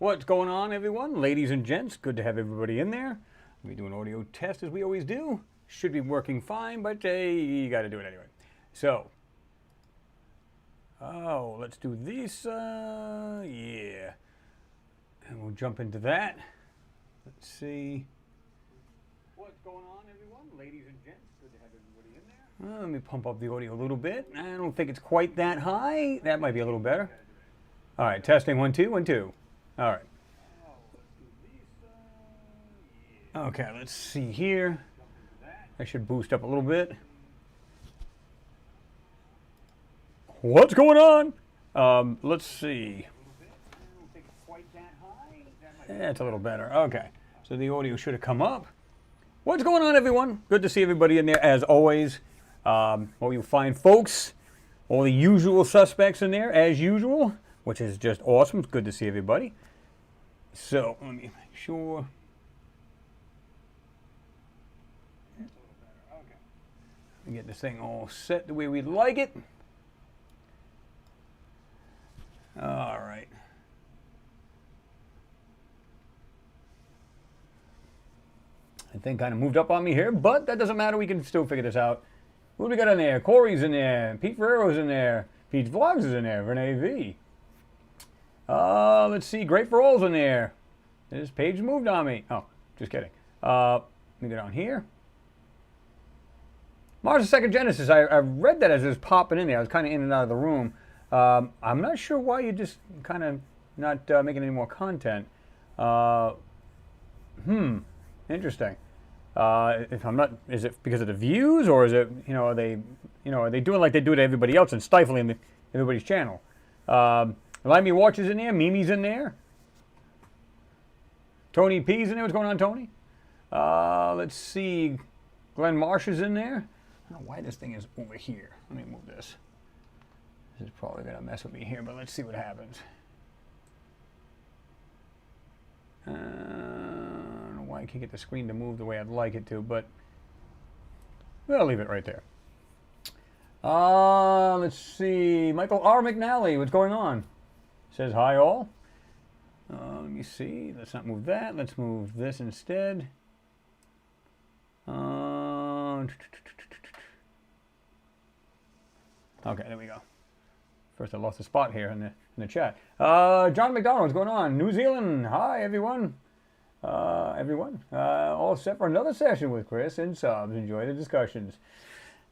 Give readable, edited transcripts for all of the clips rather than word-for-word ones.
What's going on, everyone? Ladies and gents, good to have everybody in there. We do an audio test as we always do. Should be working fine, but you got to do it anyway. So, let's do this. Yeah. And we'll jump into that. Let's see. What's going on, everyone? Ladies and gents, good to have everybody in there. Let me pump up the audio a little bit. I don't think it's quite that high. That might be a little better. All right, testing 1 2 1 2. All right. Okay, let's see here. I should boost up a little bit. What's going on? Let's see. That's a little better. Okay, so the audio should have come up. What's going on, everyone? Good to see everybody in there, as always. All you fine folks, all the usual suspects in there, as usual, which is just awesome. It's good to see everybody. So, let me make sure. Get this thing all set the way we'd like it. All right. The thing kind of moved up on me here, but that doesn't matter. We can still figure this out. What do we got in there? Corey's in there. Pete Ferrero's in there. Pete's Vlogs is in there. Renee V. Let's see. Great for All's in there. This page moved on me. Oh, just kidding. Let me go down here. Mars' Second Genesis. I read that as it was popping in there. I was kind of in and out of the room. I'm not sure why you're just kind of not making any more content. Interesting. If I'm not, is it because of the views, or is it, are they, are they doing like they do to everybody else and stifling everybody's channel? Limey Watch is in there. Mimi's in there. Tony P's in there. What's going on, Tony? Let's see. Glenn Marsh is in there. I don't know why this thing is over here. Let me move this. This is probably going to mess with me here, but let's see what happens. I don't know why I can't get the screen to move the way I'd like it to, but we'll leave it right there. Let's see. Michael R. McNally, what's going on? Says hi all. Let me see. Let's not move that. Let's move this instead. Okay, there we go. First, I lost a spot here in the chat. John McDonald, what's going on? New Zealand, hi everyone. All set for another session with Chris and subs. Enjoy the discussions.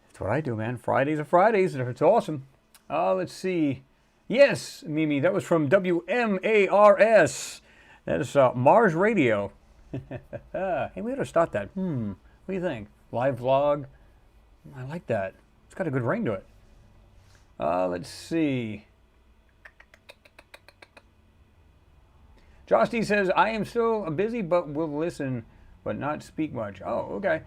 That's what I do, man. Fridays are Fridays. It's awesome. Let's see. Yes, Mimi, that was from WMARS. That is Mars Radio. Hey, we ought to start that. What do you think? Live vlog? I like that. It's got a good ring to it. Let's see. Josty says, I am still busy, but will listen, but not speak much. Oh, okay.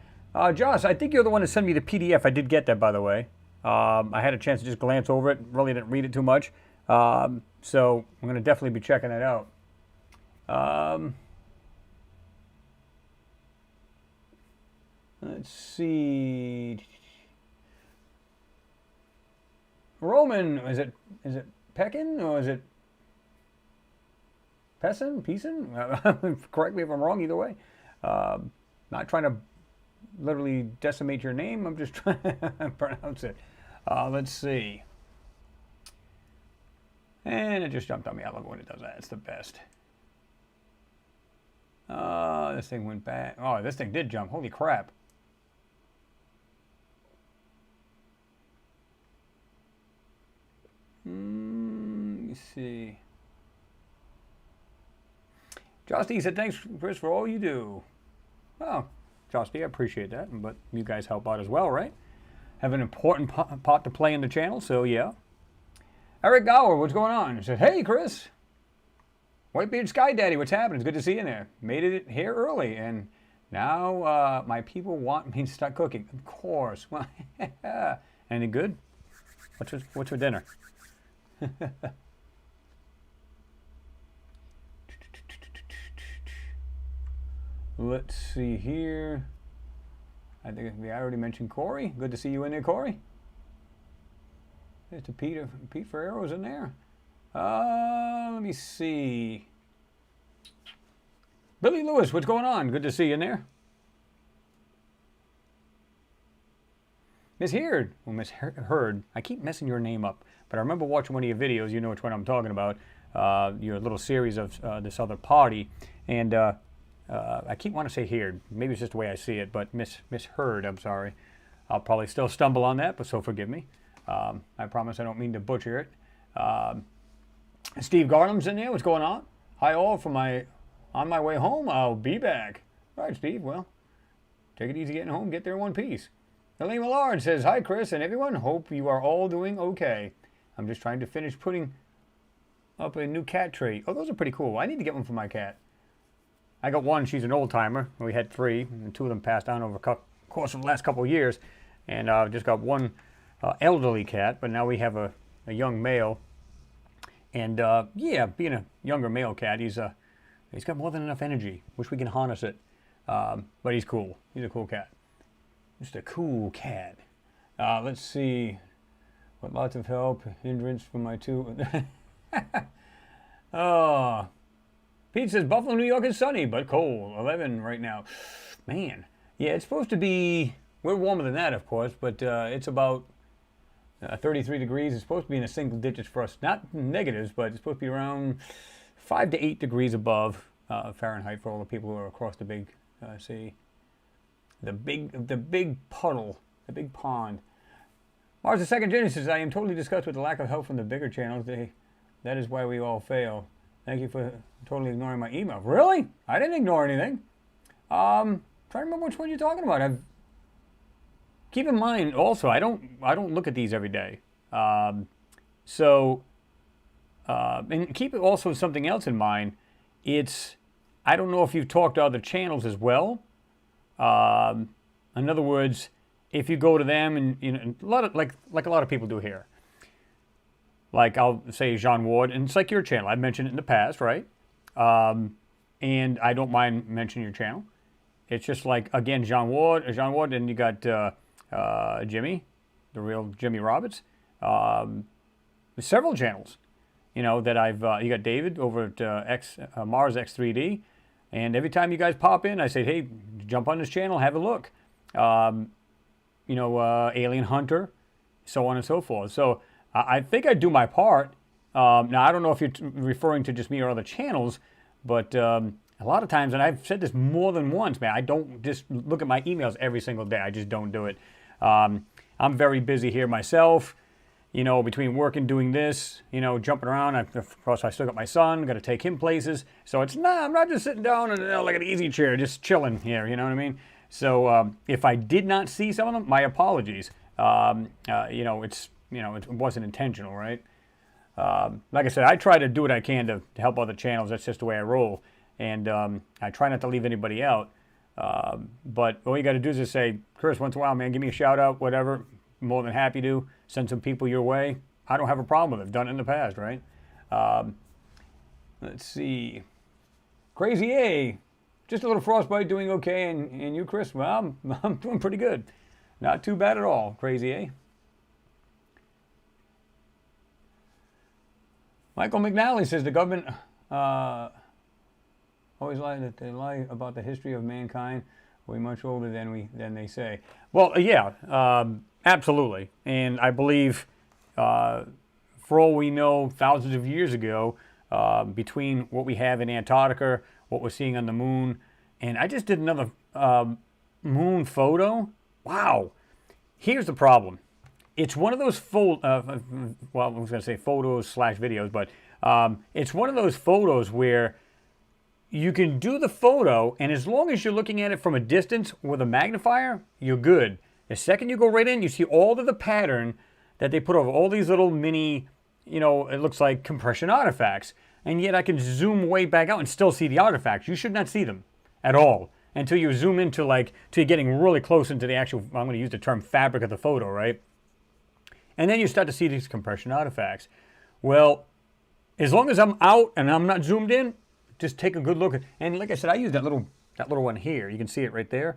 Joss, I think you're the one that sent me the PDF. I did get that, by the way. I had a chance to just glance over it. Really didn't read it too much. So I'm going to definitely be checking it out. Let's see. Roman, is it Peckin or is it Pessin? Correct me if I'm wrong, either way. Not trying to literally decimate your name. I'm just trying to pronounce it. Let's see. And it just jumped on me. I love it when it does that. It's the best. This thing went back. Oh, this thing did jump. Holy crap. Let me see. Josty said, thanks, Chris, for all you do. Oh, Josty, I appreciate that. But you guys help out as well, right? Have an important part to play in the channel, so yeah. Eric Gower, what's going on? He said, hey, Chris. Whitebeard Sky Daddy, what's happening? It's good to see you in there. Made it here early, and now my people want me to start cooking. Of course. Well, any good? What's for dinner? Let's see here. I think I already mentioned Corey. Good to see you in there, Corey. There's the Pete Ferrero's in there. Let me see. Billy Lewis, what's going on? Good to see you in there. Miss Heard. Well, Miss Heard. I keep messing your name up, but I remember watching one of your videos. You know which one I'm talking about. Your little series of this other party, and I keep wanting to say Heard. Maybe it's just the way I see it, but Miss Heard. I'm sorry. I'll probably still stumble on that, but so forgive me. I promise I don't mean to butcher it. Steve Garland's in there. What's going on? Hi all. On my way home, I'll be back. All right, Steve. Well, take it easy getting home. Get there in one piece. Elaine Millard says, hi, Chris and everyone. Hope you are all doing okay. I'm just trying to finish putting up a new cat tray. Oh, those are pretty cool. I need to get one for my cat. I got one. She's an old timer. We had 3, and 2 of them passed down over the course of the last couple of years. And I've just got one elderly cat, but now we have a young male. And yeah, being a younger male cat, he's got more than enough energy. Wish we can harness it. But he's cool. He's a cool cat. Just a cool cat. Let's see. What lots of help. Hindrance from my 2. Oh. Pete says, Buffalo, New York is sunny, but cold. 11 right now. Man. Yeah, it's supposed to be, we're warmer than that, of course, but it's about 33 degrees. It's supposed to be in the single digits for us. Not negatives, but it's supposed to be around 5 to 8 degrees above Fahrenheit for all the people who are across the big sea. The big puddle, the big pond. Mars the Second Genesis, I am totally disgusted with the lack of help from the bigger channels. That is why we all fail. Thank you for totally ignoring my email. Really? I didn't ignore anything. trying to remember which one you're talking about. Keep in mind also, I don't look at these every day. And keep also something else in mind. I don't know if you've talked to other channels as well. In other words, if you go to them and a lot of like a lot of people do here. Like I'll say Jean Ward, and it's like your channel. I've mentioned it in the past, right? And I don't mind mentioning your channel. It's just like, again, Jean Ward, and you got Jimmy, the real Jimmy Roberts. Several channels, that you got David over at Mars X3D. And every time you guys pop in, I say, hey, jump on this channel, have a look. Alien Hunter, so on and so forth. So I think I do my part. Now, I don't know if you're referring to just me or other channels, but a lot of times, and I've said this more than once, man, I don't just look at my emails every single day. I just don't do it. I'm very busy here myself, between work and doing this, jumping around. Of course, I still got my son, got to take him places. So I'm not just sitting down in like an easy chair, just chilling here, you know what I mean? So if I did not see some of them, my apologies. It wasn't intentional, right? Like I said, I try to do what I can to help other channels. That's just the way I roll. And I try not to leave anybody out. But all you got to do is just say, Chris, once in a while, man, give me a shout out, whatever. More than happy to send some people your way. I don't have a problem with it. I've done it in the past, right? Let's see. Crazy A. Just a little frostbite, doing okay. And you, Chris? Well, I'm doing pretty good. Not too bad at all, Crazy A. Michael McNally says the government always they lie about the history of mankind. We're much older than they say. Well, yeah, absolutely. And I believe, for all we know, thousands of years ago, between what we have in Antarctica, what we're seeing on the moon, and I just did another moon photo. Wow. Here's the problem. It's one of those I was going to say photos / videos, but it's one of those photos where you can do the photo, and as long as you're looking at it from a distance with a magnifier, you're good. The second you go right in, you see all of the pattern that they put over all these little mini, it looks like compression artifacts. And yet I can zoom way back out and still see the artifacts. You should not see them at all until you zoom into till you're getting really close into the actual, I'm going to use the term fabric of the photo, right? And then you start to see these compression artifacts. Well, as long as I'm out and I'm not zoomed in, just take a good look. And like I said, I use that little one here. You can see it right there.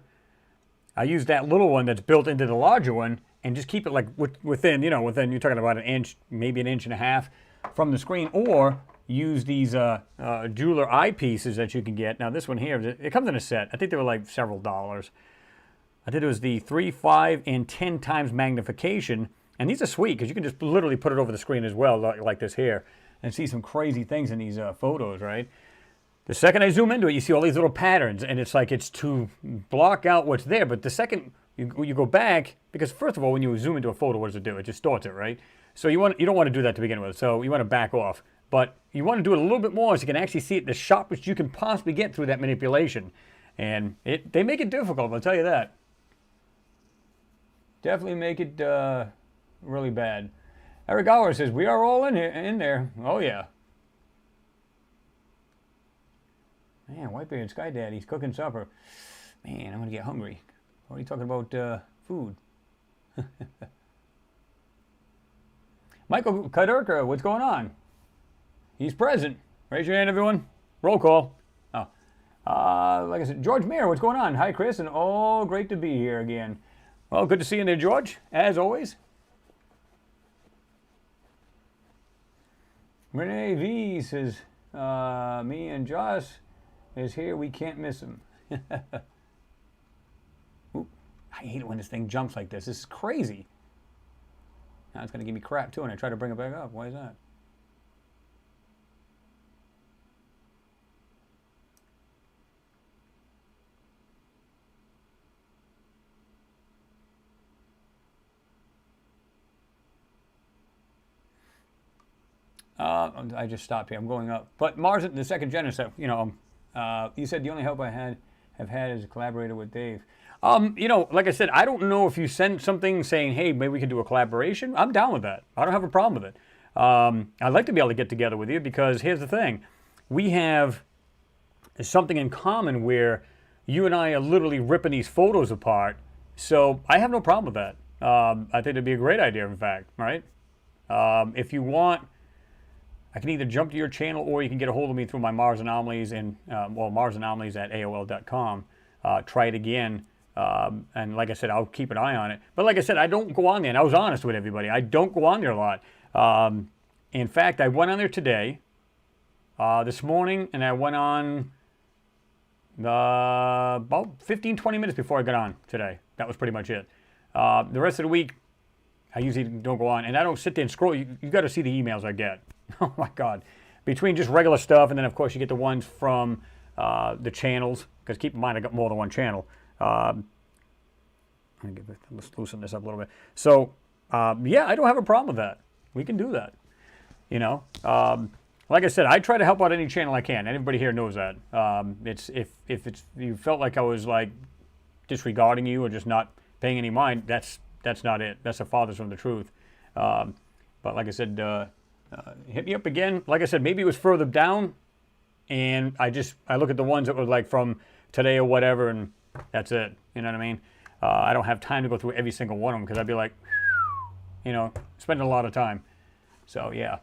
I use that little one that's built into the larger one and just keep it like within, you're talking about an inch, maybe an inch and a half from the screen, or use these jeweler eyepieces that you can get. Now this one here, it comes in a set. I think they were like several dollars. I think it was the 3, 5, and 10 times magnification. And these are sweet because you can just literally put it over the screen as well, like this here, and see some crazy things in these photos, right? The second I zoom into it, you see all these little patterns, and it's like it's to block out what's there. But the second you go back, because first of all, when you zoom into a photo, what does it do? It distorts it, right? So you don't want to do that to begin with. So you want to back off. But you want to do it a little bit more so you can actually see it the sharpest you can possibly get through that manipulation. And they make it difficult, I'll tell you that. Definitely make it really bad. Eric Gower says, we are all in there. Oh, yeah. Man, Whitebeard Sky Daddy's cooking supper. Man, I'm going to get hungry. Already talking about food. Michael Kadurka, what's going on? He's present. Raise your hand, everyone. Roll call. Oh. Like I said, George Mayer, what's going on? Hi, Chris, and great to be here again. Well, good to see you there, George, as always. Renee V says, me and Josh is here. We can't miss him. Ooh, I hate it when this thing jumps like this. This is crazy. Now it's going to give me crap, too, and I try to bring it back up. Why is that? I just stopped here. I'm going up. But Mars, the second gen stuff, you said the only help I had have had as a collaborator with Dave. You know, like I said, I don't know if you send something saying, hey, maybe we can do a collaboration. I'm down with that. I don't have a problem with it. I'd like to be able to get together with you because here's the thing. We have something in common where you and I are literally ripping these photos apart. So I have no problem with that. I think it'd be a great idea, in fact, right? If you want, I can either jump to your channel or you can get a hold of me through my Mars Anomalies and, well, MarsAnomalies at AOL.com. Try it again. And like I said, I'll keep an eye on it. But like I said, I don't go on there, and I was honest with everybody. I don't go on there a lot. In fact, I went on there today, this morning, and I went on about 15, 20 minutes before I got on today. That was pretty much it. The rest of the week, I usually don't go on, and I don't sit there and scroll. You got to see the emails I get. Oh, my God. Between just regular stuff, and then, of course, you get the ones from the channels, because keep in mind, I got more than one channel. Let's loosen this up a little bit. So, yeah, I don't have a problem with that. We can do that. You know, like I said, I try to help out any channel I can. Everybody here knows that. It's if you felt like I was like disregarding you or just not paying any mind, that's not it. That's the farthest from the truth. But like I said, hit me up again. Like I said, maybe it was further down, and I look at the ones that were like from today or whatever, and that's it. You know what I mean? I don't have time to go through every single one of them because I'd be like, you know, spending a lot of time. So yeah.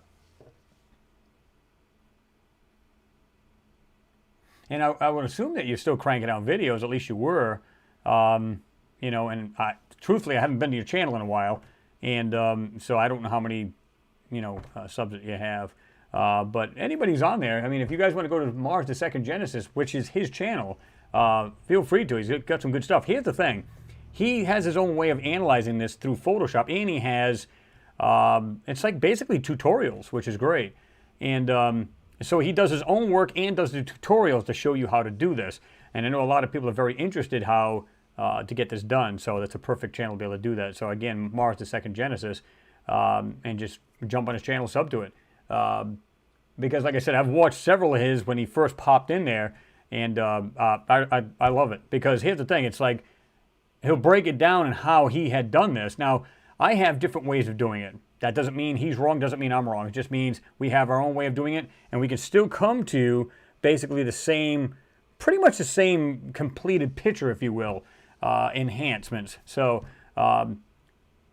And I would assume that you're still cranking out videos. At least you were. You know, and truthfully, I haven't been to your channel in a while, and so I don't know how many, you know, subs that you have. But anybody's on there. I mean, if you guys want to go to Mars the Second Genesis, which is his channel, feel free to. He's got some good stuff. Here's the thing. He has his own way of analyzing this through Photoshop, and he has, it's like basically tutorials, which is great. And so he does his own work and does the tutorials to show you how to do this. And I know a lot of people are very interested how to get this done. So that's a perfect channel to be able to do that. So again, Mars the Second Genesis, and just jump on his channel, sub to it. Because like I said, I've watched several of his when he first popped in there, and I love it. Because here's the thing, it's like he'll break it down and how he had done this. Now, I have different ways of doing it. That doesn't mean he's wrong, doesn't mean I'm wrong. It just means we have our own way of doing it, and we can still come to basically the same, pretty much the same completed picture, if you will, enhancements. So I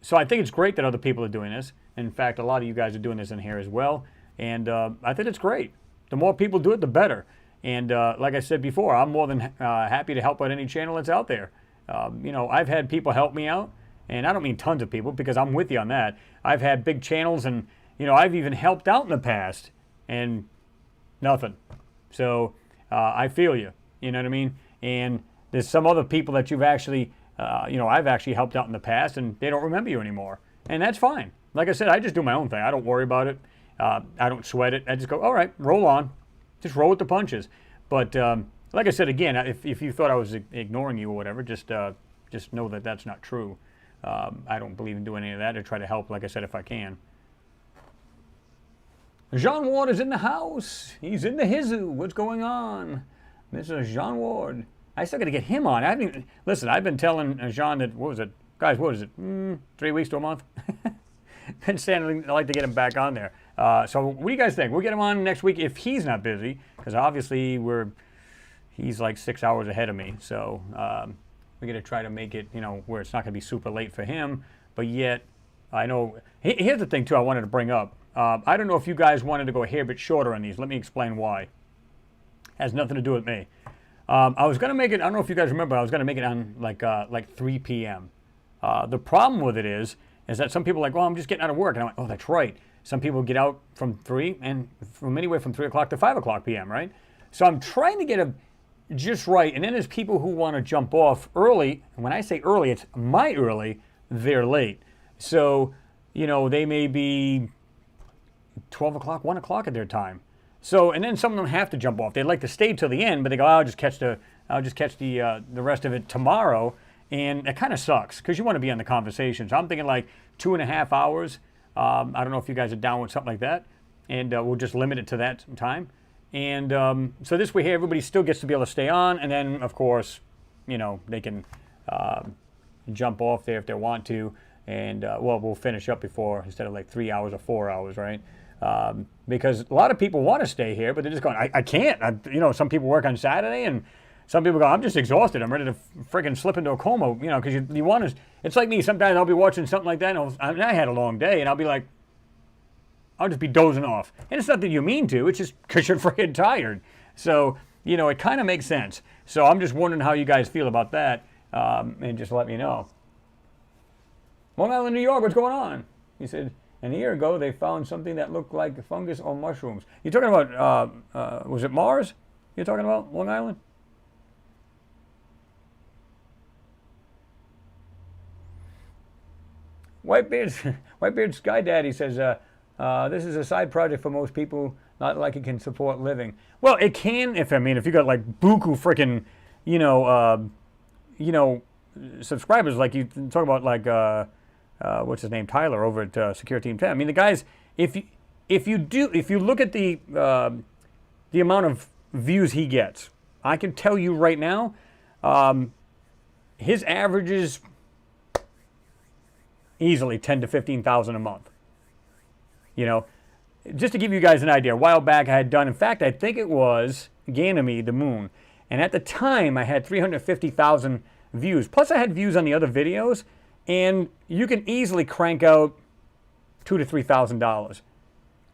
think it's great that other people are doing this. In fact, a lot of you guys are doing this in here as well, and I think it's great. The more people do it, the better. And like I said before, I'm more than happy to help out any channel that's out there. You know, I've had people help me out, and I don't mean tons of people because I'm with you on that. I've had big channels, and, you know, I've even helped out in the past, and nothing. So I feel you, you know what I mean? And there's some other people that you've actually, you know, I've actually helped out in the past, and they don't remember you anymore. And that's fine. Like I said, I just do my own thing. I don't worry about it. I don't sweat it. I just go, all right, roll on. Just roll with the punches. But like I said, again, if you thought I was ignoring you or whatever, just know that that's not true. I don't believe in doing any of that. I try to help, like I said, if I can. Jean Ward is in the house. He's in the hizoo. What's going on? Mr. Jean Ward. I still got to get him on. I haven't even, listen, I've been telling Jean that, what was it? Guys, what is it? 3 weeks to a month? Been saying I'd like to get him back on there. So what do you guys think? We'll get him on next week if he's not busy, because obviously he's like 6 hours ahead of me. So we're going to try to make it, you know, where it's not going to be super late for him. But yet, I know, here's the thing too I wanted to bring up. I don't know if you guys wanted to go a hair bit shorter on these. Let me explain why. Has nothing to do with me. I was going to make it, I don't know if you guys remember, I was going to make it on like 3 p.m. The problem with it is that some people are like, well, I'm just getting out of work. And I'm like, oh, that's right. Some people get out from 3 and from anywhere from 3 o'clock to 5 o'clock p.m., right? So I'm trying to get them just right. And then there's people who want to jump off early. And when I say early, it's my early, they're late. So, you know, they may be 12 o'clock, 1 o'clock at their time. So, and then some of them have to jump off. They'd like to stay till the end, but they go, I'll just catch the rest of it tomorrow. And it kind of sucks because you want to be on the conversation. So I'm thinking like 2.5 hours. I don't know if you guys are down with something like that. And we'll just limit it to that time. And so this way here, everybody still gets to be able to stay on. And then, of course, you know, they can jump off there if they want to. And, well, we'll finish up before, instead of like 3 hours or 4 hours, right? Because a lot of people want to stay here, but they're just going, I can't. You know, some people work on Saturday, and some people go, I'm just exhausted. I'm ready to friggin' slip into a coma, you know, because you want to. It's like me. Sometimes I'll be watching something like that, and I had a long day, and I'll be like, I'll just be dozing off. And it's not that you mean to. It's just because you're friggin' tired. So, you know, it kind of makes sense. So I'm just wondering how you guys feel about that, and just let me know. Long Island, New York, what's going on? He said, and a year ago, they found something that looked like fungus or mushrooms. You're talking about, was it Mars? You're talking about Long Island? Whitebeard Sky Daddy says, this is a side project for most people, not like it can support living. Well, it can if you got like buku freaking, you know, subscribers, like you talk about, like, what's his name, Tyler over at Secure Team 10. I mean, the guys, if you look at the amount of views he gets, I can tell you right now, his average is easily 10 to 15,000 a month. You know, just to give you guys an idea, a while back I had done, in fact, I think it was Ganymede, the moon, and at the time I had 350,000 views. Plus I had views on the other videos, and you can easily crank out $2,000 to $3,000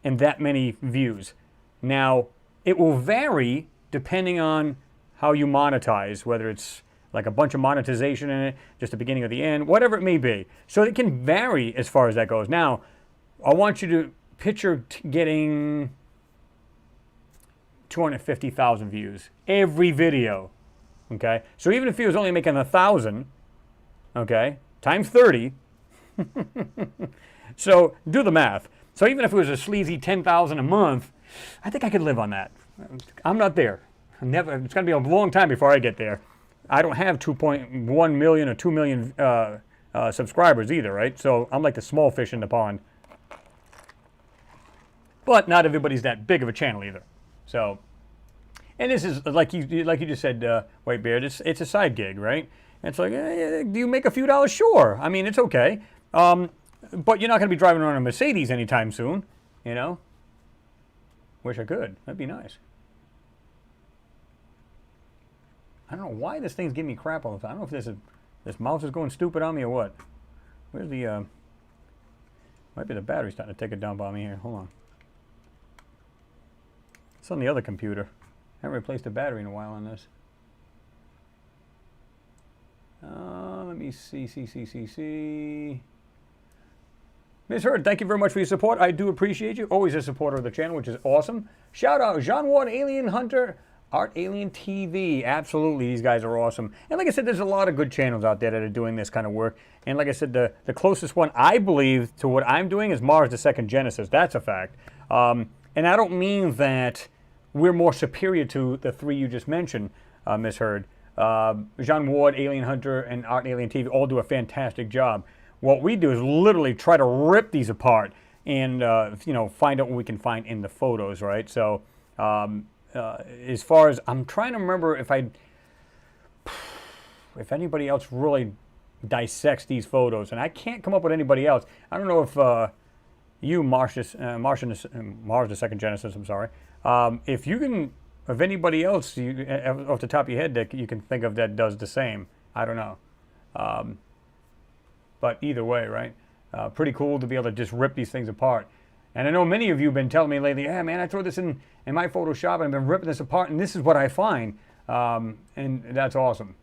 and that many views. Now, it will vary depending on how you monetize, whether it's like a bunch of monetization in it, just the beginning or the end, whatever it may be. So it can vary as far as that goes. Now, I want you to picture getting 250,000 views every video, okay? So even if he was only making 1,000, okay, times 30, so do the math. So even if it was a sleazy 10,000 a month, I think I could live on that. I'm not there. It's going to be a long time before I get there. I don't have 2.1 million or 2 million subscribers either, right? So I'm like the small fish in the pond. But not everybody's that big of a channel either. So, and this is, like you just said, Whitebeard, it's a side gig, right? And it's like, do you make a few dollars? Sure. I mean, it's okay. But you're not going to be driving around a Mercedes anytime soon, you know? Wish I could. That'd be nice. I don't know why this thing's giving me crap all the time. I don't know if this mouse is going stupid on me or what. Where's the, might be the battery starting to take a dump on me here. Hold on. It's on the other computer. I haven't replaced the battery in a while on this. Let me see. Ms. Hurd, thank you very much for your support. I do appreciate you. Always a supporter of the channel, which is awesome. Shout out, Jean Ward, Alien Hunter, Art Alien TV. Absolutely, these guys are awesome. And like I said, there's a lot of good channels out there that are doing this kind of work. And like I said, the closest one, I believe, to what I'm doing is Mars the Second Genesis. That's a fact. And I don't mean that we're more superior to the three you just mentioned, Ms. Hurd. Jean Ward, Alien Hunter, and Art Alien TV all do a fantastic job. What we do is literally try to rip these apart and you know, find out what we can find in the photos, right? So as far as, I'm trying to remember if anybody else really dissects these photos, and I can't come up with anybody else. I don't know if you, Mars the Second Genesis, I'm sorry, if you can, if anybody else off the top of your head that you can think of that does the same, I don't know. But either way, right? Pretty cool to be able to just rip these things apart. And I know many of you have been telling me lately, yeah, man, I throw this in my Photoshop and I've been ripping this apart, and this is what I find. And that's awesome.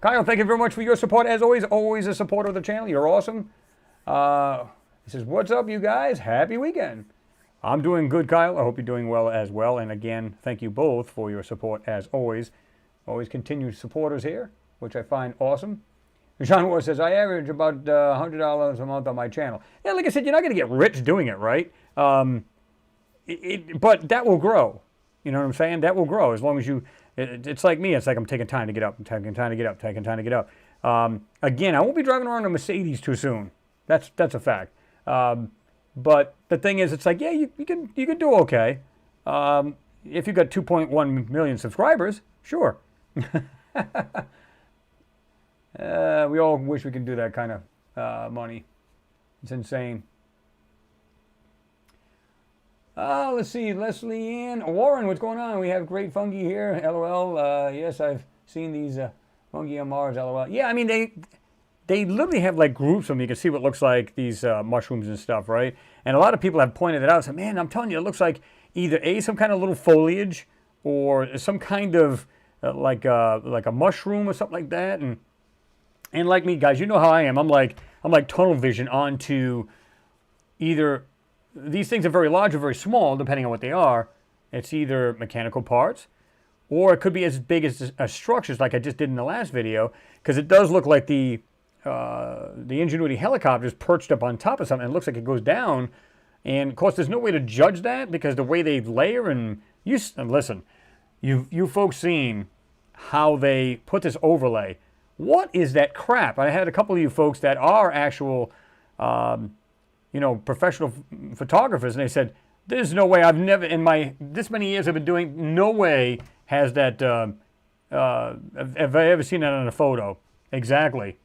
Kyle, thank you very much for your support. As always, always a supporter of the channel. You're awesome. He says, what's up, you guys? Happy weekend. I'm doing good, Kyle. I hope you're doing well as well. And again, thank you both for your support as always. Always continued supporters here, which I find awesome. Jean Ward says, I average about $100 a month on my channel. Yeah, like I said, you're not going to get rich doing it, right? But that will grow. You know what I'm saying? That will grow as long as you, it's like me. It's like I'm taking time to get up, taking time to get up, taking time to get up. Again, I won't be driving around a Mercedes too soon. That's a fact. But the thing is, it's like, yeah, you can do okay. If you've got 2.1 million subscribers, sure. We all wish we could do that kind of money. It's insane. Let's see, Leslie Ann Warren, what's going on? We have great fungi here. LOL. Yes, I've seen these fungi on Mars. LOL. Yeah, I mean they literally have like groups of them. You can see what looks like these mushrooms and stuff, right? And a lot of people have pointed it out. And said, man, I'm telling you, it looks like either some kind of little foliage or some kind of like a mushroom or something like that. And like me, guys, you know how I am. I'm like tunnel vision onto either. These things are very large or very small, depending on what they are. It's either mechanical parts, or it could be as big as structures, like I just did in the last video, because it does look like the Ingenuity helicopter is perched up on top of something. It looks like it goes down, and of course, there's no way to judge that because the way they layer and listen, you folks seen how they put this overlay. What is that crap? I had a couple of you folks that are actual. Professional photographers, and they said, there's no way, I've never, in this many years I've been doing, no way has that, have I ever seen that on a photo. Exactly.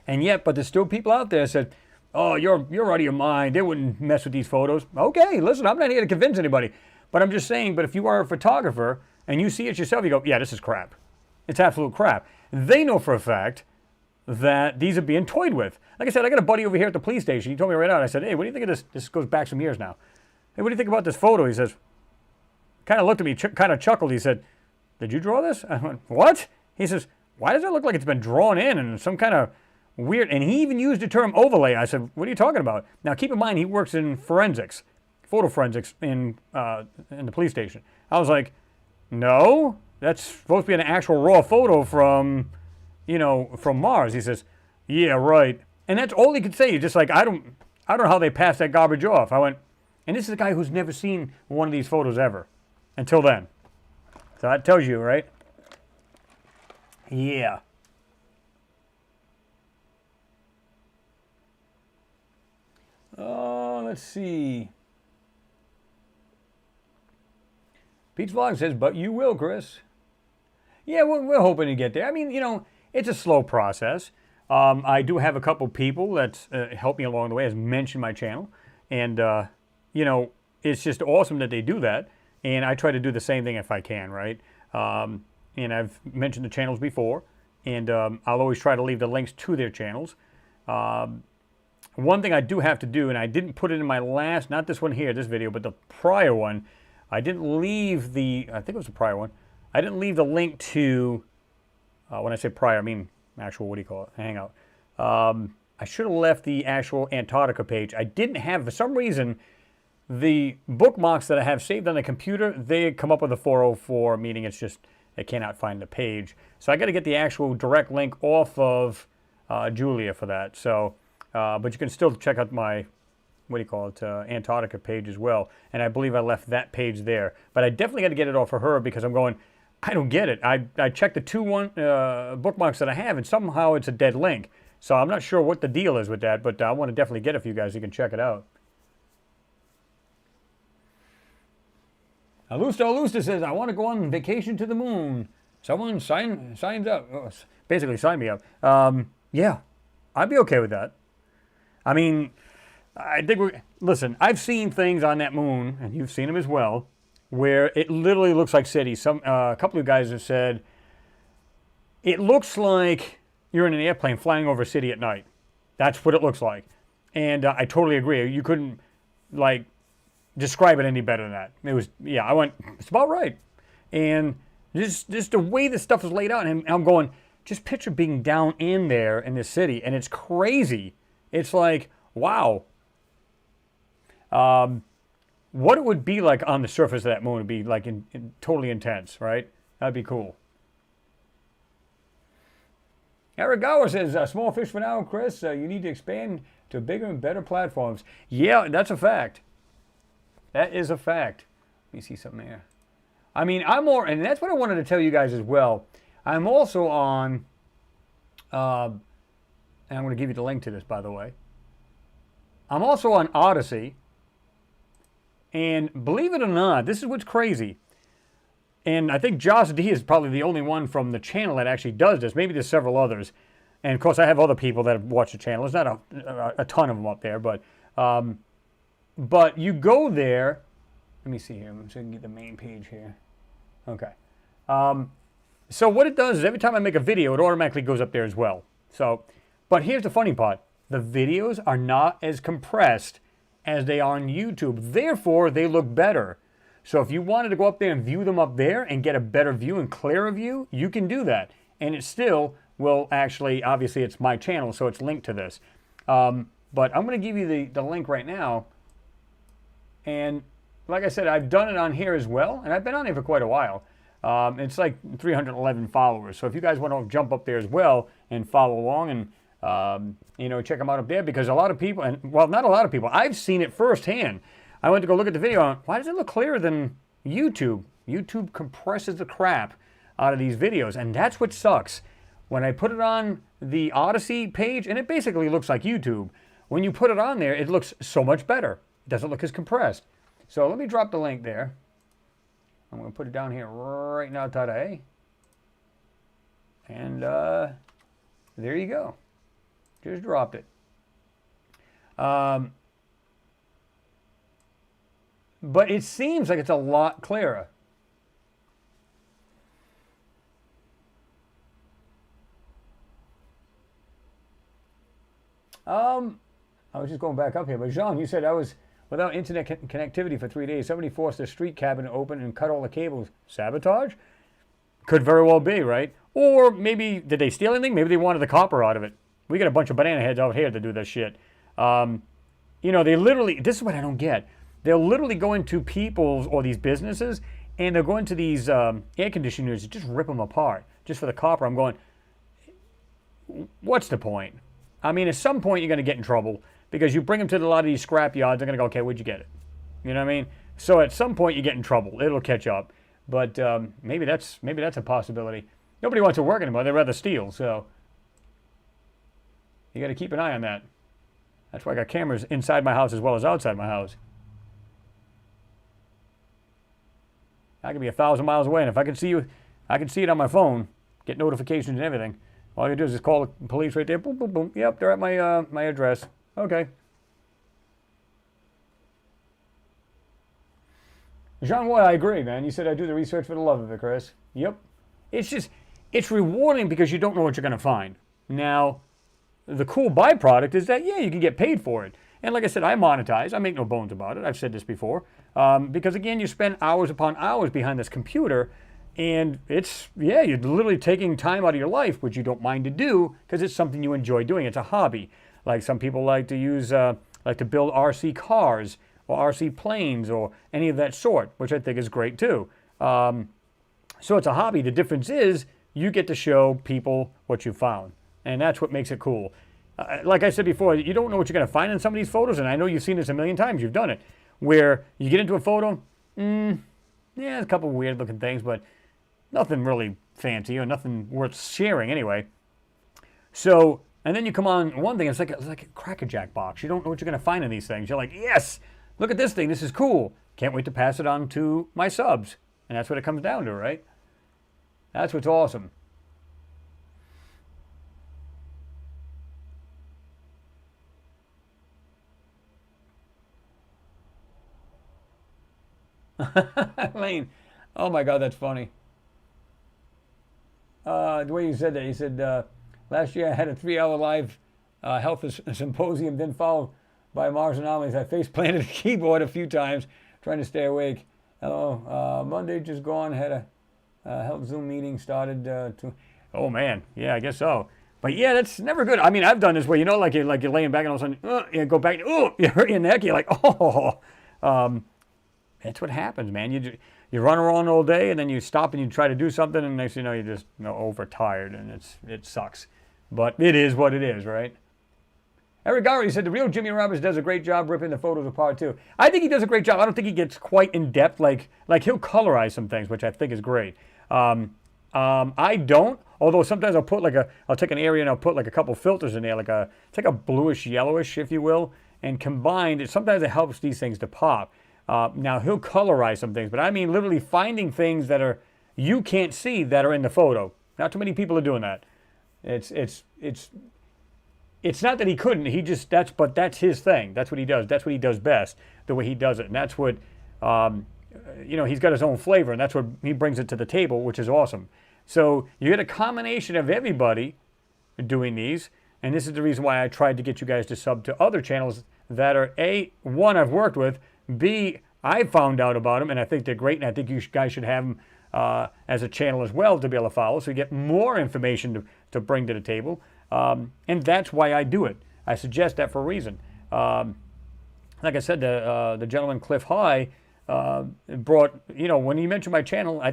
And yet, but there's still people out there that said, oh, you're out of your mind, they wouldn't mess with these photos. Okay, listen, I'm not here to convince anybody, but I'm just saying, but if you are a photographer, and you see it yourself, you go, yeah, this is crap. It's absolute crap. They know for a fact that these are being toyed with. Like I said, I got a buddy over here at the police station. He told me right out. I said, hey, what do you think of this? This goes back some years now. Hey, what do you think about this photo? He says, kind of looked at me, kind of chuckled. He said, did you draw this? I went, what? He says, why does it look like it's been drawn in and some kind of weird, and he even used the term overlay. I said, what are you talking about? Now, keep in mind, he works in forensics, photo forensics in the police station. I was like, no, that's supposed to be an actual raw photo from Mars. He says, yeah, right. And that's all he could say. He's just like, I don't know how they pass that garbage off. I went, and this is a guy who's never seen one of these photos ever until then. So that tells you, right? Yeah. Let's see. Pete's Vlog says, but you will, Chris. Yeah, we're hoping to get there. I mean, it's a slow process. I do have a couple people that help me along the way, as mentioned my channel. And, it's just awesome that they do that. And I try to do the same thing if I can, right? And I've mentioned the channels before. And I'll always try to leave the links to their channels. One thing I do have to do, and I didn't put it in my last, not this one here, this video, but the prior one. I didn't leave I think it was the prior one. I didn't leave the link to, when I say prior, I mean actual, what do you call it, Hangout. I should have left the actual Antarctica page. I didn't have, for some reason, the bookmarks that I have saved on the computer, they come up with a 404, meaning it's just, I cannot find the page. So I got to get the actual direct link off of Julia for that. So, but you can still check out my, Antarctica page as well. And I believe I left that page there. But I definitely got to get it off for her because I'm going, I don't get it. I checked the two bookmarks that I have, and somehow it's a dead link. So I'm not sure what the deal is with that, but I want to definitely get it for you guys so you can check it out. Alusta says, I want to go on vacation to the moon. Someone signs up. Oh, basically, sign me up. Yeah, I'd be okay with that. I mean, I think listen, I've seen things on that moon, and you've seen them as well, where it literally looks like cities. A couple of guys have said, it looks like you're in an airplane flying over a city at night. That's what it looks like. And I totally agree. You couldn't, describe it any better than that. It was, yeah, I went, it's about right. And just the way this stuff is laid out, and I'm going, just picture being down in there in this city, and it's crazy. It's like, wow. What it would be like on the surface of that moon would be like totally intense, right? That'd be cool. Eric Gower says, small fish for now, Chris. You need to expand to bigger and better platforms. Yeah, that's a fact. That is a fact. Let me see something here. I mean, I'm more, and that's what I wanted to tell you guys as well. I'm also on, and I'm going to give you the link to this, by the way. I'm also on Odyssey. And believe it or not, this is what's crazy. And I think Josh D is probably the only one from the channel that actually does this. Maybe there's several others. And of course, I have other people that have watched the channel. There's not a ton of them up there, but you go there. Let me see here. I'm just going to get the main page here. Okay. So what it does is every time I make a video, it automatically goes up there as well. So, but here's the funny part. The videos are not as compressed as they are on YouTube. Therefore, they look better. So if you wanted to go up there and view them up there and get a better view and clearer view, you can do that. And it still will actually, obviously it's my channel, so it's linked to this. But I'm going to give you the link right now. And like I said, I've done it on here as well. And I've been on here for quite a while. It's like 311 followers. So if you guys want to jump up there as well and follow along and, check them out up there, because a lot of people, and well, not a lot of people, I've seen it firsthand. I went to go look at the video. Why does it look clearer than YouTube? YouTube compresses the crap out of these videos, and that's what sucks. When I put it on the Odyssey page, and it basically looks like YouTube, when you put it on there, it looks so much better. It doesn't look as compressed. So let me drop the link there. I'm going to put it down here right now today. And there you go. Just dropped it. But it seems like it's a lot clearer. I was just going back up here, but Jean, you said I was without internet connectivity for 3 days. Somebody forced the street cabinet open and cut all the cables. Sabotage? Could very well be, right? Or maybe, did they steal anything? Maybe they wanted the copper out of it. We got a bunch of banana heads out here to do this shit. They literally, this is what I don't get. They'll literally go into people's, or these businesses, and they'll go into these air conditioners and just rip them apart, just for the copper. I'm going, what's the point? I mean, at some point you're going to get in trouble, because you bring them to a lot of these scrap yards, they're going to go, okay, where'd you get it? You know what I mean? So at some point you get in trouble. It'll catch up. But maybe that's a possibility. Nobody wants to work anymore. They'd rather steal. So you got to keep an eye on that. That's why I got cameras inside my house as well as outside my house. I could be 1,000 miles away, and if I can see you, I can see it on my phone, get notifications and everything. All you do is just call the police right there. Boom, boom, boom. Yep, they're at my address. Okay. Jean-Roy, I agree, man. You said I do the research for the love of it, Chris. Yep. It's rewarding because you don't know what you're going to find. Now, the cool byproduct is that, yeah, you can get paid for it. And like I said, I monetize. I make no bones about it. I've said this before. Because, again, you spend hours upon hours behind this computer, and you're literally taking time out of your life, which you don't mind to do because it's something you enjoy doing. It's a hobby. Like some people like to use, like to build RC cars or RC planes or any of that sort, which I think is great too. So it's a hobby. The difference is you get to show people what you found, and that's what makes it cool. Like I said before, you don't know what you're going to find in some of these photos, and I know you've seen this a million times. You've done it, where you get into a photo, a couple weird looking things, but nothing really fancy or nothing worth sharing anyway. So, and then you come on one thing, it's like a Cracker-Jack box. You don't know what you're going to find in these things. You're like, yes, look at this thing. This is cool. Can't wait to pass it on to my subs. And that's what it comes down to, right? That's what's awesome. Lane, oh my God, that's funny. The way you said that, you said, last year I had a 3-hour live health symposium, then followed by Mars Anomalies. I face planted a keyboard a few times trying to stay awake. Hello, Monday just gone, had a health Zoom meeting started oh man, yeah, I guess so. But yeah, that's never good. I mean, I've done this where, like you're laying back and all of a sudden, you go back, you hurt your neck, you're like, that's what happens, man. You run around all day, and then you stop and you try to do something, and next thing you know, you're just overtired, and it sucks. But it is what it is, right? Eric Gowrie said the real Jimmy Roberts does a great job ripping the photos apart too. I think he does a great job. I don't think he gets quite in depth, like he'll colorize some things, which I think is great. I don't, although sometimes I'll take an area and I'll put like a couple filters in there, it's like a bluish yellowish, if you will, and combined, sometimes it helps these things to pop. Now, he'll colorize some things, but I mean literally finding things that are you can't see that are in the photo. Not too many people are doing that. It's not that he couldn't. He just that's his thing. That's what he does. That's what he does best. The way he does it, and that's what he's got his own flavor, and that's what he brings it to the table, which is awesome. So you get a combination of everybody doing these, and this is the reason why I tried to get you guys to sub to other channels that are one I've worked with, B I found out about them, and I think they're great, and I think you guys should have them as a channel as well to be able to follow, so you get more information to bring to the table. And that's why I do it. I suggest that for a reason. Like I said, the gentleman Cliff High brought, when he mentioned my channel, I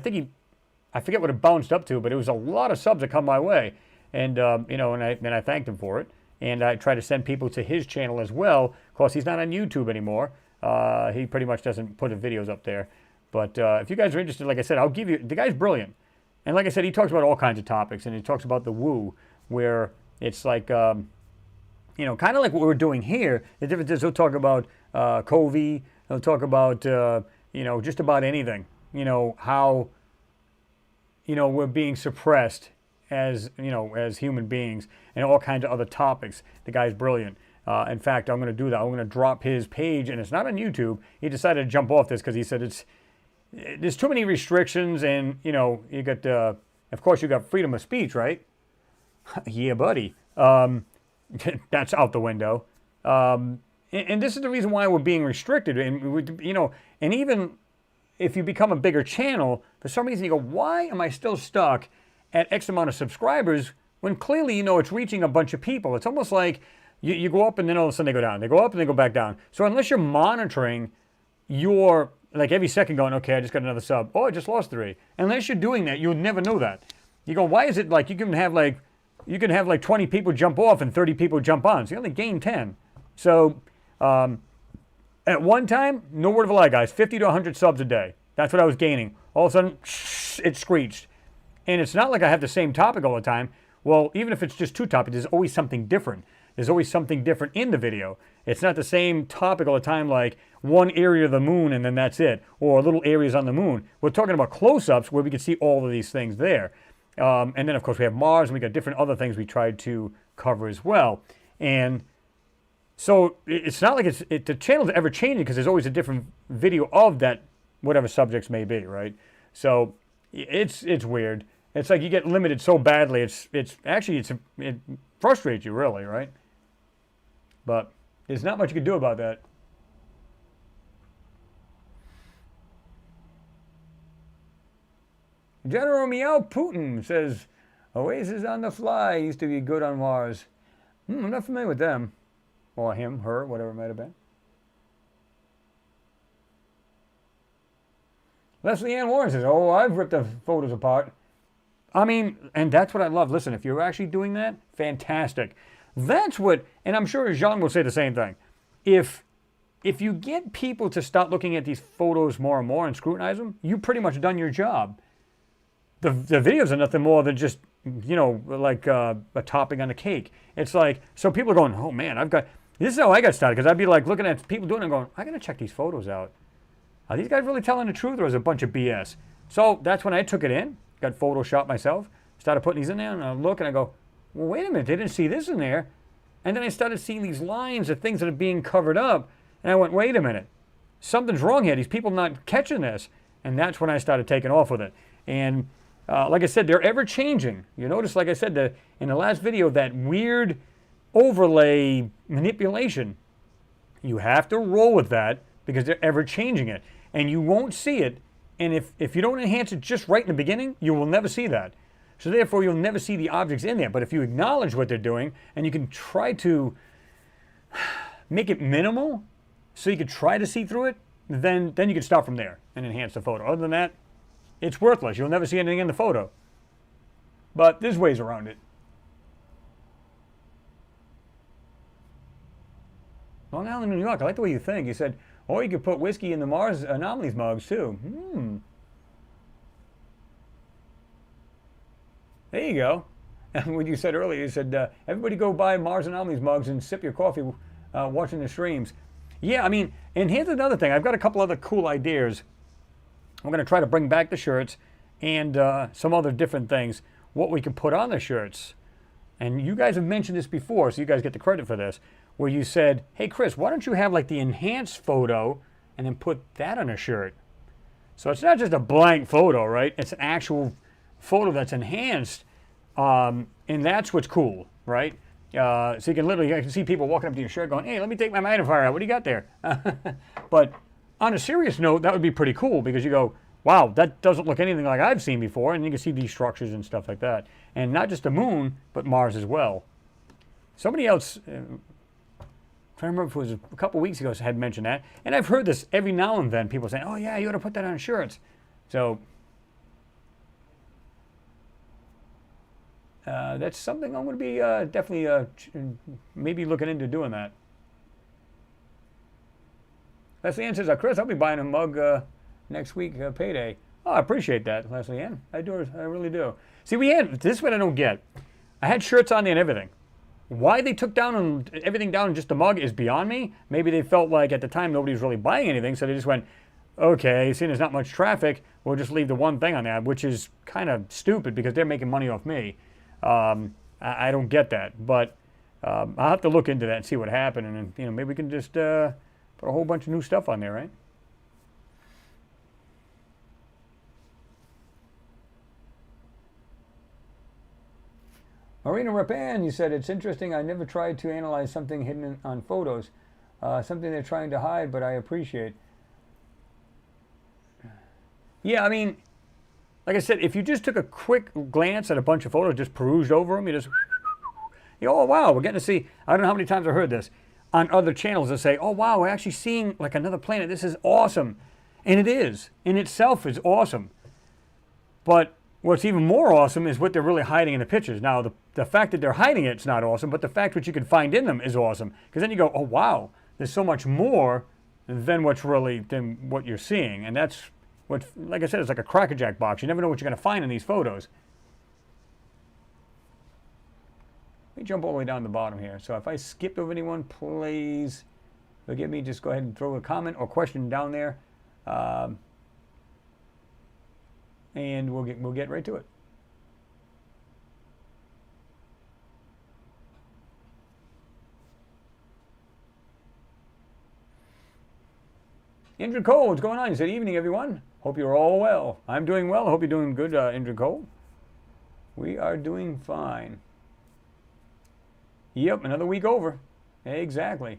forget what it bounced up to, but it was a lot of subs that come my way. And, and I thanked him for it. And I try to send people to his channel as well. Of course, he's not on YouTube anymore. He pretty much doesn't put his videos up there. But if you guys are interested, like I said, I'll give you, the guy's brilliant. And like I said, he talks about all kinds of topics. And he talks about the woo, where it's like, kind of like what we're doing here. The difference is he'll talk about COVID. He'll talk about, just about anything. How, we're being suppressed as human beings, and all kinds of other topics. The guy's brilliant. In fact, I'm going to do that. I'm going to drop his page, and it's not on YouTube. He decided to jump off this because he said there's too many restrictions, and you got of course you got freedom of speech, right? Yeah, buddy. That's out the window. And this is the reason why we're being restricted. And and even if you become a bigger channel, for some reason you go, why am I still stuck at X amount of subscribers when clearly it's reaching a bunch of people? It's almost like you go up and then all of a sudden they go down. They go up and they go back down. So unless you're monitoring your, like every second going, okay, I just got another sub. Oh, I just lost 3. Unless you're doing that, you'll never know that. You go, why is it like you can have like 20 people jump off and 30 people jump on? So you only gain 10. So at one time, no word of a lie, guys, 50 to 100 subs a day. That's what I was gaining. All of a sudden, it screeched. And it's not like I have the same topic all the time. Well, even if it's just 2 topics, there's always something different. There's always something different in the video. It's not the same topic all the time, like one area of the moon and then that's it, or little areas on the moon. We're talking about close-ups where we can see all of these things there. And then, of course, we have Mars, and we got different other things we tried to cover as well. And so it's not like the channel's ever changing because there's always a different video of that, whatever subjects may be, right? So it's weird. It's like you get limited so badly. It frustrates you, really, right? But there's not much you can do about that. General Meow Putin says, Oasis on the Fly used to be good on Mars. I'm not familiar with them. Or him, her, whatever it might have been. Leslie Ann Warren says, oh, I've ripped the photos apart. I mean, and that's what I love. Listen, if you're actually doing that, fantastic. That's what, and I'm sure Jean will say the same thing. If you get people to start looking at these photos more and more and scrutinize them, you pretty much done your job. The videos are nothing more than just, like a topping on the cake. It's like, so people are going, oh man, this is how I got started, because I'd be like looking at people doing it and going, I got to check these photos out. Are these guys really telling the truth, or is it a bunch of BS? So that's when I took it in, got Photoshopped myself, started putting these in there, and I look and I go, well, wait a minute, they didn't see this in there. And then I started seeing these lines of things that are being covered up, and I went, wait a minute, something's wrong here. These people not catching this. And that's when I started taking off with it. And like I said, they're ever changing. You notice, like I said, in the last video, that weird overlay manipulation. You have to roll with that because they're ever changing it. And you won't see it. And if you don't enhance it just right in the beginning, you will never see that. So therefore, you'll never see the objects in there. But if you acknowledge what they're doing and you can try to make it minimal so you can try to see through it, then you can start from there and enhance the photo. Other than that, it's worthless. You'll never see anything in the photo. But there's ways around it. Long Island, New York. I like the way you think. You said, or you could put whiskey in the Mars Anomalies mugs, too. There you go. And what you said earlier, you said, everybody go buy Mars Anomalies mugs and sip your coffee watching the streams. Yeah, I mean, and here's another thing. I've got a couple other cool ideas. I'm going to try to bring back the shirts and some other different things, what we can put on the shirts. And you guys have mentioned this before, so you guys get the credit for this, where you said, hey, Chris, why don't you have like the enhanced photo and then put that on a shirt? So it's not just a blank photo, right? It's an actual photo that's enhanced, and that's what's cool, right? So you can see people walking up to your shirt going, hey, let me take my magnifier out. What do you got there? But on a serious note, that would be pretty cool because you go, wow, that doesn't look anything like I've seen before. And you can see these structures and stuff like that. And not just the moon, but Mars as well. Somebody else, I'm trying to remember if it was a couple weeks ago, had mentioned that. And I've heard this every now and then, people saying, oh yeah, you ought to put that on shirts. So that's something I'm going to be definitely maybe looking into doing that. Leslie Ann says, Chris, I'll be buying a mug next week, payday. Oh, I appreciate that, Leslie Ann. I do, I really do. See, this is what I don't get. I had shirts on there and everything. Why they took down everything down and just the mug is beyond me. Maybe they felt like at the time nobody was really buying anything, so they just went, okay, seeing there's not much traffic, we'll just leave the one thing on there, which is kind of stupid because they're making money off me. I don't get that, but I'll have to look into that and see what happened, and then, maybe we can just put a whole bunch of new stuff on there, right? Marina Rapan, you said, it's interesting. I never tried to analyze something hidden on photos. Something they're trying to hide, but I appreciate. Yeah, I mean, like I said, if you just took a quick glance at a bunch of photos, just perused over them, oh, wow, we're getting to see, I don't know how many times I've heard this on other channels that say, oh, wow, we're actually seeing like another planet. This is awesome. And it is. In itself is awesome. But what's even more awesome is what they're really hiding in the pictures. Now, the fact that they're hiding it's not awesome, but the fact what you can find in them is awesome. Because then you go, oh, wow, there's so much more than what you're seeing. And that's what, like I said, it's like a crackerjack box. You never know what you're going to find in these photos. Let me jump all the way down to the bottom here. So if I skipped over anyone, please forgive me. Just go ahead and throw a comment or question down there. And we'll get right to it. Indra Cole, what's going on? You said evening, everyone. Hope you're all well. I'm doing well. I hope you're doing good, Indra Cole. We are doing fine. Yep, another week over. Exactly.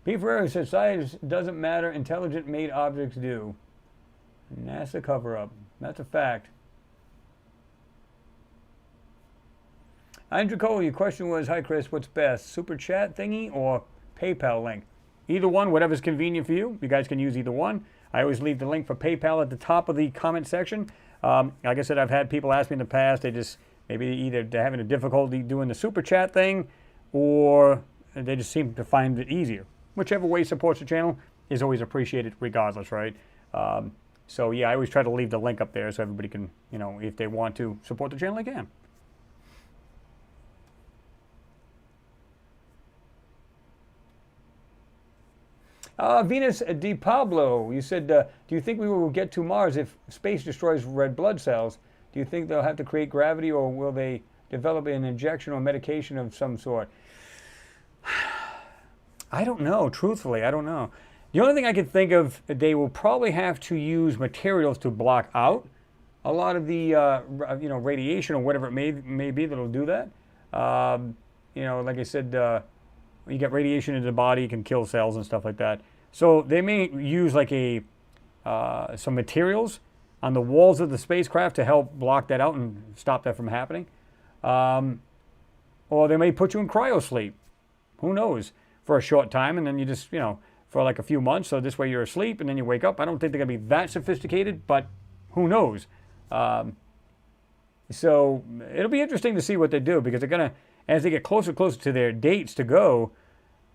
P. Ferreira says, size doesn't matter, intelligent made objects do. NASA cover-up. That's a fact. Andrew Cole, your question was, hi Chris, what's best, super chat thingy or PayPal link? Either one, whatever's convenient for you. You guys can use either one. I always leave the link for PayPal at the top of the comment section. Like I said, I've had people ask me in the past, maybe either they're having a difficulty doing the super chat thing or they just seem to find it easier. Whichever way supports the channel is always appreciated regardless, right? So yeah, I always try to leave the link up there so everybody can, if they want to support the channel, they can. Venus Di Pablo, you said, do you think we will get to Mars if space destroys red blood cells? Do you think they'll have to create gravity or will they develop an injection or medication of some sort? I don't know, truthfully, I don't know. The only thing I can think of, they will probably have to use materials to block out a lot of the radiation or whatever it may be that'll do that. Like I said, you get radiation into the body, it can kill cells and stuff like that. So they may use like some materials on the walls of the spacecraft to help block that out and stop that from happening. Or they may put you in cryosleep. Who knows? For a short time, and then you just, for like a few months, so this way you're asleep and then you wake up. I don't think they're going to be that sophisticated, but who knows? So it'll be interesting to see what they do because they're going to, as they get closer and closer to their dates to go,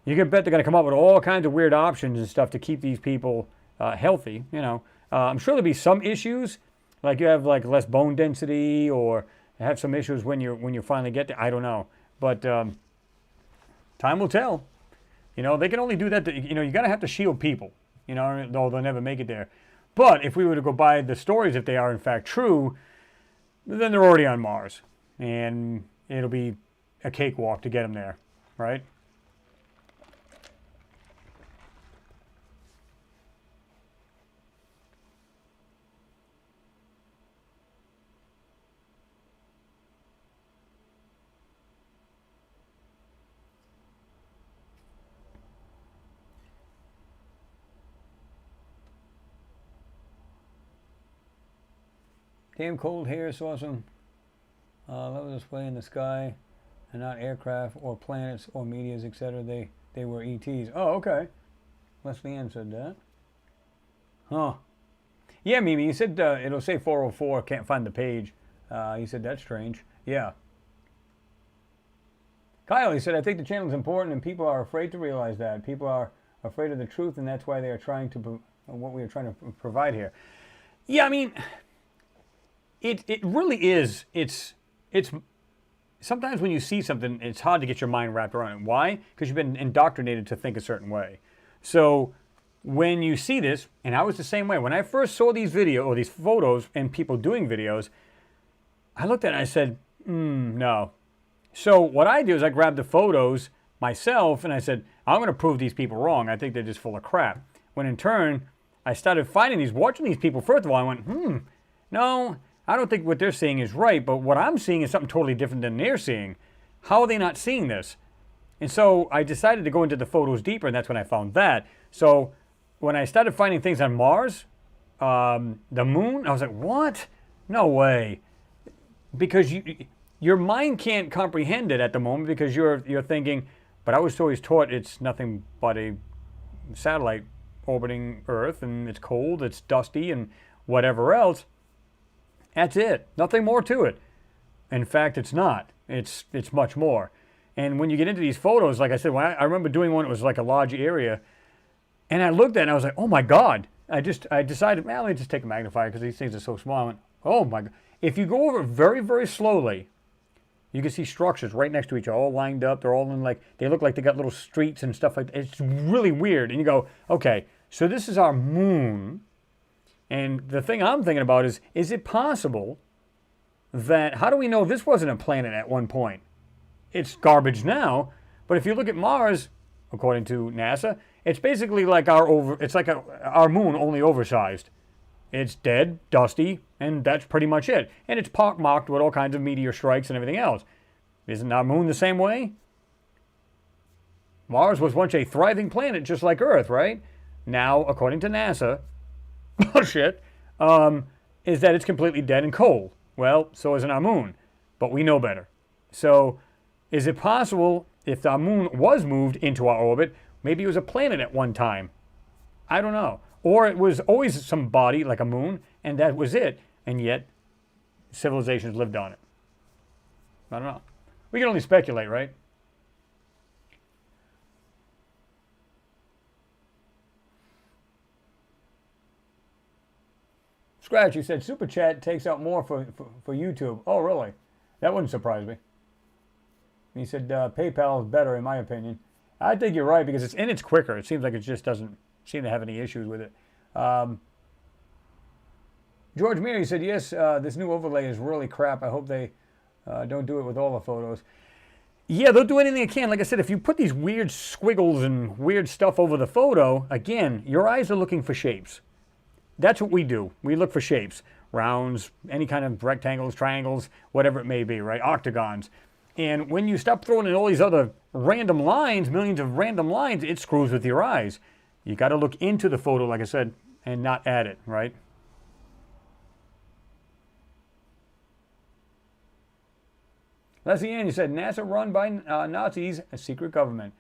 you can bet they're going to come up with all kinds of weird options and stuff to keep these people healthy. You know, I'm sure there'll be some issues, like you have like less bone density, or have some issues when you finally get there. I don't know, but time will tell. You know, they can only do that. You know, you got to have to shield people. You know, though they'll never make it there. But if we were to go by the stories, if they are in fact true, then they're already on Mars, and it'll be a cakewalk to get them there, right? Damn cold here, saw some level display in the sky, and not aircraft or planets or meteors, etc. They were ETs. Oh, okay. Leslie Ann said that. Huh. Yeah, Mimi, you said it'll say 404, can't find the page. You said that's strange. Yeah. Kyle, he said, I think the channel is important and people are afraid to realize that. People are afraid of the truth, and that's why they are trying to, what we are trying to provide here. Yeah, I mean, it really is. It's sometimes when you see something, it's hard to get your mind wrapped around it. Why? Because you've been indoctrinated to think a certain way. So when you see this, and I was the same way. When I first saw these videos or these photos and people doing videos, I looked at it and I said, no. So what I do is I grabbed the photos myself and I said, I'm going to prove these people wrong. I think they're just full of crap. When in turn, I started finding these, watching these people. First of all, I went, no, I don't think what they're seeing is right, but what I'm seeing is something totally different than they're seeing. How are they not seeing this? And so I decided to go into the photos deeper, and that's when I found that. So when I started finding things on Mars, the moon, I was like, what? No way. Because your mind can't comprehend it at the moment, because you're thinking, but I was always taught it's nothing but a satellite orbiting Earth, and it's cold, it's dusty, and whatever else. That's it. Nothing more to it. In fact, it's not. It's much more. And when you get into these photos, like I said, when I remember doing one, it was like a large area, and I looked at it and I was like, oh my God. I decided, well, let me just take a magnifier because these things are so small. I went, oh my God. If you go over very, very slowly, you can see structures right next to each other, all lined up. They're all in like, they look like they got little streets and stuff like that. It's really weird. And you go, okay, so this is our moon. And the thing I'm thinking about is it possible that, how do we know this wasn't a planet at one point? It's garbage now, but if you look at Mars, according to NASA, it's basically like our moon, only oversized. It's dead, dusty, and that's pretty much it. And it's pockmarked with all kinds of meteor strikes and everything else. Isn't our moon the same way? Mars was once a thriving planet just like Earth, right? Now, according to NASA, bullshit, is that it's completely dead and cold. Well, so isn't our moon, but we know better. So, is it possible if our moon was moved into our orbit, maybe it was a planet at one time? I don't know. Or it was always some body like a moon, and that was it, and yet civilizations lived on it. I don't know. We can only speculate, right? Scratch, you said Super Chat takes out more for YouTube. Oh, really? That wouldn't surprise me. He said PayPal is better, in my opinion. I think you're right, because it's quicker. It seems like it just doesn't seem to have any issues with it. George Meary said, yes, this new overlay is really crap. I hope they don't do it with all the photos. Yeah, they'll do anything they can. Like I said, if you put these weird squiggles and weird stuff over the photo, again, your eyes are looking for shapes. That's what we do. We look for shapes, rounds, any kind of rectangles, triangles, whatever it may be, right? Octagons. And when you stop throwing in all these other random lines, millions of random lines, it screws with your eyes. You got to look into the photo, like I said, and not at it, right? Leslie Ann, you said NASA run by Nazis, a secret government.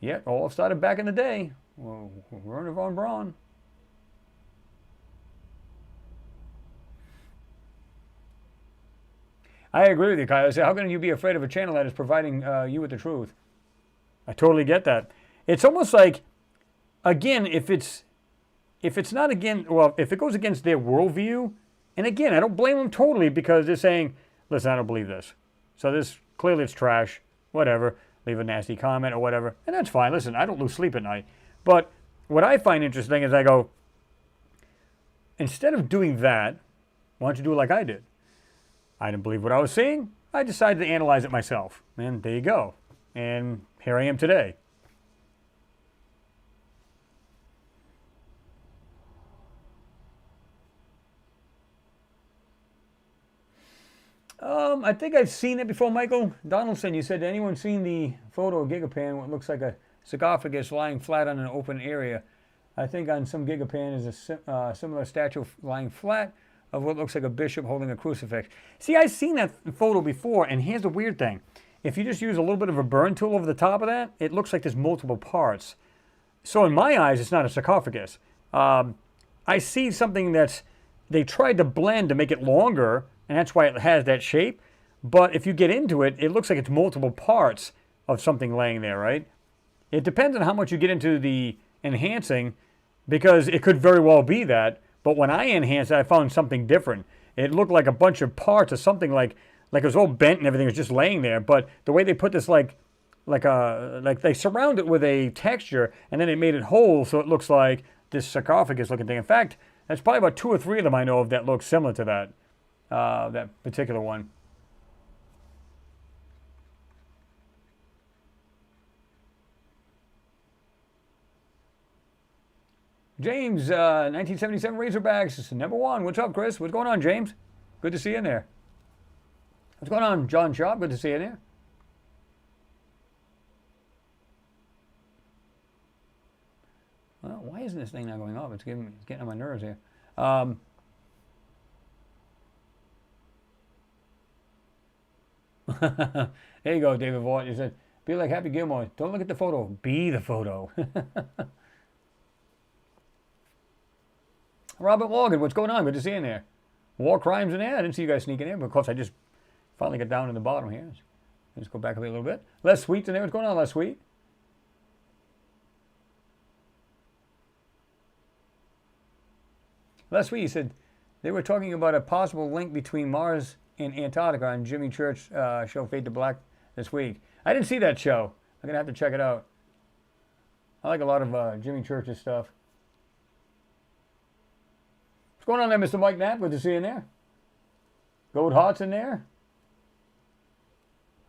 Yeah, all started back in the day. Well, Werner von Braun. I agree with you, Kyle. I say, how can you be afraid of a channel that is providing you with the truth? I totally get that. It's almost like, again, if it's not if it goes against their worldview, and again, I don't blame them totally because they're saying, listen, I don't believe this. So this, clearly it's trash, whatever. Leave a nasty comment or whatever, and that's fine. Listen, I don't lose sleep at night. But what I find interesting is I go, instead of doing that, why don't you do it like I did? I didn't believe what I was seeing. I decided to analyze it myself. And there you go. And here I am today. I think I've seen it before, Michael. Donaldson, you said, anyone seen the photo of Gigapan, what looks like a sarcophagus lying flat on an open area? I think on some Gigapan is a similar statue lying flat of what looks like a bishop holding a crucifix. See, I've seen that photo before, and here's the weird thing. If you just use a little bit of a burn tool over the top of that, it looks like there's multiple parts. So in my eyes, it's not a sarcophagus. I see something that's, they tried to blend to make it longer, and that's why it has that shape. But if you get into it, it looks like it's multiple parts of something laying there, right? It depends on how much you get into the enhancing, because it could very well be that. But when I enhanced it, I found something different. It looked like a bunch of parts or something like it was all bent and everything was just laying there. But the way they put this like they surround it with a texture, and then they made it whole, so it looks like this sarcophagus looking thing. In fact, there's probably about 2 or 3 of them I know of that look similar to that, that particular one. James, 1977 Razorbacks, #1. What's up, Chris? What's going on, James? Good to see you in there. What's going on, John Schaub? Good to see you in there. Well, why isn't this thing not going off? It's getting on my nerves here. There you go, David Vaught. You said, be like Happy Gilmore. Don't look at the photo. Be the photo. Robert Morgan, what's going on? Good to see you in there. War Crimes in there. I didn't see you guys sneaking in, but of course I just finally got down to the bottom here. Let's go back a little bit. Les Sweet's in there. What's going on, Les Sweet? Les Sweet, he said they were talking about a possible link between Mars and Antarctica on Jimmy Church show Fade to Black this week. I didn't see that show. I'm going to have to check it out. I like a lot of Jimmy Church's stuff. What's going on there, Mr. Mike Knapp? Good to see you in there. Gold Heart's in there.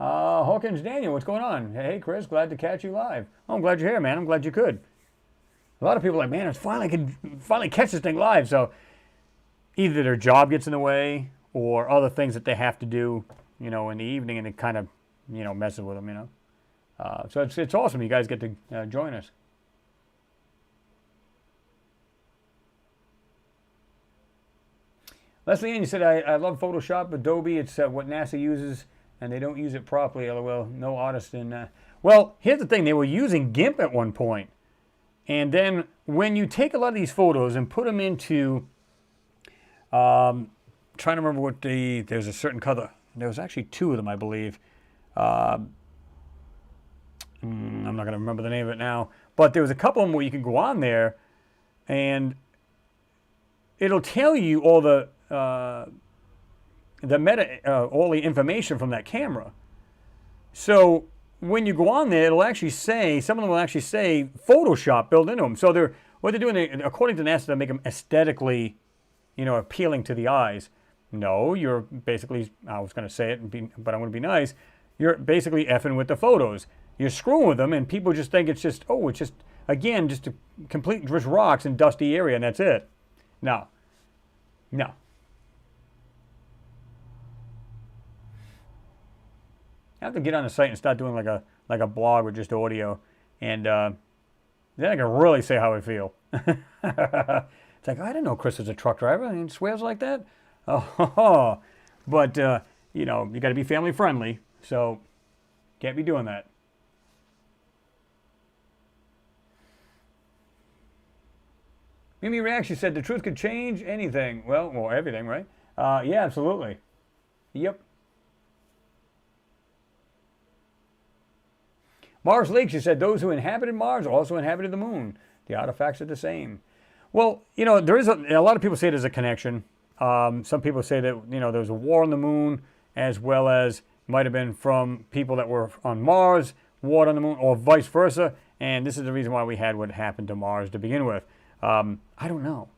Hawkins Daniel, what's going on? Hey, Chris, glad to catch you live. Oh, I'm glad you're here, man. I'm glad you could. A lot of people are like, man, I can finally catch this thing live. So either their job gets in the way or other things that they have to do, in the evening, and it kind of, messes with them, So it's awesome you guys get to join us. Leslie Ann, you said, I love Photoshop, Adobe. It's what NASA uses, and they don't use it properly. LOL, no artist in... Well, here's the thing. They were using GIMP at one point. And then when you take a lot of these photos and put them into... trying to remember what there's a certain color. There was actually 2 of them, I believe. I'm not going to remember the name of it now. But there was a couple of them where you can go on there and it'll tell you all the all the information from that camera. So when you go on there, it'll actually say, some of them will actually say Photoshop built into them. So what they're doing, according to NASA, they make them aesthetically, appealing to the eyes. No, you're basically, I was going to say it, but I'm going to be nice. You're basically effing with the photos. You're screwing with them, and people just think it's just, again, just a complete just rocks and dusty area, and that's it. No. I have to get on the site and start doing like a blog with just audio, and then I can really say how I feel. It's like, I didn't know Chris was a truck driver. I mean, swears like that. Oh, but you got to be family friendly, so can't be doing that. Mimi Reaction said the truth could change anything. Well, everything, right? Yeah, absolutely. Yep. Mars Lake, she said, those who inhabited Mars also inhabited the moon. The artifacts are the same. Well, you know, there is a lot of people say there's a connection. Some people say that, you know, there was a war on the moon, as well as might have been from people that were on Mars, war on the moon, or vice versa. And this is the reason why we had what happened to Mars to begin with. I don't know.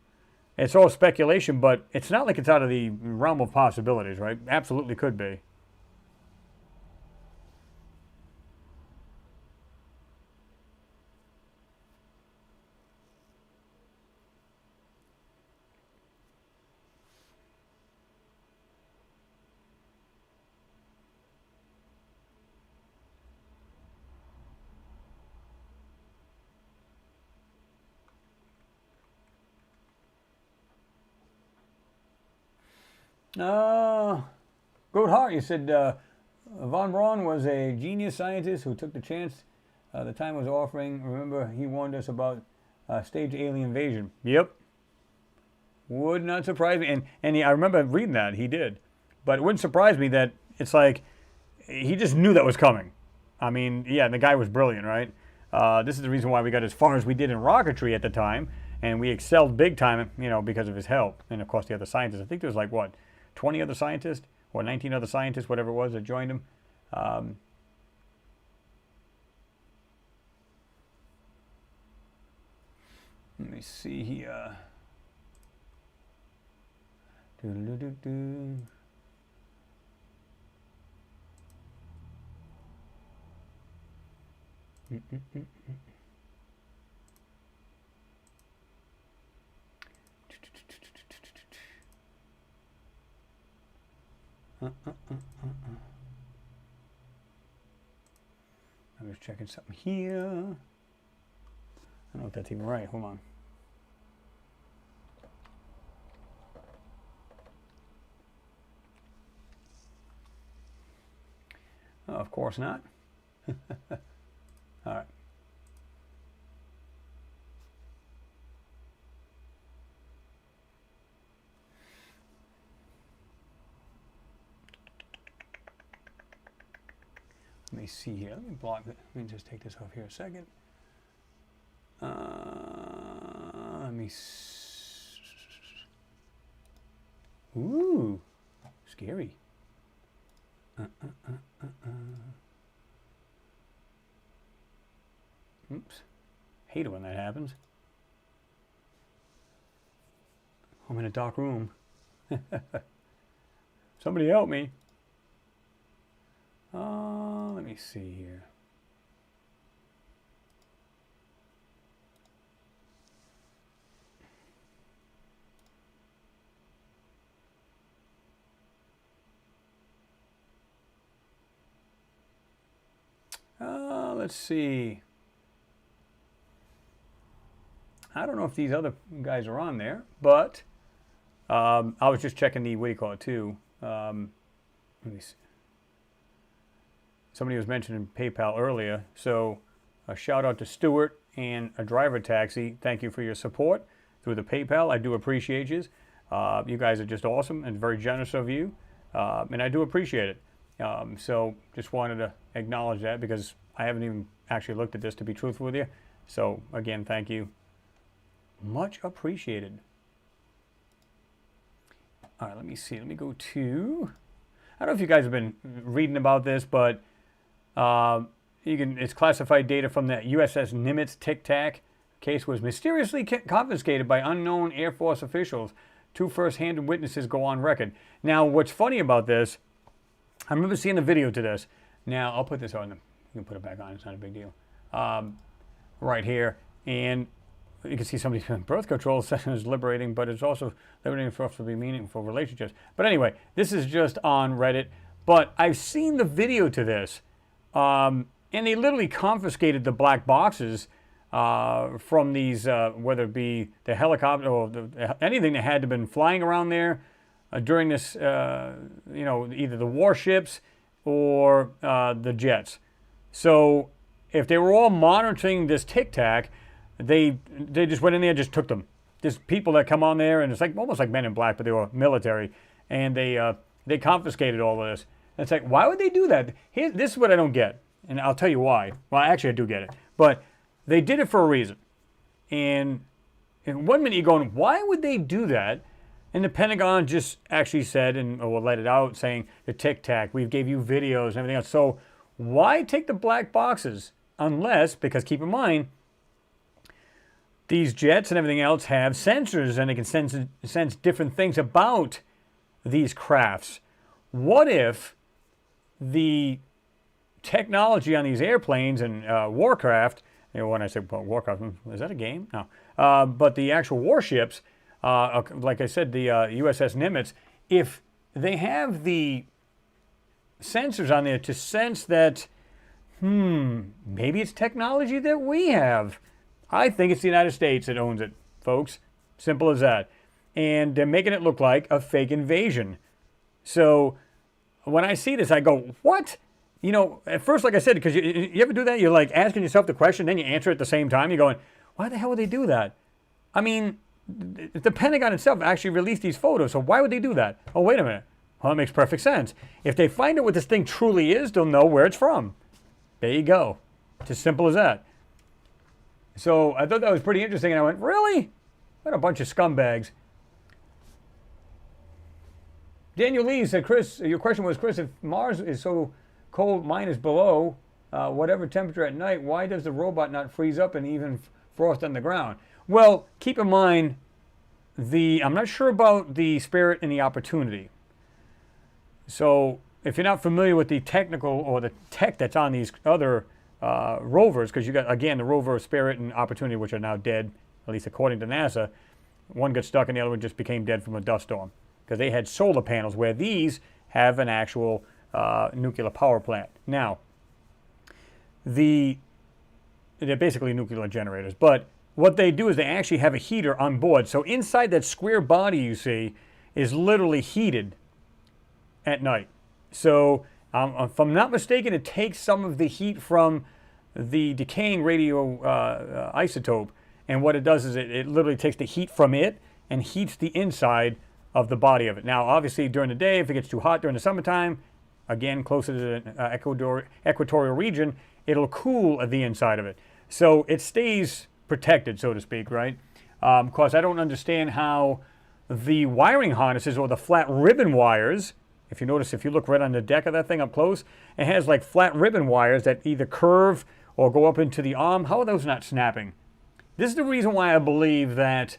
It's all speculation, but it's not like it's out of the realm of possibilities, right? Absolutely could be. Goat Heart, you said Von Braun was a genius scientist who took the chance the time was offering. Remember, he warned us about stage alien invasion. Yep. Would not surprise me. And I remember reading that. He did. But it wouldn't surprise me that it's like he just knew that was coming. I mean, yeah, the guy was brilliant, right? This is the reason why we got as far as we did in rocketry at the time. And we excelled big time, you know, because of his help. And, of course, the other scientists. I think there was like, what, 20 other scientists? Or 19 other scientists, whatever it was, that joined him. Let me see here. Doo-doo-doo-doo. I'm just checking something here. I don't know if that's even right. Hold on. Oh, of course not. All right. Let me see here. Let me block it. Let me just take this off here a second. Let me. Ooh, scary. Oops. Hate it when that happens. I'm in a dark room. Somebody help me. Let me see here. Let's see. I don't know if these other guys are on there, but I was just checking the, what do you call it, too. Let me see. Somebody was mentioning PayPal earlier, so a shout out to Stuart and a driver taxi. Thank you for your support through the PayPal. I do appreciate you. You guys are just awesome and very generous of you, and I do appreciate it. So just wanted to acknowledge that because I haven't even actually looked at this, to be truthful with you. So again, thank you. Much appreciated. All right, let me see. Let me go to, I don't know if you guys have been reading about this, but it's classified data from the USS Nimitz Tic Tac case was mysteriously confiscated by unknown Air Force officials. 2 first-hand witnesses go on record. Now, what's funny about this, I remember seeing the video to this. Now, I'll put this on. You can put it back on. It's not a big deal. Right here. And you can see somebody's birth control session is liberating, but it's also liberating for us to be meaningful relationships. But anyway, this is just on Reddit. But I've seen the video to this. And they literally confiscated the black boxes from these, whether it be the helicopter or anything that had to been flying around there during this, either the warships or the jets. So if they were all monitoring this Tic Tac, they just went in there and just took them. Just people that come on there, and it's like almost like Men in Black, but they were military, and they confiscated all of this. And it's like, why would they do that? This is what I don't get. and I'll tell you why. Well, actually, I do get it. But they did it for a reason. And in 1 minute, you're going, why would they do that? And the Pentagon just actually said, and will let it out, saying the Tic Tac, we gave you videos and everything else. So why take the black boxes? Unless, because keep in mind, these jets and everything else have sensors and they can sense different things about these crafts. What if the technology on these airplanes and warcraft, when I say warcraft, is that a game? No. But the actual warships, like I said, the USS Nimitz, if they have the sensors on there to sense that, maybe it's technology that we have. I think it's the United States that owns it, folks. Simple as that. And they're making it look like a fake invasion. So when I see this, I go, what? You know, at first, like I said, because you ever do that? You're like asking yourself the question, then you answer at the same time. You're going, why the hell would they do that? I mean, the Pentagon itself actually released these photos, so why would they do that? Oh, wait a minute. Well, that makes perfect sense. If they find out what this thing truly is, they'll know where it's from. There you go. It's as simple as that. So I thought that was pretty interesting, and I went, really? What a bunch of scumbags. Daniel Lee said, Chris, your question was, Chris, if Mars is so cold, mine is below whatever temperature at night, why does the robot not freeze up and even frost on the ground? Well, keep in mind, I'm not sure about the Spirit and the Opportunity. So if you're not familiar with the technical or the tech that's on these other rovers, because you got, again, the rover Spirit and Opportunity, which are now dead, at least according to NASA. One got stuck and the other one just became dead from a dust storm, because they had solar panels, where these have an actual nuclear power plant. Now, they're basically nuclear generators, but what they do is they actually have a heater on board. So inside that square body you see is literally heated at night. So if I'm not mistaken, it takes some of the heat from the decaying radio isotope, and what it does is it literally takes the heat from it and heats the inside of the body of it. Now, obviously, during the day, if it gets too hot during the summertime, again, closer to the equatorial region, it'll cool the inside of it. So it stays protected, so to speak, right? Of course, I don't understand how the wiring harnesses or the flat ribbon wires, if you notice, if you look right on the deck of that thing up close, it has like flat ribbon wires that either curve or go up into the arm. How are those not snapping? This is the reason why I believe that,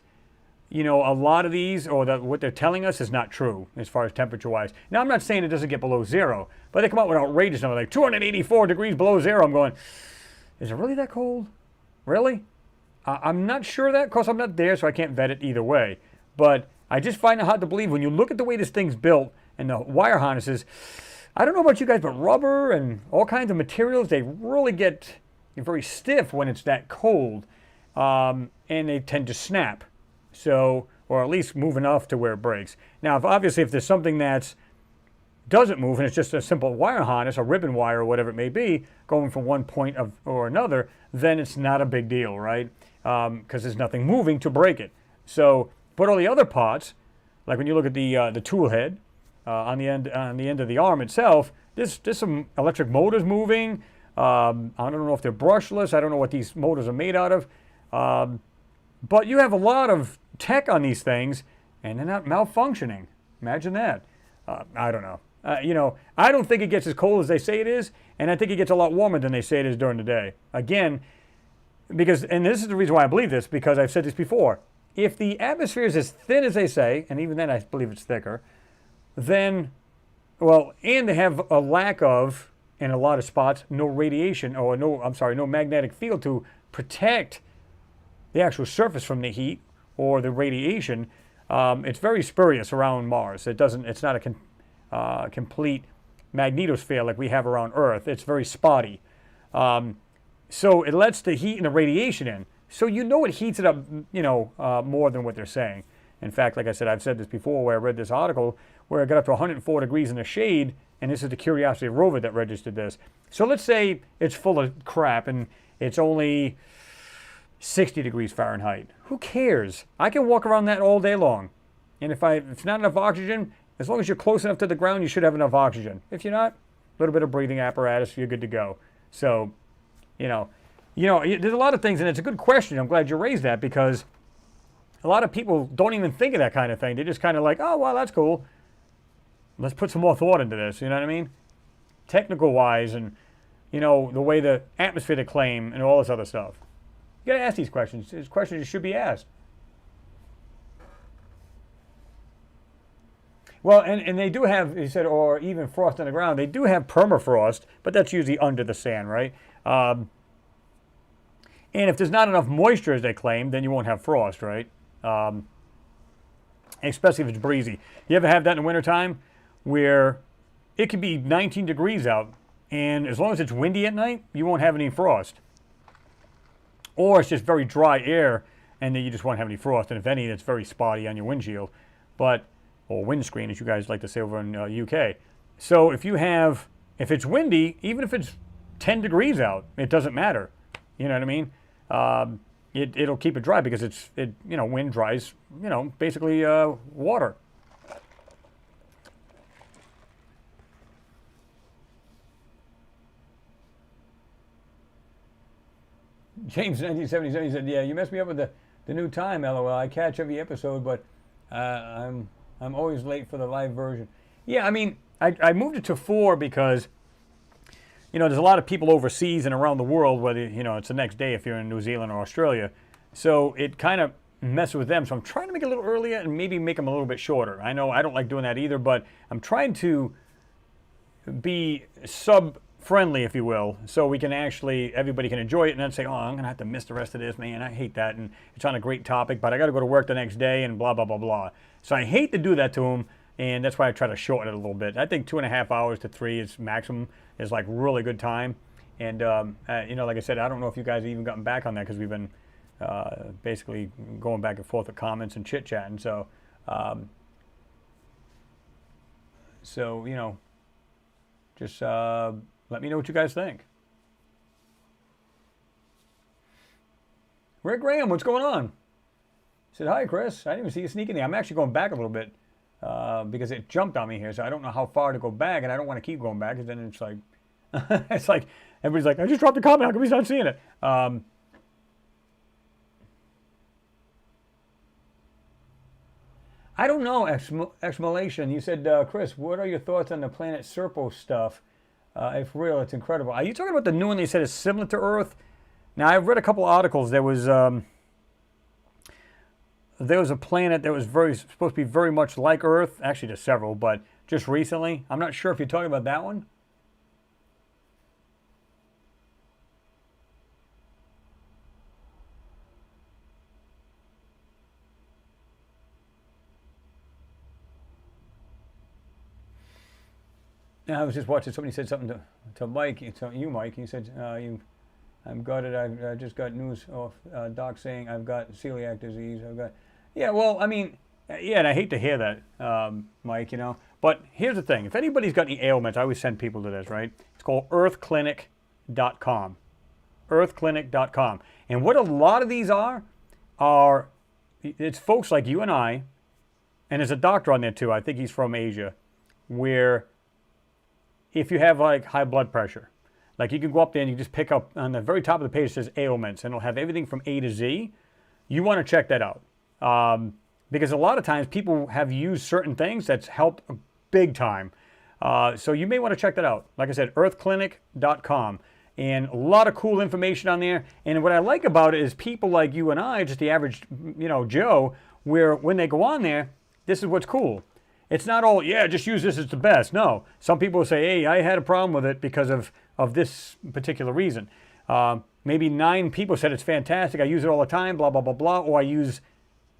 you know, a lot of these, or what they're telling us, is not true as far as temperature-wise. Now, I'm not saying it doesn't get below zero, but they come out with outrageous numbers, like 284 degrees below zero. I'm going, is it really that cold? Really? I'm not sure of that. Of course, I'm not there, so I can't vet it either way. But I just find it hard to believe when you look at the way this thing's built and the wire harnesses. I don't know about you guys, but rubber and all kinds of materials, they really get very stiff when it's that cold, and they tend to snap. So, or at least move enough to where it breaks. Now, obviously, if there's something that doesn't move and it's just a simple wire harness, a ribbon wire or whatever it may be, going from one point or another, then it's not a big deal, right? Because there's nothing moving to break it. So, but all the other parts, like when you look at the tool head on the end of the arm itself, there's some electric motors moving. I don't know if they're brushless. I don't know what these motors are made out of. But you have a lot of tech on these things, and they're not malfunctioning. Imagine that. I don't know. You know, I don't think it gets as cold as they say it is, and I think it gets a lot warmer than they say it is during the day. Again, because, and this is the reason why I believe this, because I've said this before, if the atmosphere is as thin as they say, and even then I believe it's thicker, then, well, and they have a lack of, in a lot of spots, no radiation, or no magnetic field to protect the actual surface from the heat or the radiation. It's very spurious around Mars. It's not a complete magnetosphere like we have around Earth. It's very spotty. So it lets the heat and the radiation in. So you know it heats it up, you know, more than what they're saying. In fact, like I said, I've said this before, where I read this article where it got up to 104 degrees in the shade, and this is the Curiosity rover that registered this. So let's say it's full of crap and it's only 60 degrees Fahrenheit. Who cares? I can walk around that all day long. And if it's not enough oxygen, as long as you're close enough to the ground, you should have enough oxygen. If you're not, a little bit of breathing apparatus, you're good to go. So, you know, there's a lot of things, and it's a good question. I'm glad you raised that, because a lot of people don't even think of that kind of thing. They're just kind of like, oh, well, that's cool. Let's put some more thought into this. You know what I mean? Technical wise, and the way the atmosphere to claim and all this other stuff. You got to ask these questions. These questions should be asked. Well, and they do have, he said, or even frost on the ground. They do have permafrost, but that's usually under the sand, right? And if there's not enough moisture, as they claim, then you won't have frost, right? Especially if it's breezy. You ever have that in the wintertime where it could be 19 degrees out, and as long as it's windy at night, you won't have any frost. Or it's just very dry air, and then you just won't have any frost. And if any, it's very spotty on your windshield. Or windscreen, as you guys like to say over in UK. So if it's windy, even if it's 10 degrees out, it doesn't matter. You know what I mean? It'll keep it dry because wind dries, basically water. James 1977 said, yeah, you messed me up with the new time, LOL. I catch every episode, but I'm always late for the live version. Yeah, I mean, I moved it to 4 because, there's a lot of people overseas and around the world, whether, it's the next day if you're in New Zealand or Australia. So it kind of messes with them. So I'm trying to make it a little earlier and maybe make them a little bit shorter. I know I don't like doing that either, but I'm trying to be sub-friendly, if you will, so we can everybody can enjoy it and then say, oh, I'm going to have to miss the rest of this, man. I hate that. And it's on a great topic, but I got to go to work the next day and blah, blah, blah, blah. So I hate to do that to them, and that's why I try to shorten it a little bit. I think 2.5 hours to 3 is maximum, is like really good time. And, like I said, I don't know if you guys have even gotten back on that because we've been basically going back and forth with comments and chit-chatting. So, just let me know what you guys think. Rick Graham, what's going on? Said, hi, Chris. I didn't even see you sneaking there. I'm actually going back a little bit because it jumped on me here, so I don't know how far to go back, and I don't want to keep going back because then it's like, everybody's like, I just dropped a comment. How come he's not seeing it? I don't know, exclamation. You said, Chris, what are your thoughts on the planet Serpo stuff? If real, it's incredible. Are you talking about the new one they said is similar to Earth? Now, I've read a couple articles. There was a planet that was supposed to be very much like Earth. Actually, there's several, but just recently. I'm not sure if you're talking about that one. I was just watching. Somebody said something to Mike, to you, Mike. He said, "I'm gutted. I just got news off Doc saying I've got celiac disease. I've got." Yeah, well, I mean, yeah, and I hate to hear that, Mike. But here's the thing: if anybody's got any ailments, I always send people to this. Right? It's called EarthClinic.com. EarthClinic.com. And what a lot of these are it's folks like you and I, and there's a doctor on there too. I think he's from Asia, where if you have like high blood pressure, like you can go up there and you just pick up on the very top of the page, it says ailments, and it'll have everything from A to Z. You want to check that out. Because a lot of times people have used certain things that's helped big time. So you may want to check that out. Like I said, earthclinic.com. And a lot of cool information on there. And what I like about it is people like you and I, just the average, Joe, where when they go on there, this is what's cool. It's not all, yeah, just use this, it's the best. No. Some people will say, hey, I had a problem with it because of this particular reason. Maybe 9 people said it's fantastic. I use it all the time, blah, blah, blah, blah. Or I use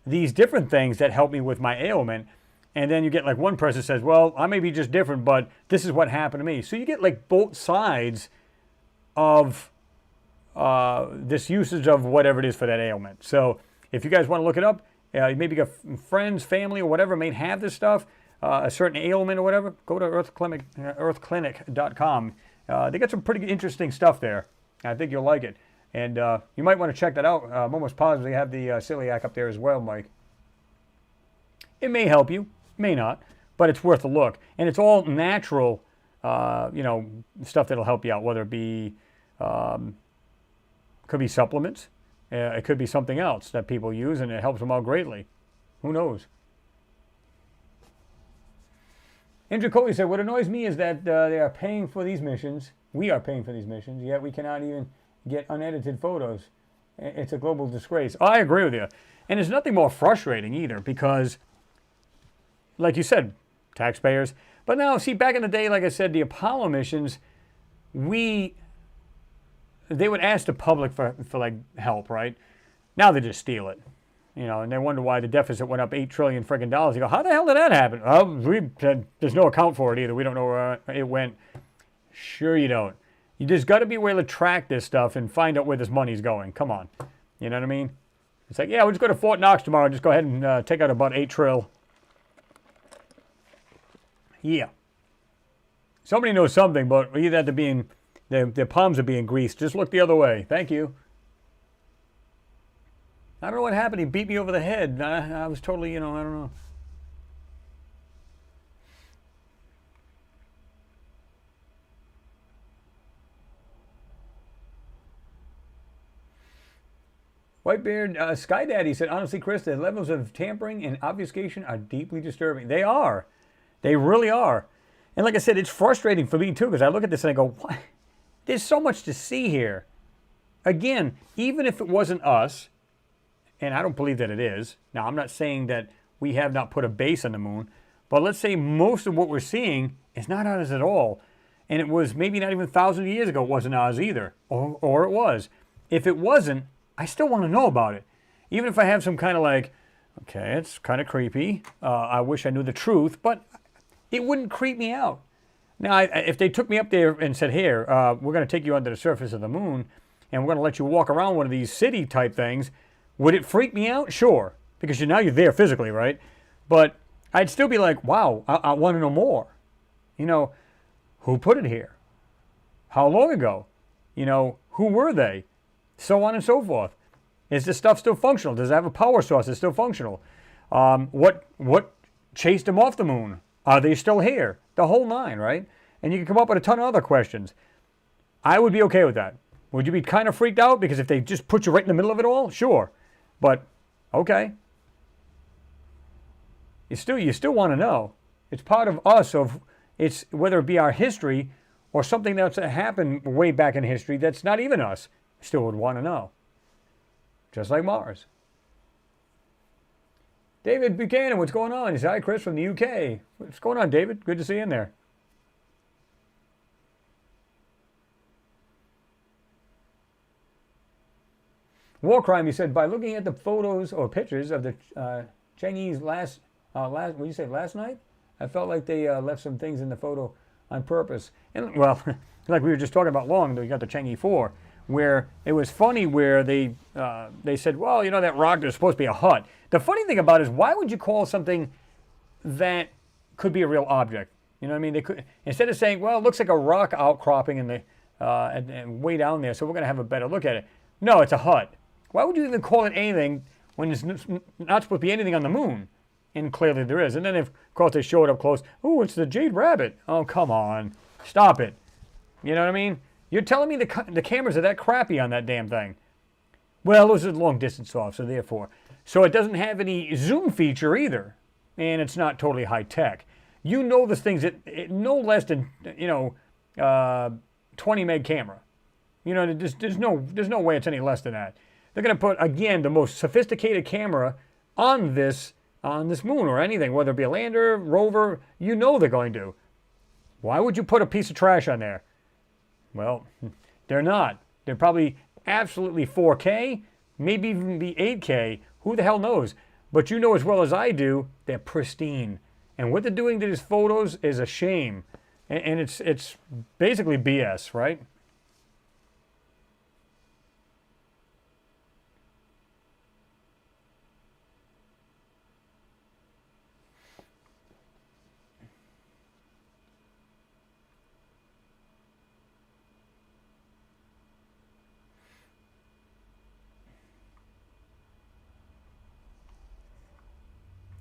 these different things that help me with my ailment. And then you get like one person says, well, I may be just different, but this is what happened to me. So you get like both sides of this usage of whatever it is for that ailment. So if you guys want to look it up, maybe you got friends, family, or whatever may have this stuff, a certain ailment or whatever, go to earthclinic.com. They got some pretty interesting stuff there. I think you'll like it. And you might want to check that out. I'm almost positive they have the celiac up there as well, Mike. It may help you, may not, but it's worth a look. And it's all natural, stuff that'll help you out, whether it be Could be supplements. It could be something else that people use, and it helps them out greatly. Who knows? Andrew Coley said, what annoys me is that they are paying for these missions. We are paying for these missions, yet we cannot even get unedited photos. It's a global disgrace. I agree with you. And there's nothing more frustrating either because, like you said, taxpayers. But now, see, back in the day, like I said, the Apollo missions, they would ask the public for like help, right? Now they just steal it. You know, and they wonder why the deficit went up $8 trillion friggin' dollars. You go, how the hell did that happen? Oh, there's no account for it either. We don't know where it went. Sure you don't. You just got to be able to track this stuff and find out where this money's going. Come on. You know what I mean? It's like, yeah, we'll just go to Fort Knox tomorrow and just go ahead and take out about $8 trillion. Yeah. Somebody knows something, but either their palms are being greased. Just look the other way. Thank you. I don't know what happened. He beat me over the head. I was totally, I don't know. Whitebeard, Sky Daddy said, honestly, Chris, the levels of tampering and obfuscation are deeply disturbing. They are. They really are. And like I said, it's frustrating for me too, because I look at this and I go, what? There's so much to see here. Again, even if it wasn't us, and I don't believe that it is. Now, I'm not saying that we have not put a base on the moon, but let's say most of what we're seeing is not ours at all. And it was maybe not even 1,000 years ago it wasn't ours either. Or it was. If it wasn't, I still want to know about it. Even if I have some kind of like, okay, it's kind of creepy. I wish I knew the truth, but it wouldn't creep me out. Now, if they took me up there and said, here, we're going to take you under the surface of the moon, and we're going to let you walk around one of these city type things, would it freak me out? Sure, because now you're there physically, right? But I'd still be like, wow, I want to know more. Who put it here? How long ago? Who were they? So on and so forth. Is this stuff still functional? Does it have a power source that's still functional? What chased them off the moon? Are they still here? The whole nine, right? And you can come up with a ton of other questions. I would be okay with that. Would you be kind of freaked out? Because if they just put you right in the middle of it all, sure. But, okay. You still want to know. It's part of us, it's whether it be our history or something that's happened way back in history that's not even us. Still would want to know. Just like Mars. David Buchanan, what's going on? He said, hi, Chris from the UK. What's going on, David? Good to see you in there. War Crime, he said, by looking at the photos or pictures of the Chinese last night? I felt like they left some things in the photo on purpose. And, well, like we were just talking about you got the Chang'e 4, where it was funny where they said, well, that rock is supposed to be a hut. The funny thing about it is, why would you call something that could be a real object? You know what I mean? They could, instead of saying, well, it looks like a rock outcropping in the and way down there, so we're going to have a better look at it. No, it's a hut. Why would you even call it anything when there's not supposed to be anything on the moon? And clearly there is. And then, of course, they show it up close. Oh, it's the Jade Rabbit. Oh, come on. Stop it. You know what I mean? You're telling me the cameras are that crappy on that damn thing. Well, those are long distance off, so therefore. So it doesn't have any zoom feature either. And it's not totally high tech. This thing's no less than, 20 meg camera. There's no way it's any less than that. They're going to put, again, the most sophisticated camera on this moon or anything, whether it be a lander, rover, they're going to. Why would you put a piece of trash on there? Well, they're not. They're probably absolutely 4K, maybe even be 8K. Who the hell knows? But you know as well as I do, they're pristine. And what they're doing to these photos is a shame. And it's basically BS, right?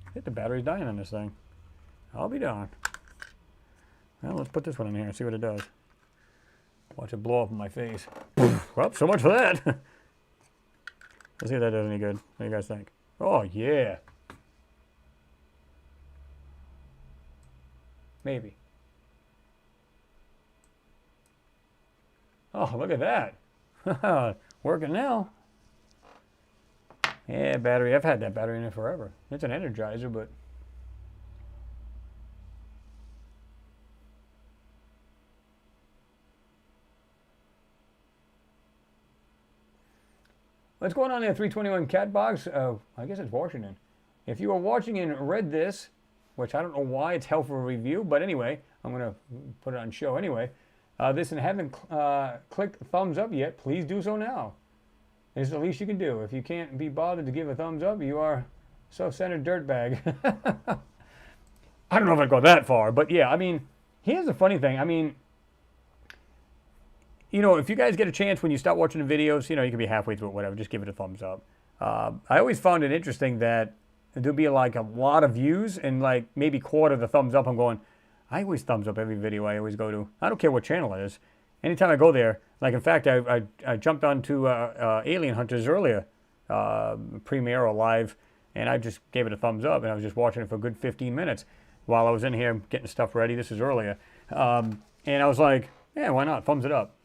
I think the battery's dying on this thing. I'll be darned. Well, let's put this one in here and see what it does. Watch it blow up in my face. Well, so much for that. Let's see if that does any good. What do you guys think? Oh, yeah. Maybe. Oh, look at that. Working now. Yeah, battery. I've had that battery in it forever. It's an Energizer, but... What's going on there, 321 Catbox? I guess it's Washington. If you are watching and read this, which I don't know why it's held for a review, but anyway, I'm going to put it on show anyway. This and haven't clicked thumbs up yet, please do so now. It's the least you can do. If you can't be bothered to give a thumbs up, you are a self-centered dirtbag. I don't know if I'd go that far, but yeah, I mean, here's the funny thing. I mean, you know, if you guys get a chance when you start watching the videos, you know, you can be halfway through it, whatever, just give it a thumbs up. I always found it interesting that there'd be like a lot of views and like maybe quarter the thumbs up. I'm going, I always thumbs up every video I always go to. I don't care what channel it is. Anytime I go there, like in fact, I jumped onto Alien Hunters earlier, premiere or live, and I just gave it a thumbs up, and I was just watching it for a good 15 minutes while I was in here getting stuff ready. This is earlier. And I was like, yeah, why not? Thumbs it up.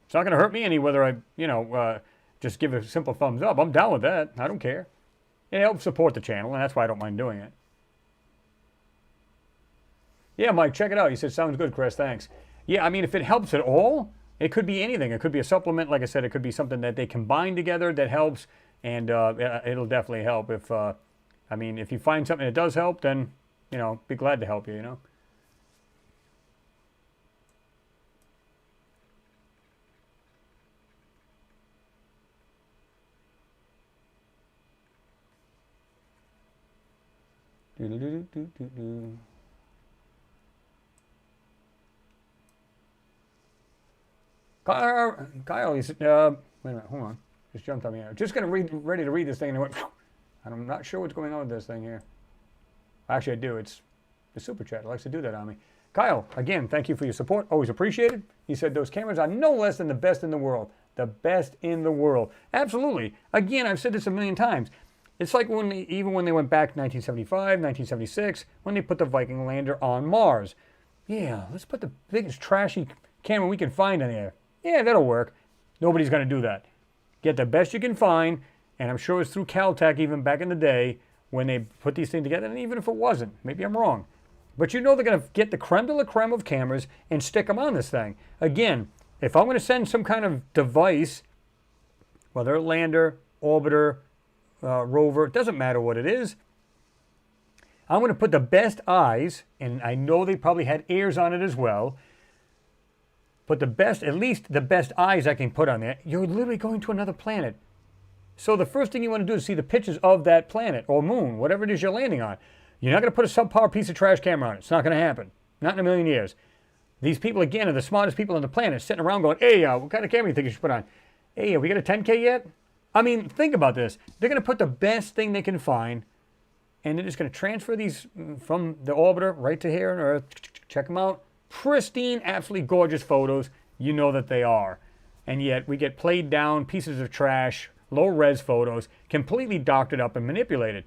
It's not going to hurt me any whether I, you know, just give a simple thumbs up. I'm down with that. I don't care. It helps support the channel, and that's why I don't mind doing it. Yeah, Mike, check it out. You said, sounds good, Chris. Thanks. Yeah, I mean, if it helps at all, it could be anything. It could be a supplement. Like I said, it could be something that they combine together that helps, and it'll definitely help. If, I mean, if you find something that does help, then, you know, be glad to help you, you know. Kyle, you said, wait a minute, hold on. Just jumped on me. I'm just ready to read this thing, and I went, and I'm not sure what's going on with this thing here. Actually, I do. It's the super chat. It likes to do that on me. Kyle, again, thank you for your support. Always appreciated. He said those cameras are no less than the best in the world. The best in the world. Absolutely. Again, I've said this a million times. It's like even when they went back to 1975, 1976, when they put the Viking lander on Mars. Yeah, let's put the biggest trashy camera we can find in there. Yeah, that'll work. Nobody's going to do that. Get the best you can find, and I'm sure it was through Caltech even back in the day when they put these things together, and even if it wasn't, maybe I'm wrong. But you know they're going to get the creme de la creme of cameras and stick them on this thing. Again, if I'm going to send some kind of device, whether a lander, orbiter, rover, it doesn't matter what it is, I'm going to put the best eyes, and I know they probably had ears on it as well, but the best, at least the best eyes I can put on there. You're literally going to another planet. So the first thing you want to do is see the pictures of that planet or moon, whatever it is you're landing on. You're not going to put a subpar piece of trash camera on it. It's not going to happen. Not in a million years. These people, again, are the smartest people on the planet, sitting around going, hey, what kind of camera do you think you should put on? Hey, have we got a 10K yet? I mean, think about this. They're going to put the best thing they can find, and they're just going to transfer these from the orbiter right to here on Earth. Check them out. Pristine, absolutely gorgeous photos. You know that they are. And yet we get played down pieces of trash, low-res photos, completely doctored up and manipulated.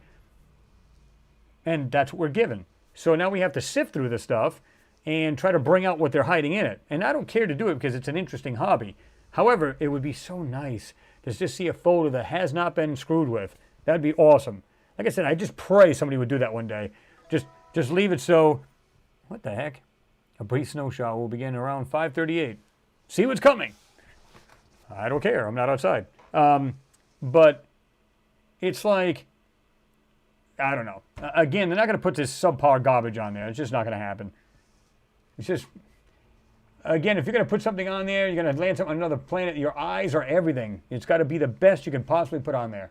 And that's what we're given. So now we have to sift through the stuff and try to bring out what they're hiding in it. And I don't care to do it because it's an interesting hobby. However, it would be so nice to just see a photo that has not been screwed with. That would be awesome. Like I said, I just pray somebody would do that one day. Just leave it so, what the heck? A brief snow shower will begin around 5:38. See what's coming. I don't care. I'm not outside. But it's like, I don't know. Again, they're not going to put this subpar garbage on there. It's just not going to happen. It's just, again, if you're going to put something on there, you're going to land something on another planet, your eyes are everything. It's got to be the best you can possibly put on there.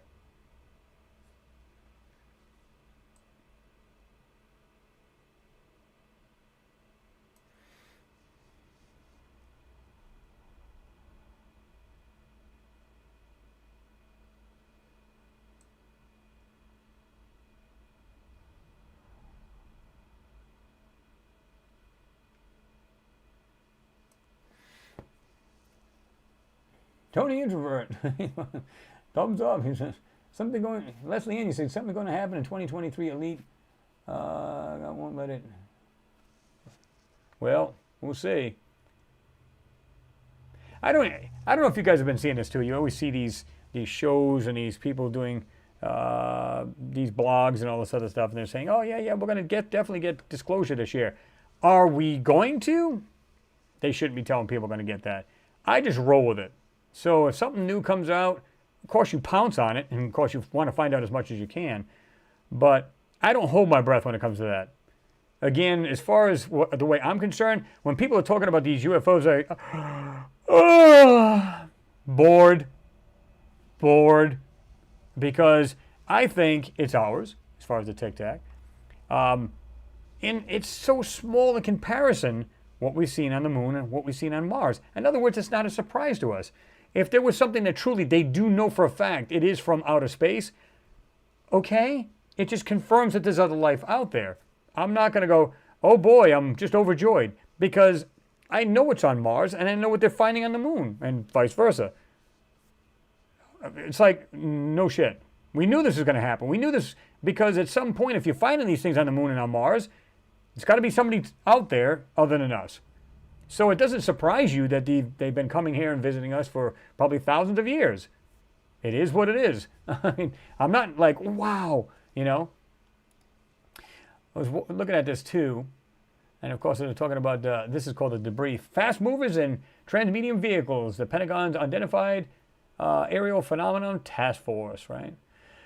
Tony Introvert. Thumbs up. He says, something going, Leslie Ann, you said something going to happen in 2023 Elite. I won't let it. Well, we'll see. I don't know if you guys have been seeing this too. You always see these shows and these people doing these blogs and all this other stuff, and they're saying, "Oh yeah, we're going to definitely get disclosure this year." Are we going to? They shouldn't be telling people we're going to get that. I just roll with it. So if something new comes out, of course you pounce on it, and of course you want to find out as much as you can. But I don't hold my breath when it comes to that. Again, as far as the way I'm concerned, when people are talking about these UFOs, bored, because I think it's ours, as far as the Tic Tac. And it's so small in comparison what we've seen on the moon and what we've seen on Mars. In other words, it's not a surprise to us. If there was something that truly they do know for a fact it is from outer space, okay, it just confirms that there's other life out there. I'm not going to go, oh boy, I'm just overjoyed, because I know it's on Mars and I know what they're finding on the moon, and vice versa. It's like, no shit. We knew this was going to happen. We knew this because at some point, if you're finding these things on the moon and on Mars, it's got to be somebody out there other than us. So it doesn't surprise you that they've been coming here and visiting us for probably thousands of years. It is what it is. I mean, I'm not like, wow, you know. I was looking at this too, and of course they're talking about, this is called the debris. Fast movers and transmedium vehicles, the Pentagon's identified aerial phenomenon task force, right?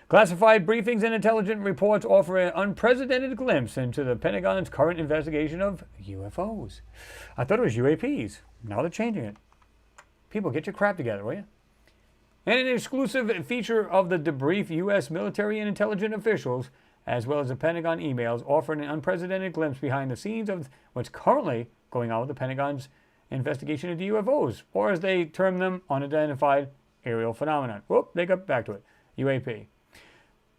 Classified briefings and intelligence reports offer an unprecedented glimpse into the Pentagon's current investigation of UFOs. I thought it was UAPs. Now they're changing it. People, get your crap together, will you? And an exclusive feature of the debrief, U.S. military and intelligence officials, as well as the Pentagon emails, offer an unprecedented glimpse behind the scenes of what's currently going on with the Pentagon's investigation into UFOs, or as they term them, unidentified aerial phenomenon. Whoop, they got back to it. UAP.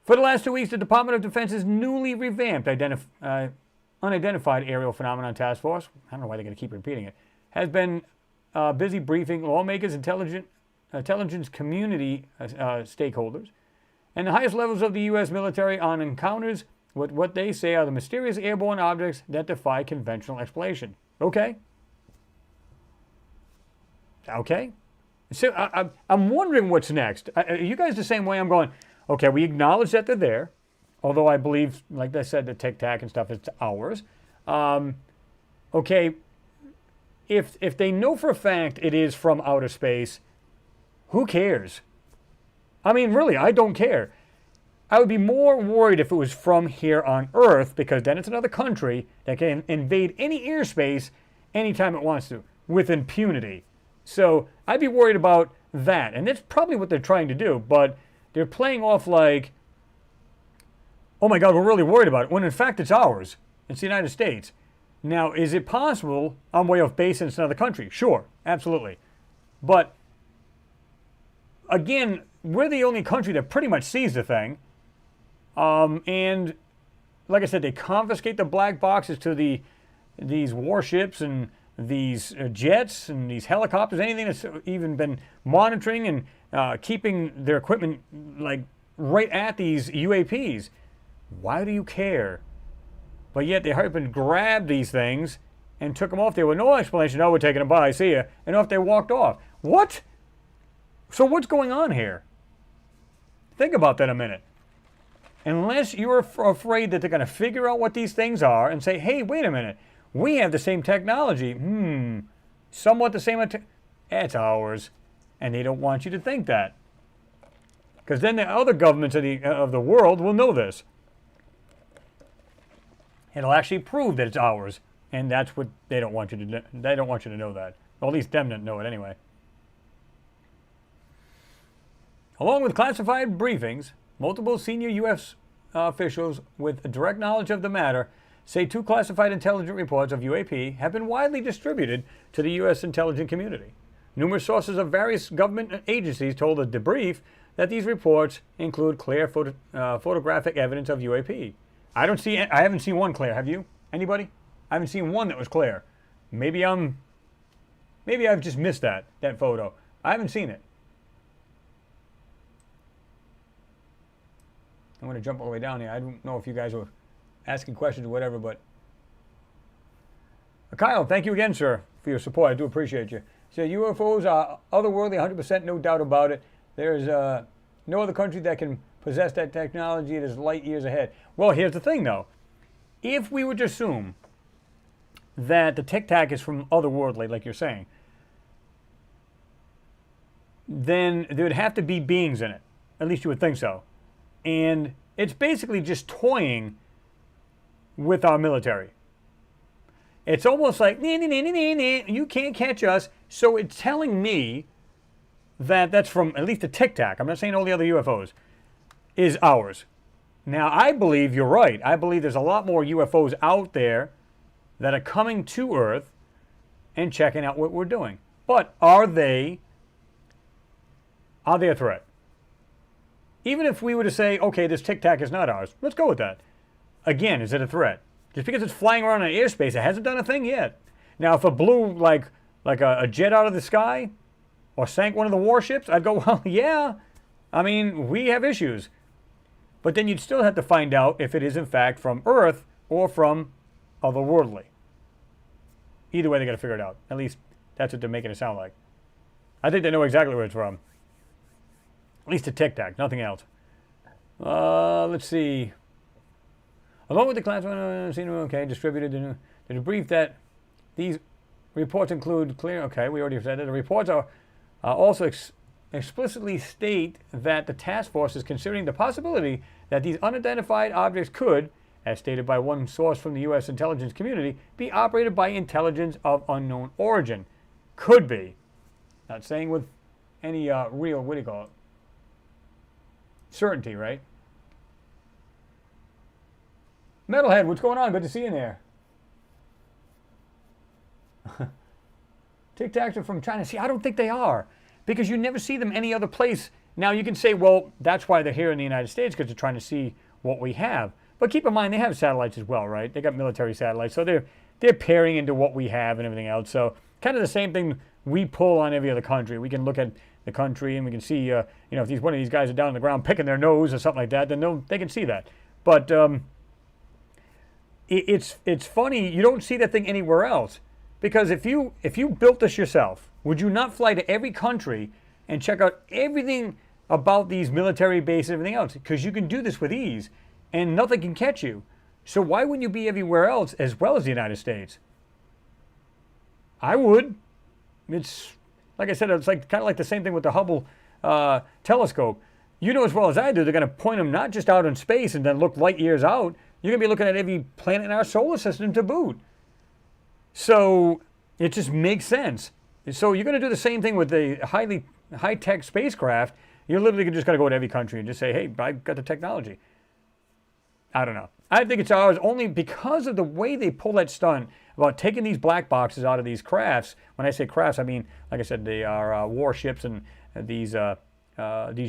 For the last 2 weeks, the Department of Defense's newly revamped unidentified aerial phenomenon task force, I don't know why they're going to keep repeating it, has been busy briefing lawmakers, intelligence community stakeholders, and the highest levels of the U.S. military on encounters with what they say are the mysterious airborne objects that defy conventional explanation. Okay. So I'm wondering what's next. Are you guys the same way? I'm going, okay, we acknowledge that they're there, although I believe, like I said, the Tic Tac and stuff is ours. Okay, if they know for a fact it is from outer space, who cares? I mean, really, I don't care. I would be more worried if it was from here on Earth, because then it's another country that can invade any airspace anytime it wants to, with impunity. So I'd be worried about that. And that's probably what they're trying to do, but they're playing off like, oh my God, we're really worried about it, when in fact it's ours. It's the United States. Now, is it possible on way of base in another country? Sure, absolutely. But again, we're the only country that pretty much sees the thing. And like I said, they confiscate the black boxes to these warships and these jets and these helicopters, anything that's even been monitoring and keeping their equipment like right at these UAPs. Why do you care? But yet they hurry up and grabbed these things and took them off there with no explanation. Oh, we're taking them by, see ya. And off they walked off. What? So what's going on here? Think about that a minute. Unless you're afraid that they're going to figure out what these things are and say, hey, wait a minute, we have the same technology. Somewhat the same. It's ours. And they don't want you to think that. Because then the other governments of the world will know this. It'll actually prove that it's ours. And that's what they don't want you to know. They don't want you to know that. Or at least them don't know it anyway. Along with classified briefings, multiple senior U.S. officials with direct knowledge of the matter say 2 classified intelligence reports of UAP have been widely distributed to the U.S. intelligence community. Numerous sources of various government agencies told the debrief that these reports include clear photographic evidence of UAP. I haven't seen one clear. Have you? Anybody? I haven't seen one that was clear. Maybe I've just missed that photo. I haven't seen it. I'm going to jump all the way down here. I don't know if you guys were asking questions or whatever, but Kyle, thank you again, sir, for your support. I do appreciate you. So UFOs are otherworldly, 100%, no doubt about it. There's no other country that can possess that technology. It is light years ahead. Well, here's the thing, though. If we were to assume that the Tic Tac is from otherworldly, like you're saying, then there would have to be beings in it. At least you would think so. And it's basically just toying with our military. It's almost like, you can't catch us. So it's telling me that that's from at least the Tic Tac. I'm not saying all the other UFOs is ours. Now, I believe you're right. I believe there's a lot more UFOs out there that are coming to Earth and checking out what we're doing. But are they a threat? Even if we were to say, okay, this Tic Tac is not ours, let's go with that. Again, is it a threat? Just because it's flying around in airspace, it hasn't done a thing yet. Now, if it blew like a jet out of the sky or sank one of the warships, I'd go, well, yeah. I mean, we have issues. But then you'd still have to find out if it is, in fact, from Earth or from otherworldly. Either way, they got to figure it out. At least that's what they're making it sound like. I think they know exactly where it's from. At least a Tic Tac, nothing else. Let's see. Along with the class, distributed the debrief that these reports include clear. Okay, we already said that the reports are also explicitly state that the task force is considering the possibility that these unidentified objects could, as stated by one source from the U.S. intelligence community, be operated by intelligence of unknown origin. Could be. Not saying with any real, what do you call it? Certainty, right? Metalhead, what's going on? Good to see you in there. Tic Tacs are from China. See, I don't think they are, because you never see them any other place. Now, you can say, well, that's why they're here in the United States, because they're trying to see what we have. But keep in mind, they have satellites as well, right? They got military satellites, so they're peering into what we have and everything else. So kind of the same thing we pull on every other country. We can look at the country and we can see, if one of these guys are down on the ground picking their nose or something like that, then they can see that. But it's funny, you don't see that thing anywhere else. Because if you built this yourself, would you not fly to every country and check out everything about these military bases and everything else? Because you can do this with ease and nothing can catch you. So why wouldn't you be everywhere else as well as the United States? I would. It's, like I said, it's kind of like the same thing with the Hubble telescope. You know as well as I do, they're going to point them not just out in space and then look light years out. You're going to be looking at every planet in our solar system to boot. So it just makes sense. So you're going to do the same thing with the high-tech spacecraft. You're literally just going to go to every country and just say, hey, I've got the technology. I don't know. I think it's ours only because of the way they pull that stunt about taking these black boxes out of these crafts. When I say crafts, I mean, like I said, they are warships and these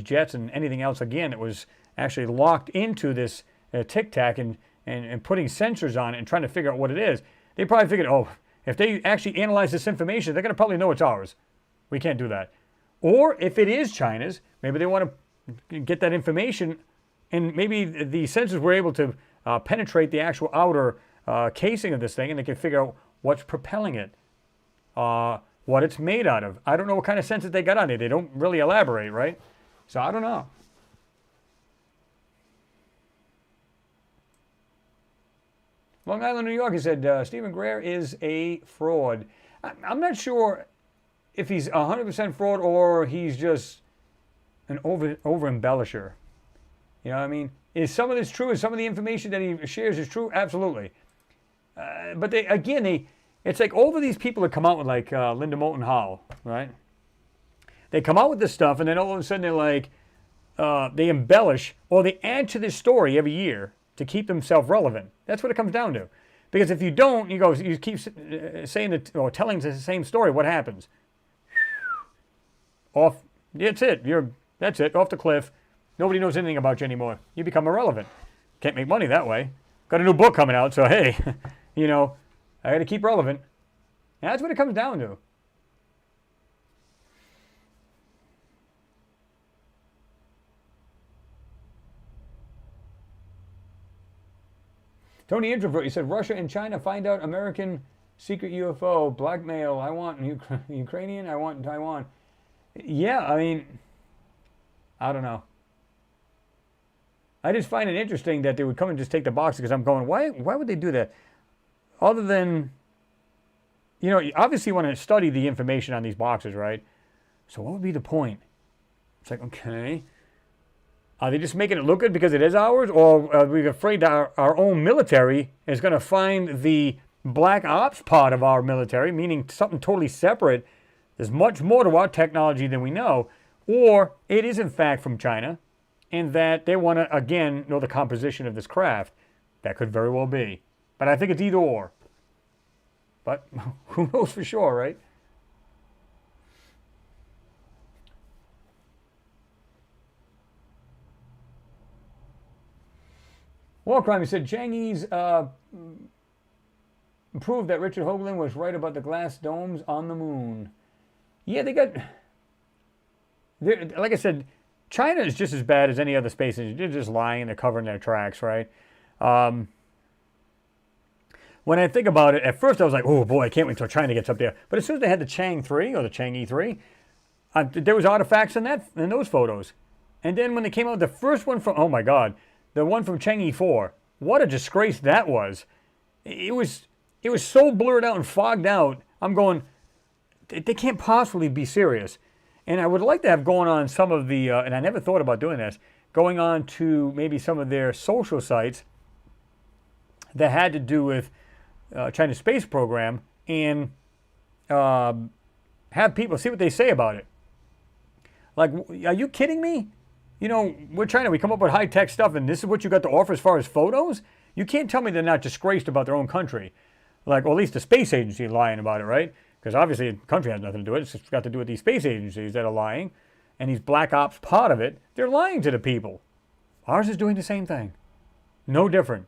jets and anything else, again, that was actually locked into this Tic Tac and putting sensors on it and trying to figure out what it is. They probably figured, oh, if they actually analyze this information, they're going to probably know it's ours. We can't do that. Or if it is China's, maybe they want to get that information, and maybe the sensors were able to penetrate the actual outer casing of this thing, and they can figure out what's propelling it, what it's made out of. I don't know what kind of sensors they got on it. They don't really elaborate, right? So I don't know. Long Island, New York, he said, Stephen Greer is a fraud. I'm not sure if he's 100% fraud or he's just an over-embellisher. You know what I mean? Is some of this true? Is some of the information that he shares is true? Absolutely. But it's like over these people that come out with like Linda Moulton Howe, right? They come out with this stuff and then all of a sudden they're like, they embellish or they add to this story every year to keep themselves relevant. That's what it comes down to. Because if you don't, you keep saying it or telling the same story, what happens? Off. That's it. That's it. Off the cliff. Nobody knows anything about you anymore. You become irrelevant. Can't make money that way. Got a new book coming out, so hey, I got to keep relevant. And that's what it comes down to. Tony Introvert, you said Russia and China find out American secret UFO, blackmail, I want Ukrainian, I want Taiwan. Yeah, I mean, I don't know. I just find it interesting that they would come and just take the boxes, because I'm going, why would they do that? Other than, you know, obviously you want to study the information on these boxes, right? So what would be the point? It's like, okay. Are they just making it look good because it is ours? Or are we afraid that our own military is going to find the black ops part of our military, meaning something totally separate? There's much more to our technology than we know. Or it is in fact from China, and that they want to, again, know the composition of this craft. That could very well be. But I think it's either or. But who knows for sure, right? Warcrime, he said, Changi's proved that Richard Hoagland was right about the glass domes on the moon. Yeah, they got... Like I said, China is just as bad as any other space agency. They're just lying. They're covering their tracks, right? When I think about it, at first I was like, oh boy, I can't wait until China gets up there. But as soon as they had the Chang 3 or the Chang'e 3, there was artifacts in those photos. And then when they came out, the first one from, oh my God, the one from Chang'e 4, what a disgrace that was. It was so blurred out and fogged out. I'm going, they can't possibly be serious. And I would like to have gone on some of the, and I never thought about doing this, going on to maybe some of their social sites that had to do with China's space program, and have people see what they say about it. Like, are you kidding me? You know, we're China, we come up with high-tech stuff, and this is what you got to offer as far as photos? You can't tell me they're not disgraced about their own country. Like, or at least the space agency lying about it, right? Because obviously the country has nothing to do with it. It's got to do with these space agencies that are lying. And these black ops part of it, they're lying to the people. Ours is doing the same thing. No different.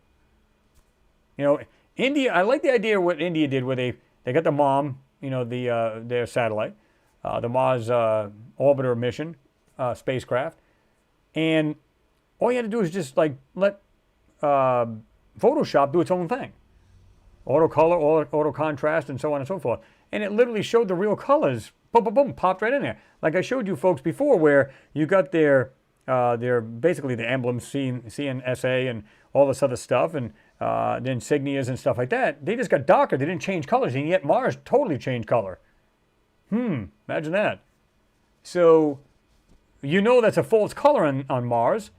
You know, India, I like the idea of what India did, where they got the MOM, you know, their satellite, the Mars orbiter mission spacecraft. And all you had to do is just like let Photoshop do its own thing. Auto color, auto contrast, and so on and so forth. And it literally showed the real colors. Boom, boom, boom, popped right in there. Like I showed you folks before, where you got their basically the emblems, CNSA, and all this other stuff, and the insignias and stuff like that. They just got darker. They didn't change colors, and yet Mars totally changed color. Imagine that. So you know that's a false color on Mars,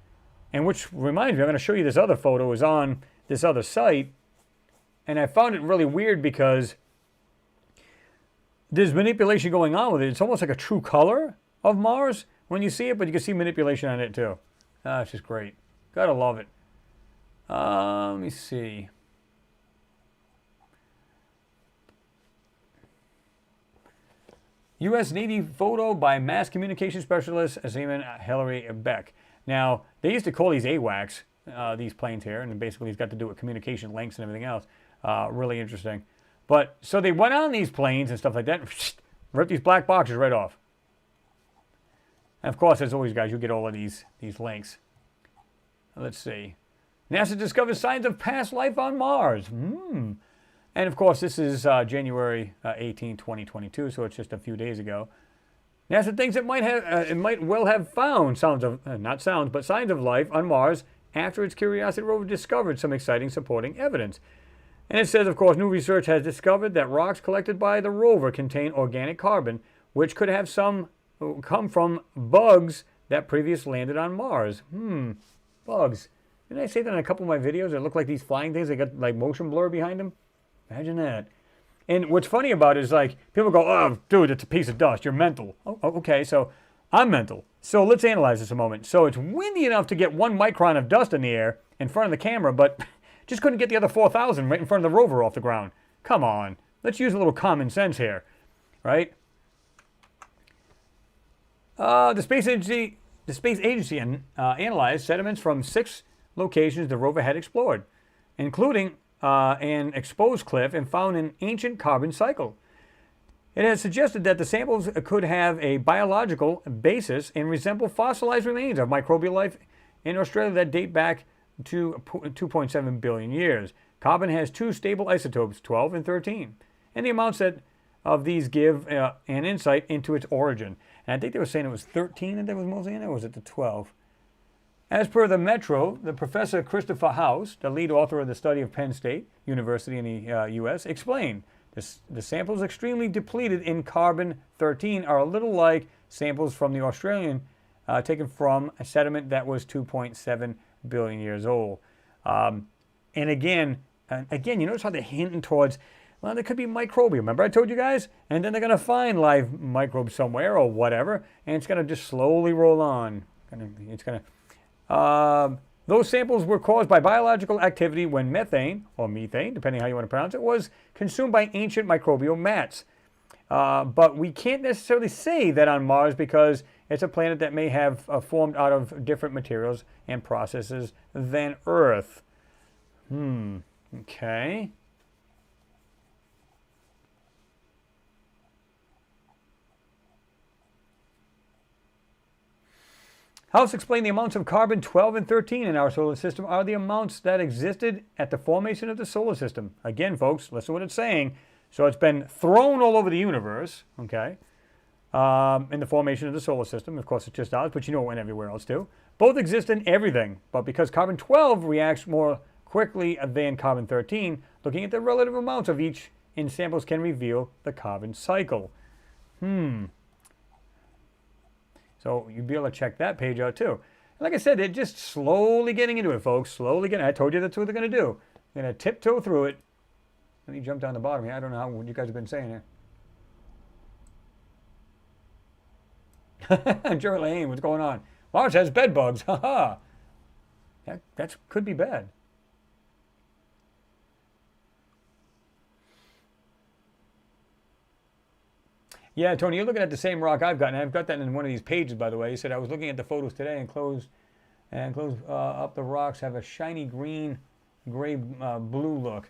and which reminds me, I'm going to show you this other photo is on this other site, and I found it really weird because there's manipulation going on with it. It's almost like a true color of Mars when you see it, but you can see manipulation on it too. It's just great. Gotta love it. Let me see. U.S. Navy photo by mass communication specialist Seaman Hilary Beck. Now, they used to call these AWACS, these planes here, and basically it's got to do with communication links and everything else. Really interesting. But, so they went on these planes and stuff like that, and ripped these black boxes right off. And of course, as always, guys, you get all of these links. Let's see. NASA discovers signs of past life on Mars. And of course, this is January 18, 2022, so it's just a few days ago. NASA thinks it might well have found signs of life on Mars after its Curiosity rover discovered some exciting supporting evidence. And it says, of course, new research has discovered that rocks collected by the rover contain organic carbon, which could have come from bugs that previously landed on Mars. Bugs. Didn't I say that in a couple of my videos? They look like these flying things. They got like motion blur behind them. Imagine that. And what's funny about it is like, people go, oh, dude, it's a piece of dust. You're mental. Oh, okay, so I'm mental. So let's analyze this a moment. So it's windy enough to get 1 micron of dust in the air in front of the camera, but just couldn't get the other 4,000 right in front of the rover off the ground. Come on. Let's use a little common sense here, right? The space agency analyzed sediments from 6 locations the rover had explored, including an exposed cliff, and found an ancient carbon cycle. It has suggested that the samples could have a biological basis and resemble fossilized remains of microbial life in Australia that date back to 2.7 billion years. Carbon has two stable isotopes, 12 and 13. And the amounts of these give an insight into its origin. And I think they were saying it was 13 that was mostly in it, or was it the 12? As per the Metro, the Professor Christopher House, the lead author of the study of Penn State University in the U.S., explained the samples extremely depleted in carbon-13 are a little like samples from the Australian taken from a sediment that was 2.7 billion years old. And again, you notice how they're hinting towards, well, there could be microbial. Remember I told you guys? And then they're going to find live microbes somewhere or whatever, and it's going to just slowly roll on. Those samples were caused by biological activity when methane, or methane, depending how you want to pronounce it, was consumed by ancient microbial mats. But we can't necessarily say that on Mars because it's a planet that may have formed out of different materials and processes than Earth. Okay. House explained the amounts of carbon 12 and 13 in our solar system are the amounts that existed at the formation of the solar system. Again, folks, listen to what it's saying. So it's been thrown all over the universe, okay, in the formation of the solar system. Of course, it's just ours, but you know it went everywhere else too. Both exist in everything, but because carbon 12 reacts more quickly than carbon 13, looking at the relative amounts of each in samples can reveal the carbon cycle. So you'll be able to check that page out too. Like I said, they're just slowly getting into it, folks. Slowly getting. I told you that's what they're going to do. They're going to tiptoe through it. Let me jump down the bottom here. I don't know what you guys have been saying here. Jerry Lane, what's going on? Mars has bed bugs. Ha that could be bad. Yeah, Tony, you're looking at the same rock I've got, and I've got that in one of these pages, by the way. He said, I was looking at the photos today and close up the rocks have a shiny green, gray, blue look.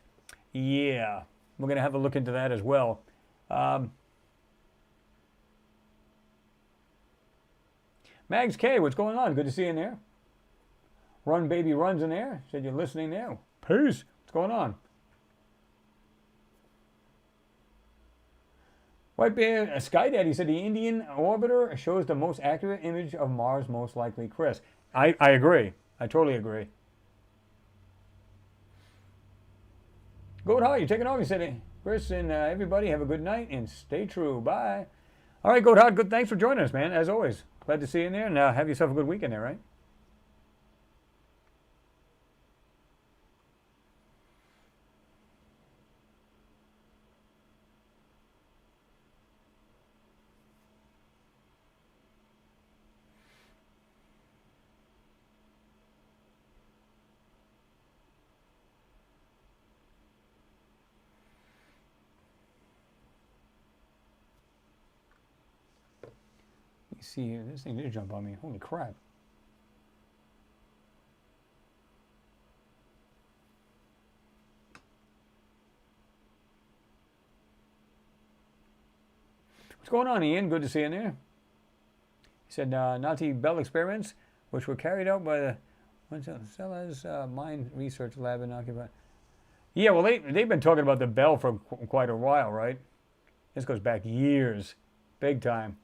Yeah, we're going to have a look into that as well. Mags K, what's going on? Good to see you in there. Run Baby Run's in there. Said you're listening now. Peace. What's going on? White Bear Sky Daddy said the Indian orbiter shows the most accurate image of Mars, most likely Chris. I agree. I totally agree. Goat Hog, you're taking off. You said, Chris and everybody have a good night and stay true. Bye. All right, Goat Hog, good. Thanks for joining us, man. As always, glad to see you in there. And have yourself a good weekend there, right? See, this thing did jump on me. Holy crap. What's going on, Ian? Good to see you in there. He said Nazi Bell experiments, which were carried out by the Sellers Mine Research Lab in Occupy. Yeah, well, they've been talking about the Bell for quite a while, right? This goes back years. Big time.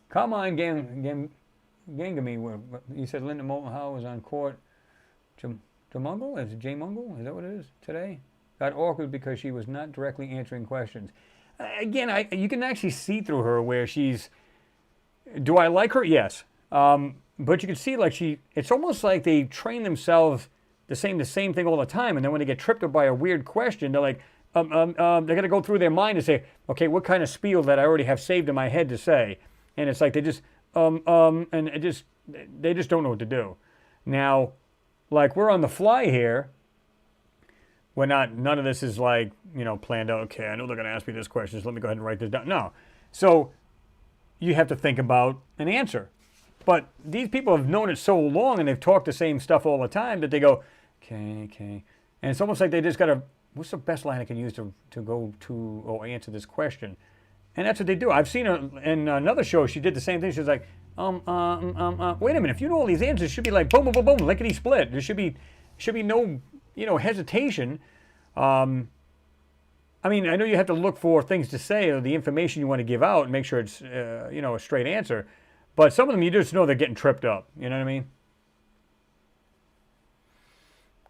Come on, Gangami. You said Linda Moulton Howe was on court. Jamungle? Is it Jay Mungle? Is that what it is today? Got awkward because she was not directly answering questions. Again, you can actually see through her where she's. Do I like her? Yes. But you can see like it's almost like they train themselves the same thing all the time, and then when they get tripped up by a weird question, they're like, they're gonna go through their mind and say, okay, what kind of spiel that I already have saved in my head to say. And it's like they just, they just don't know what to do. Now, like we're on the fly here. None of this is like, planned out. Okay, I know they're going to ask me this question, so let me go ahead and write this down. No. So you have to think about an answer. But these people have known it so long and they've talked the same stuff all the time that they go, okay. And it's almost like they just got to, what's the best line I can use to go to or answer this question? And that's what they do. I've seen her in another show. She did the same thing. She was like, wait a minute. If you know all these answers, it should be like boom, boom, boom, boom, lickety split. There should be no, hesitation. I mean, I know you have to look for things to say or the information you want to give out and make sure it's, a straight answer. But some of them, you just know they're getting tripped up. You know what I mean?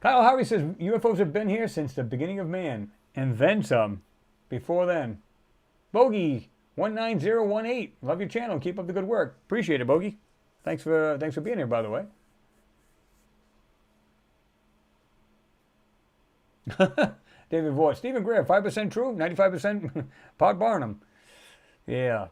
Kyle Harvey says, UFOs have been here since the beginning of man, and then some. Before then. Bogey, 19018. Love your channel. Keep up the good work. Appreciate it, Bogey. Thanks for being here, by the way. David Vaught. Stephen Greer, 5% true, 95% Pod Barnum. Yeah.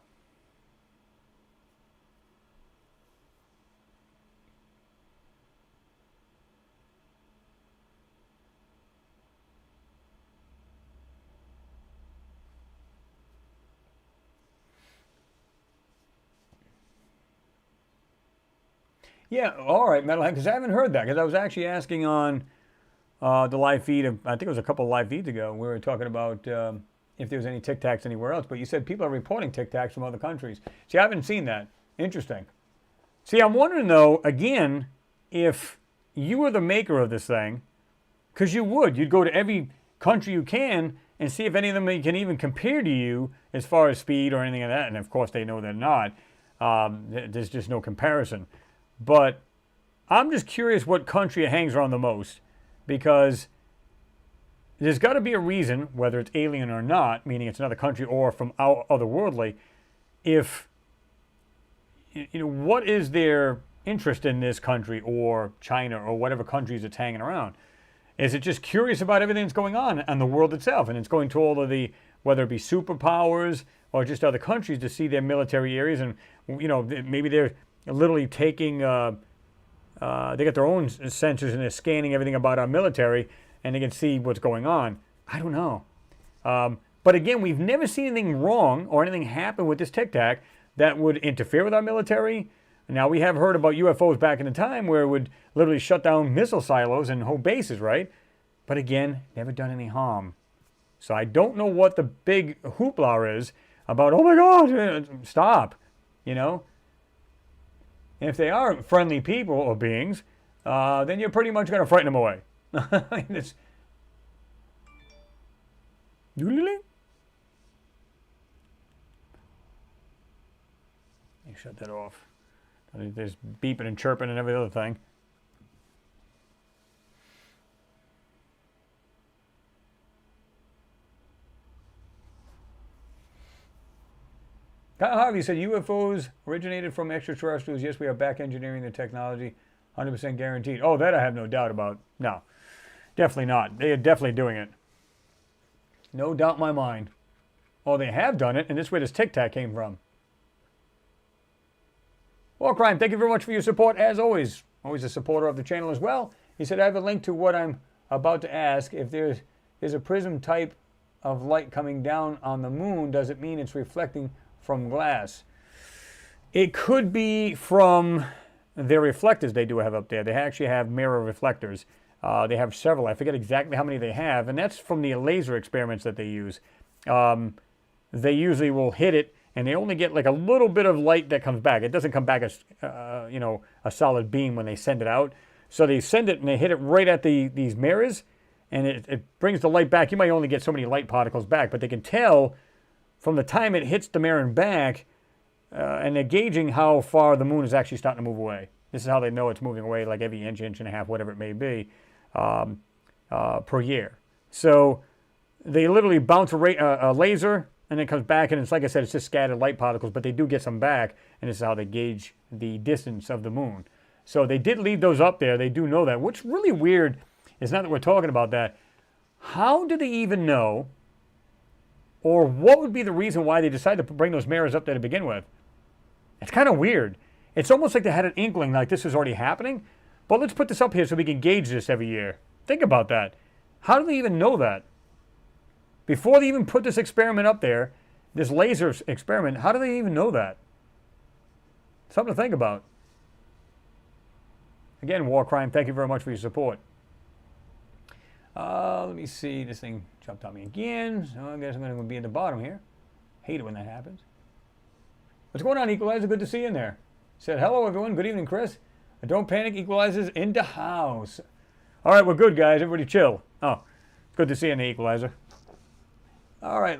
Yeah, all right, Metalhead, because I haven't heard that, because I was actually asking on the live feed, I think it was a couple of live feeds ago, we were talking about if there was any Tic Tacs anywhere else, but you said people are reporting Tic Tacs from other countries. See, I haven't seen that. Interesting. See, I'm wondering, though, again, if you were the maker of this thing, because you'd go to every country you can and see if any of them can even compare to you as far as speed or anything like that, and of course they know they're not. There's just no comparison. But I'm just curious what country it hangs around the most, because there's got to be a reason, whether it's alien or not, meaning it's another country or from otherworldly, if, what is their interest in this country or China or whatever countries it's hanging around? Is it just curious about everything that's going on the world itself, and it's going to all of the, whether it be superpowers or just other countries, to see their military areas, and, maybe they're literally taking, they got their own sensors and they're scanning everything about our military and they can see what's going on. I don't know. But again, we've never seen anything wrong or anything happen with this Tic Tac that would interfere with our military. Now, we have heard about UFOs back in the time where it would literally shut down missile silos and whole bases, right? But again, never done any harm. So I don't know what the big hoopla is about, oh my God, stop, And if they are friendly people or beings, then you're pretty much going to frighten them away. You shut that off. There's beeping and chirping and every other thing. Kyle Harvey said UFOs originated from extraterrestrials. Yes, we are back engineering the technology. 100% guaranteed. Oh, that I have no doubt about. No, definitely not. They are definitely doing it. No doubt in my mind. Oh, they have done it, and this is where this Tic Tac came from. Well, Crime, thank you very much for your support. As always, always a supporter of the channel as well. He said, I have a link to what I'm about to ask. If there's a prism type of light coming down on the moon, does it mean it's reflecting from glass? It could be from their reflectors they do have up there. They actually have mirror reflectors. They have several. I forget exactly how many they have, and that's from the laser experiments that they use. They usually will hit it, and they only get like a little bit of light that comes back. It doesn't come back as a solid beam when they send it out. So they send it and they hit it right at these mirrors, and it brings the light back. You might only get so many light particles back, but they can tell from the time it hits the mirror and back, and they're gauging how far the moon is actually starting to move away. This is how they know it's moving away, like every inch, inch and a half, whatever it may be, per year. So they literally bounce a laser, and it comes back, and it's like I said, it's just scattered light particles, but they do get some back, and this is how they gauge the distance of the moon. So they did leave those up there. They do know that. What's really weird is, now that we're talking about that, how do they even know, or what would be the reason why they decided to bring those mirrors up there to begin with? It's kind of weird. It's almost like they had an inkling like this was already happening. But let's put this up here so we can gauge this every year. Think about that. How do they even know that? Before they even put this experiment up there, this laser experiment, how do they even know that? Something to think about. Again, war crime, thank you very much for your support. Let me see. This thing jumped on me again. So I guess I'm going to be at the bottom here. Hate it when that happens. What's going on, Equalizer? Good to see you in there. Said, hello, everyone. Good evening, Chris. Don't panic. Equalizer's in the house. All right, we're good, guys. Everybody chill. Oh, good to see you in the Equalizer. All right.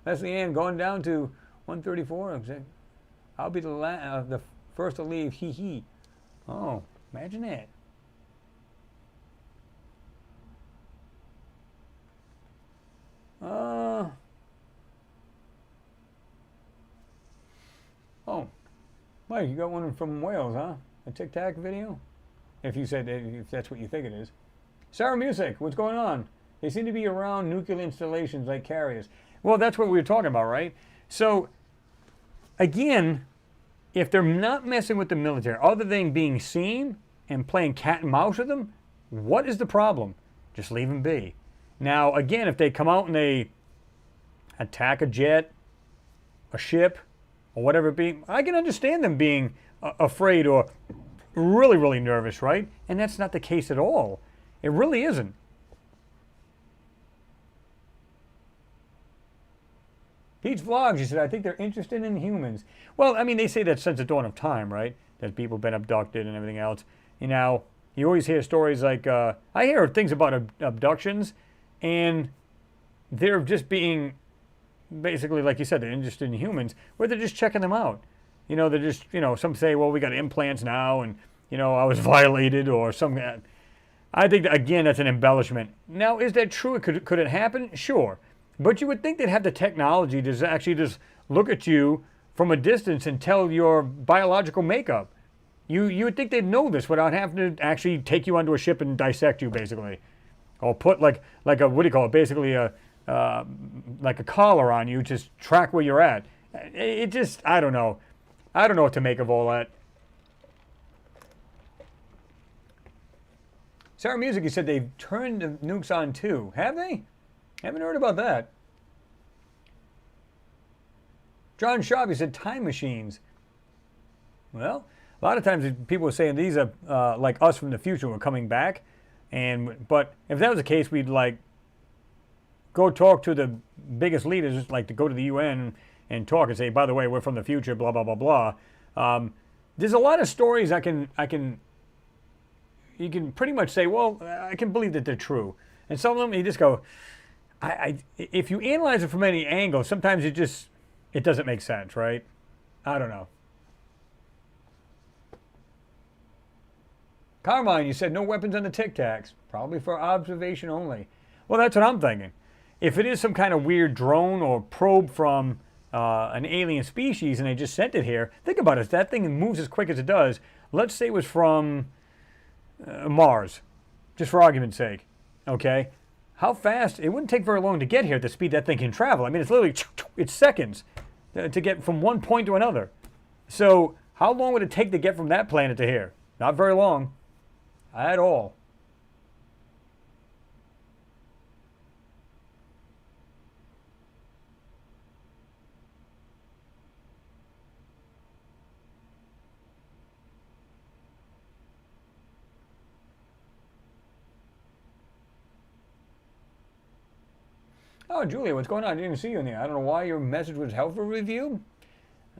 That's the end. Going down to 134. I'll be the first to leave. Hee hee. Oh, imagine that. Oh, Mike, you got one from Wales, huh? A Tic Tac video? If that's what you think it is. Sarah Music, what's going on? They seem to be around nuclear installations like carriers. Well, that's what we were talking about, right? So, again, if they're not messing with the military, other than being seen and playing cat and mouse with them, what is the problem? Just leave them be. Now, again, if they come out and they attack a jet, a ship, or whatever it be, I can understand them being afraid or really, really nervous, right? And that's not the case at all. It really isn't. Pete's Vlogs, he said, I think they're interested in humans. Well, I mean, they say that since the dawn of time, right? That people have been abducted and everything else. You know, you always hear stories like, I hear things about abductions, and they're just being, basically, like you said, they're interested in humans, where they're just checking them out. You know, they're just, you know, some say, well, we got implants now, and, you know, I was violated, or something. I think, again, that's an embellishment. Now, is that true? Could it happen? Sure. But you would think they'd have the technology to actually just look at you from a distance and tell your biological makeup. You would think they'd know this without having to actually take you onto a ship and dissect you, basically. Or put like a, what do you call it, basically like a collar on you, just track where you're at. It just, I don't know. I don't know what to make of all that. Sarah Music, you said they've turned the nukes on too. Have they? Haven't heard about that. John Shaw, he said time machines. Well, a lot of times people are saying these are like us from the future. We're coming back, but if that was the case, we'd like go talk to the biggest leaders, like to go to the UN and talk and say, by the way, we're from the future, blah blah blah blah. There's a lot of stories you can pretty much say, well, I can believe that they're true, and some of them you just go. If you analyze it from any angle, sometimes it doesn't make sense, right? I don't know. Carmine, you said no weapons on the Tic Tacs. Probably for observation only. Well, that's what I'm thinking. If it is some kind of weird drone or probe from an alien species and they just sent it here, think about it. If that thing moves as quick as it does, let's say it was from Mars, just for argument's sake, okay? How fast, it wouldn't take very long to get here at the speed that thing can travel. I mean, it's literally, it's seconds to get from one point to another. So how long would it take to get from that planet to here? Not very long at all. Oh, Julia, what's going on? I didn't see you in there. I don't know why your message was helpful review.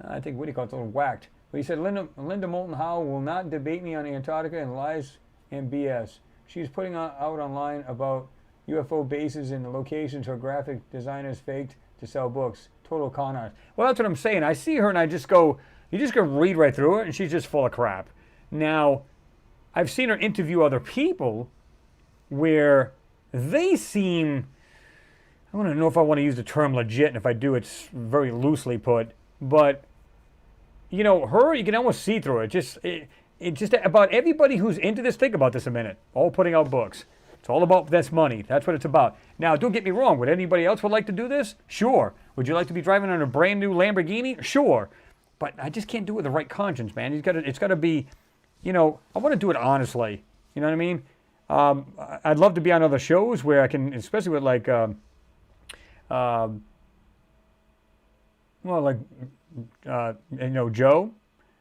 I think Woody called it a little whacked. But he said, Linda Moulton Howe will not debate me on Antarctica and lies and BS. She's putting out online about UFO bases and the locations her graphic designers faked to sell books. Total con artist. Well, that's what I'm saying. I see her and I just go, you just go read right through her and she's just full of crap. Now, I've seen her interview other people where they seem, I don't know if I want to use the term legit, and if I do, it's very loosely put. But, you know, her, you can almost see through it. It just about everybody who's into this, think about this a minute, all putting out books. It's all about this money. That's what it's about. Now, don't get me wrong. Would anybody else would like to do this? Sure. Would you like to be driving on a brand new Lamborghini? Sure. But I just can't do it with the right conscience, man. It's got to be, you know, I want to do it honestly. You know what I mean? I'd love to be on other shows where I can, especially with like, well, like Joe,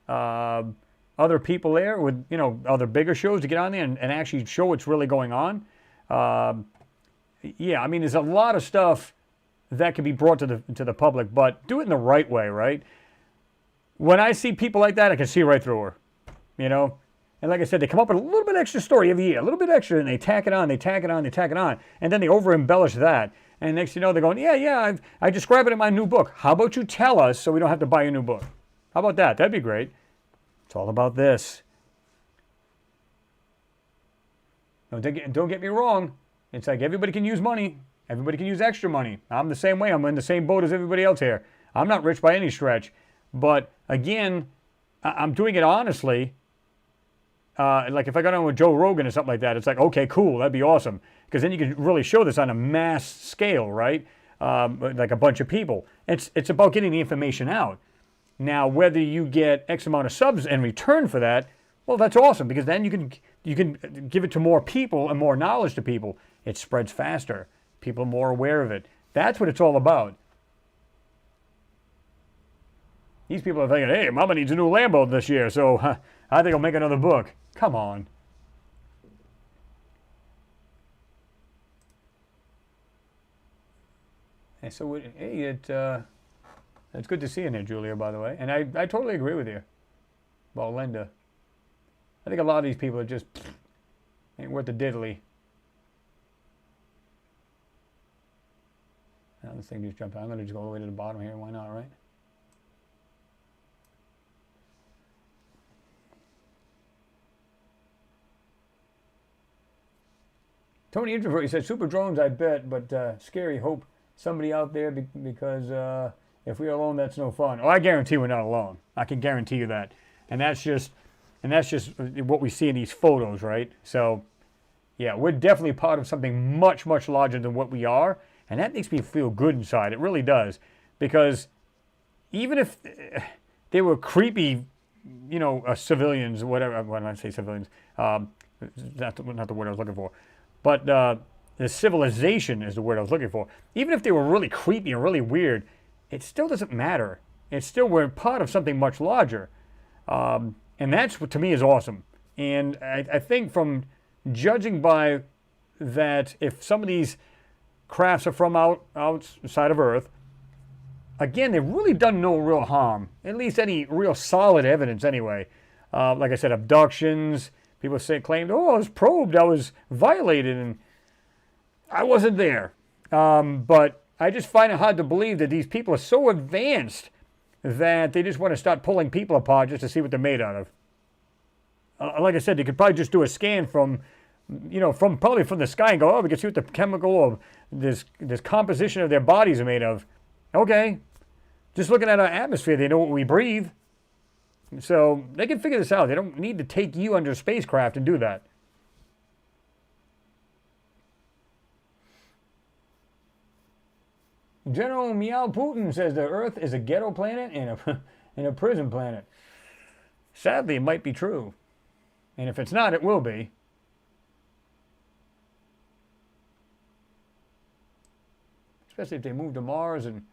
other people there with, other bigger shows to get on there and actually show what's really going on. Yeah, I mean, there's a lot of stuff that can be brought to the public, but do it in the right way, right? When I see people like that, I can see right through her, And like I said, they come up with a little bit extra story every year, a little bit extra, and they tack it on, they tack it on, they tack it on, and then they over-embellish that. And next thing you know, they're going, yeah, I describe it in my new book. How about you tell us so we don't have to buy your new book? How about that? That'd be great. It's all about this. Don't get me wrong. It's like everybody can use money. Everybody can use extra money. I'm the same way. I'm in the same boat as everybody else here. I'm not rich by any stretch. But again, I'm doing it honestly. Like if I got on with Joe Rogan or something like that, it's like, okay, cool, that'd be awesome. Because then you can really show this on a mass scale, right? Like a bunch of people. It's about getting the information out. Now, whether you get X amount of subs in return for that, well, that's awesome, because then you can give it to more people and more knowledge to people. It spreads faster. People are more aware of it. That's what it's all about. These people are thinking, hey, Mama needs a new Lambo this year, so I think I'll make another book. Come on. And so, hey, it's good to see you there, Julia, by the way. And I totally agree with you about Linda. I think a lot of these people are just ain't worth the diddly. Now this thing just jumped out. I'm going to just go all the way to the bottom here. Why not, right? Tony Introvert, he said, super drones, I bet, but scary. Hope somebody out there because if we're alone, that's no fun. Oh, I guarantee we're not alone. I can guarantee you that. And that's just what we see in these photos, right? So, yeah, we're definitely part of something much, much larger than what we are. And that makes me feel good inside. It really does. Because even if they were creepy, civilians, whatever, when I say civilians, not the word I was looking for. But the civilization is the word I was looking for. Even if they were really creepy and really weird, it still doesn't matter. It's still, we're part of something much larger. And that's what to me is awesome. And I think from judging by that, if some of these crafts are from outside of Earth, again, they've really done no real harm. At least any real solid evidence anyway. Like I said, abductions. People claimed, oh, I was probed, I was violated, and I wasn't there. But I just find it hard to believe that these people are so advanced that they just want to start pulling people apart just to see what they're made out of. Like I said, they could probably just do a scan from the sky and go, oh, we can see what the chemical or this composition of their bodies are made of. Okay, just looking at our atmosphere, they know what we breathe. So they can figure this out. They don't need to take you under a spacecraft and do that. General Meow Putin says the Earth is a ghetto planet and a prison planet. Sadly, it might be true. And if it's not, it will be. Especially if they move to Mars and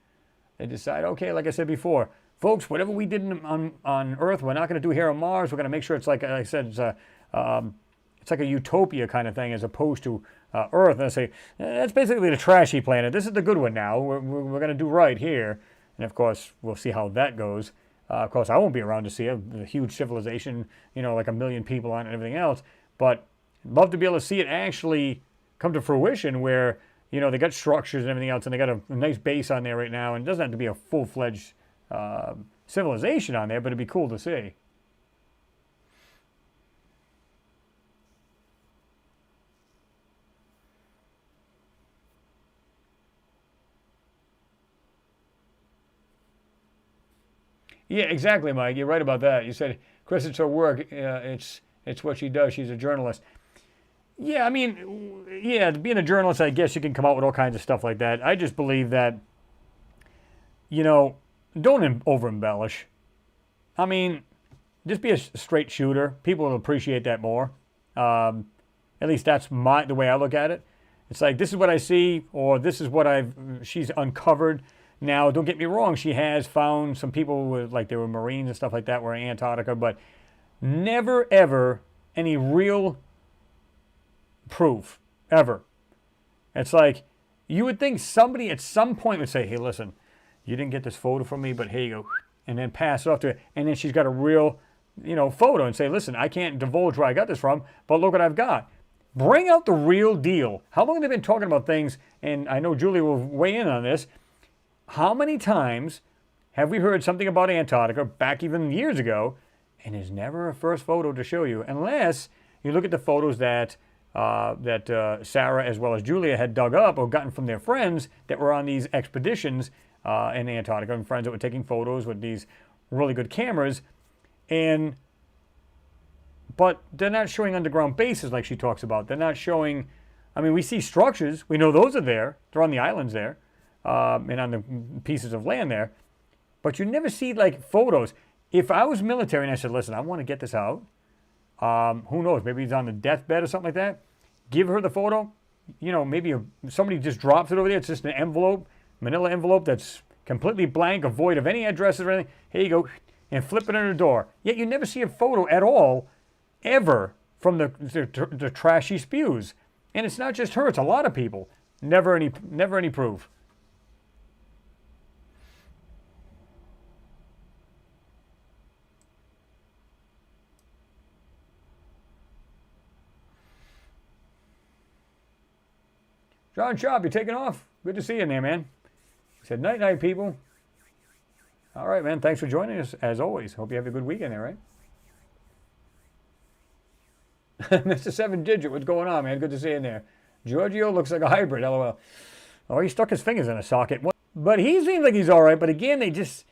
they decide, okay, like I said before, folks, whatever we did on Earth, we're not going to do here on Mars. We're going to make sure it's like I said, it's like a utopia kind of thing as opposed to Earth. And I say, that's basically the trashy planet. This is the good one now. We're going to do right here. And of course, we'll see how that goes. Of course, I won't be around to see it. A huge civilization, like 1 million people on it and everything else. But I'd love to be able to see it actually come to fruition where, they got structures and everything else and they got a nice base on there right now. And it doesn't have to be a full-fledged civilization on there, but it'd be cool to see. Yeah, exactly, Mike. You're right about that. You said, Chris, it's her work. It's what she does. She's a journalist. Yeah, I mean, being a journalist, I guess you can come out with all kinds of stuff like that. I just believe that, don't over-embellish. I mean, just be a straight shooter. People will appreciate that more. At least that's the way I look at it. It's like, this is what I see, or this is what she's uncovered. Now, don't get me wrong, she has found some people with, like, they were Marines and stuff like that, were in Antarctica, but never, ever any real proof, ever. It's like, you would think somebody at some point would say, hey, listen, you didn't get this photo from me, but here you go, and then pass it off to her, and then she's got a real, photo and say, listen, I can't divulge where I got this from, but look what I've got. Bring out the real deal. How long have they been talking about things, and I know Julia will weigh in on this, how many times have we heard something about Antarctica back even years ago, and there's never a first photo to show you, unless you look at the photos that Sarah as well as Julia had dug up or gotten from their friends that were on these expeditions in Antarctica, and friends that were taking photos with these really good cameras, but they're not showing underground bases like she talks about. They're not showing, we see structures. We know those are there. They're on the islands there and on the pieces of land there. But you never see, like, photos. If I was military and I said, listen, I want to get this out, who knows, maybe he's on the deathbed or something like that, give her the photo. Maybe somebody just drops it over there. It's just an envelope, manila envelope that's completely blank, void of any addresses or anything. Here you go, and flip it in the door. Yet you never see a photo at all, ever, from the trash she spews. And it's not just her, it's a lot of people. Never any proof. John Sharp, you taking off? Good to see you in there, man. He said, night, people. All right, man. Thanks for joining us, as always. Hope you have a good weekend there, right? Mr. 7-Digit, what's going on, man? Good to see you in there. Giorgio looks like a hybrid, LOL. Oh, he stuck his fingers in a socket. But he seems like he's all right. But again, he's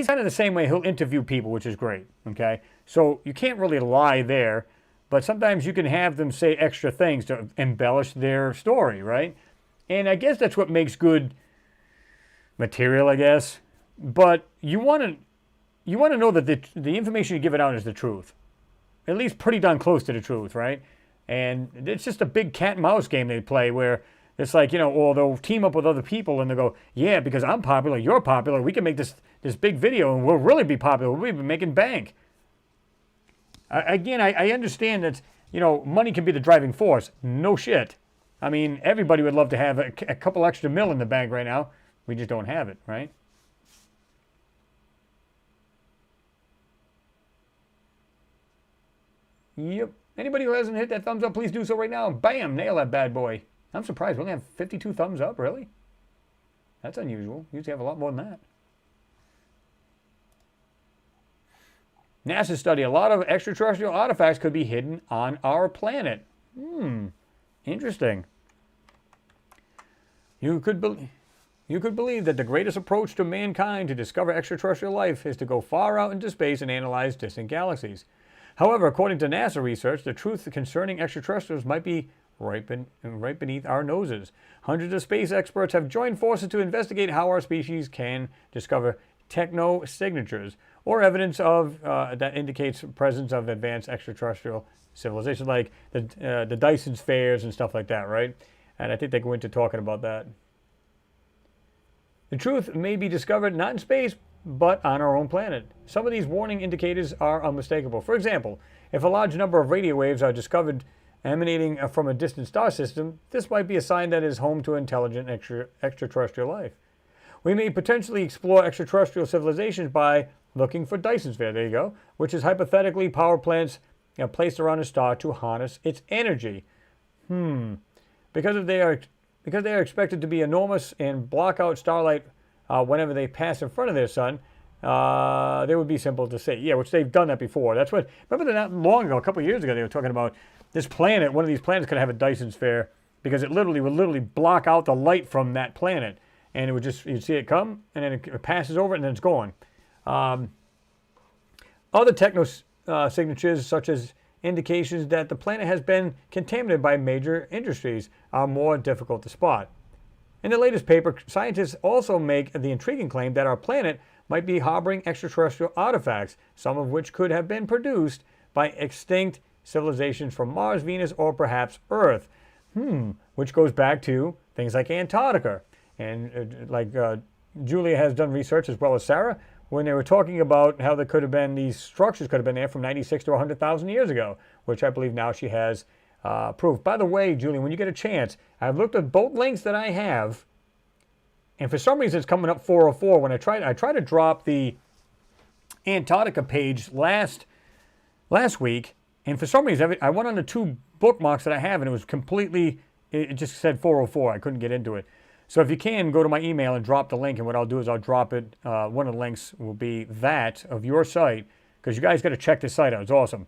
kind of the same way. He'll interview people, which is great, okay? So you can't really lie there. But sometimes you can have them say extra things to embellish their story, right? And I guess that's what makes good material, I guess. But you want to know that the information you give it out is the truth. At least pretty darn close to the truth, right? And it's just a big cat and mouse game they play where it's like, or they'll team up with other people and they'll go, yeah, because I'm popular, you're popular, we can make this big video and we'll really be popular, we'll be making bank. Again, I understand that, money can be the driving force. No shit. Everybody would love to have a couple extra mil in the bank right now. We just don't have it, right? Yep. Anybody who hasn't hit that thumbs up, please do so right now. Bam! Nail that bad boy. I'm surprised. We only have 52 thumbs up, really? That's unusual. Usually have a lot more than that. NASA study, a lot of extraterrestrial artifacts could be hidden on our planet. Interesting. You could believe that the greatest approach to mankind to discover extraterrestrial life is to go far out into space and analyze distant galaxies. However, according to NASA research, the truth concerning extraterrestrials might be right beneath our noses. Hundreds of space experts have joined forces to investigate how our species can discover techno-signatures, or evidence of that indicates presence of advanced extraterrestrial civilization, like the Dyson spheres and stuff like that, right? And I think they go into talking about that. The truth may be discovered not in space, but on our own planet. Some of these warning indicators are unmistakable. For example, if a large number of radio waves are discovered emanating from a distant star system, this might be a sign that it is home to intelligent extraterrestrial life. We may potentially explore extraterrestrial civilizations by looking for Dyson sphere, there you go, which is hypothetically power plants placed around a star to harness its energy. Because they are expected to be enormous and block out starlight whenever they pass in front of their sun, they would be simple to see. Yeah, which they've done that before. That's what, remember that not long ago, a couple of years ago, they were talking about this planet, one of these planets could have a Dyson sphere because it would block out the light from that planet. And it would just, you'd see it come, and then it passes over, and then it's gone. Other techno-signatures, such as indications that the planet has been contaminated by major industries, are more difficult to spot. In the latest paper, scientists also make the intriguing claim that our planet might be harboring extraterrestrial artifacts, some of which could have been produced by extinct civilizations from Mars, Venus, or perhaps Earth. Which goes back to things like Antarctica. And Julia has done research as well as Sarah when they were talking about how there could have been, these structures could have been there from 96 to 100,000 years ago, which I believe now she has proof. By the way, Julia, when you get a chance, I've looked at both links that I have, and for some reason it's coming up 404. When I tried to drop the Antarctica page last week, and for some reason I went on the two bookmarks that I have, and it was completely, it just said 404. I couldn't get into it. So if you can, go to my email and drop the link, and what I'll do is I'll drop it. One of the links will be that of your site, because you guys got to check this site out. It's awesome.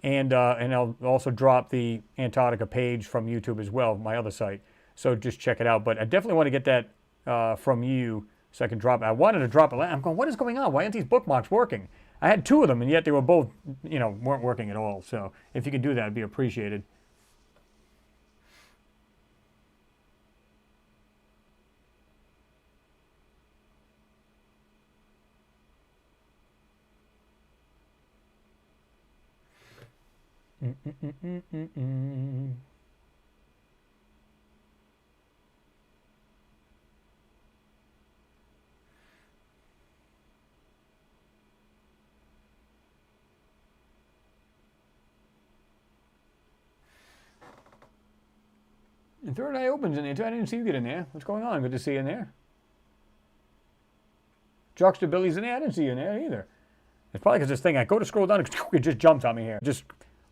And I'll also drop the Antarctica page from YouTube as well, my other site. So just check it out. But I definitely want to get that from you so I can drop it. I wanted to drop it. I'm going, what is going on? Why aren't these bookmarks working? I had two of them, and yet they were both, weren't working at all. So if you could do that, it'd be appreciated. And Third Eye opens in there too. I didn't see you get in there. What's going on? Good to see you in there. Juxtabilly's in there. I didn't see you in there either. It's probably because this thing, I go to scroll down, it just jumps on me here. It just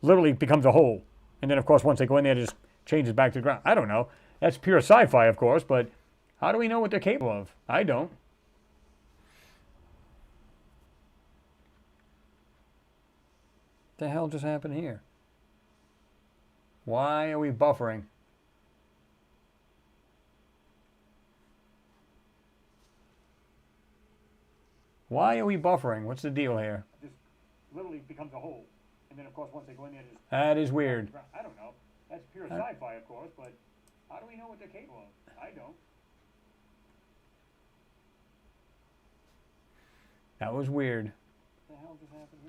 literally becomes a hole. And then, of course, once they go in there, it just changes back to the ground. I don't know. That's pure sci-fi, of course, but how do we know what they're capable of? I don't. What the hell just happened here? Why are we buffering? Why are we buffering? What's the deal here? It just literally becomes a hole. And then, of course, once they go in there, it just... That is weird. I don't know. That's pure sci-fi, of course, but how do we know what they're capable of? I don't. That was weird. What the hell just happened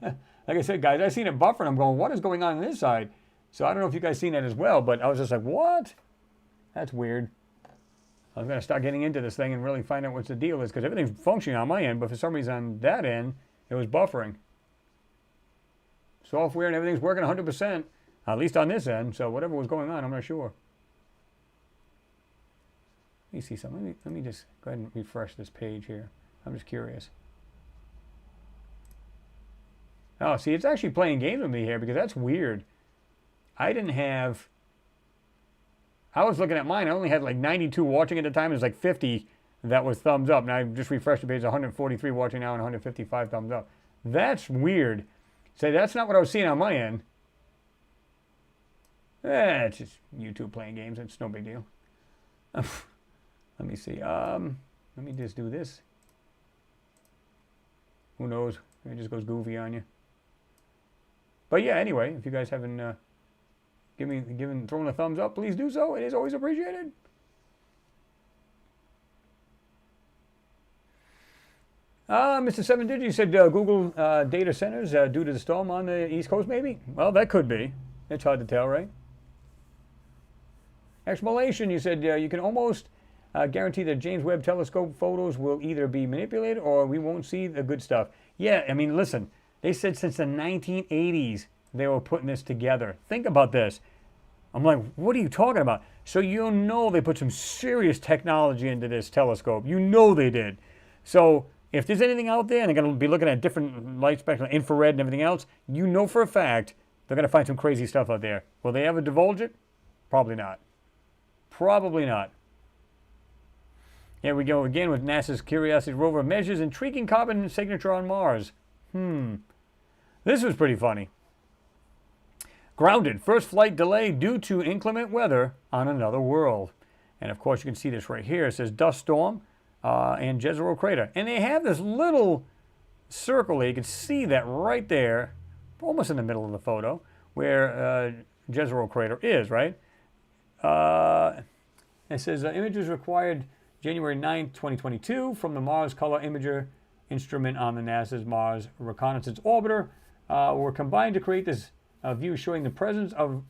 here? Like I said, guys, I seen it buffering. I'm going, what is going on this side? So I don't know if you guys seen that as well, but I was just like, what? That's weird. I was going to start getting into this thing and really find out what the deal is, because everything's functioning on my end, but for some reason on that end, it was buffering. Software and everything's working 100%, at least on this end, so whatever was going on, I'm not sure. Let me see something. Let me just go ahead and refresh this page here. I'm just curious. Oh, see, it's actually playing games with me here, because that's weird. I didn't have... I was looking at mine. I only had like 92 watching at the time. It was like 50 that was thumbs up. And I just refreshed the page. 143 watching now and 155 thumbs up. That's weird. Say, that's not what I was seeing on my end. It's just YouTube playing games. It's no big deal. Let me see. Let me just do this. Who knows? It just goes goofy on you. But yeah, anyway, if you guys haven't... throwing a thumbs up, please do so. It is always appreciated. Mr. 7 Digit, you said Google data centers due to the storm on the East Coast, maybe? Well, that could be. It's hard to tell, right? Explanation, you said you can almost guarantee that James Webb Telescope photos will either be manipulated or we won't see the good stuff. Yeah, I mean, listen, they said since the 1980s they were putting this together. Think about this. I'm like, what are you talking about? So you know they put some serious technology into this telescope. You know they did. So if there's anything out there and they're going to be looking at different light spectrum, infrared and everything else, you know for a fact they're going to find some crazy stuff out there. Will they ever divulge it? Probably not. Probably not. Here we go again with NASA's Curiosity rover measures intriguing carbon signature on Mars. This was pretty funny. Grounded. First flight delay due to inclement weather on another world. And of course you can see this right here. It says dust storm and Jezero crater. And they have this little circle there. You can see that right there, almost in the middle of the photo, where Jezero crater is, right? It says images required January 9th, 2022 from the Mars Color Imager instrument on the NASA's Mars Reconnaissance Orbiter were combined to create this view showing the presence of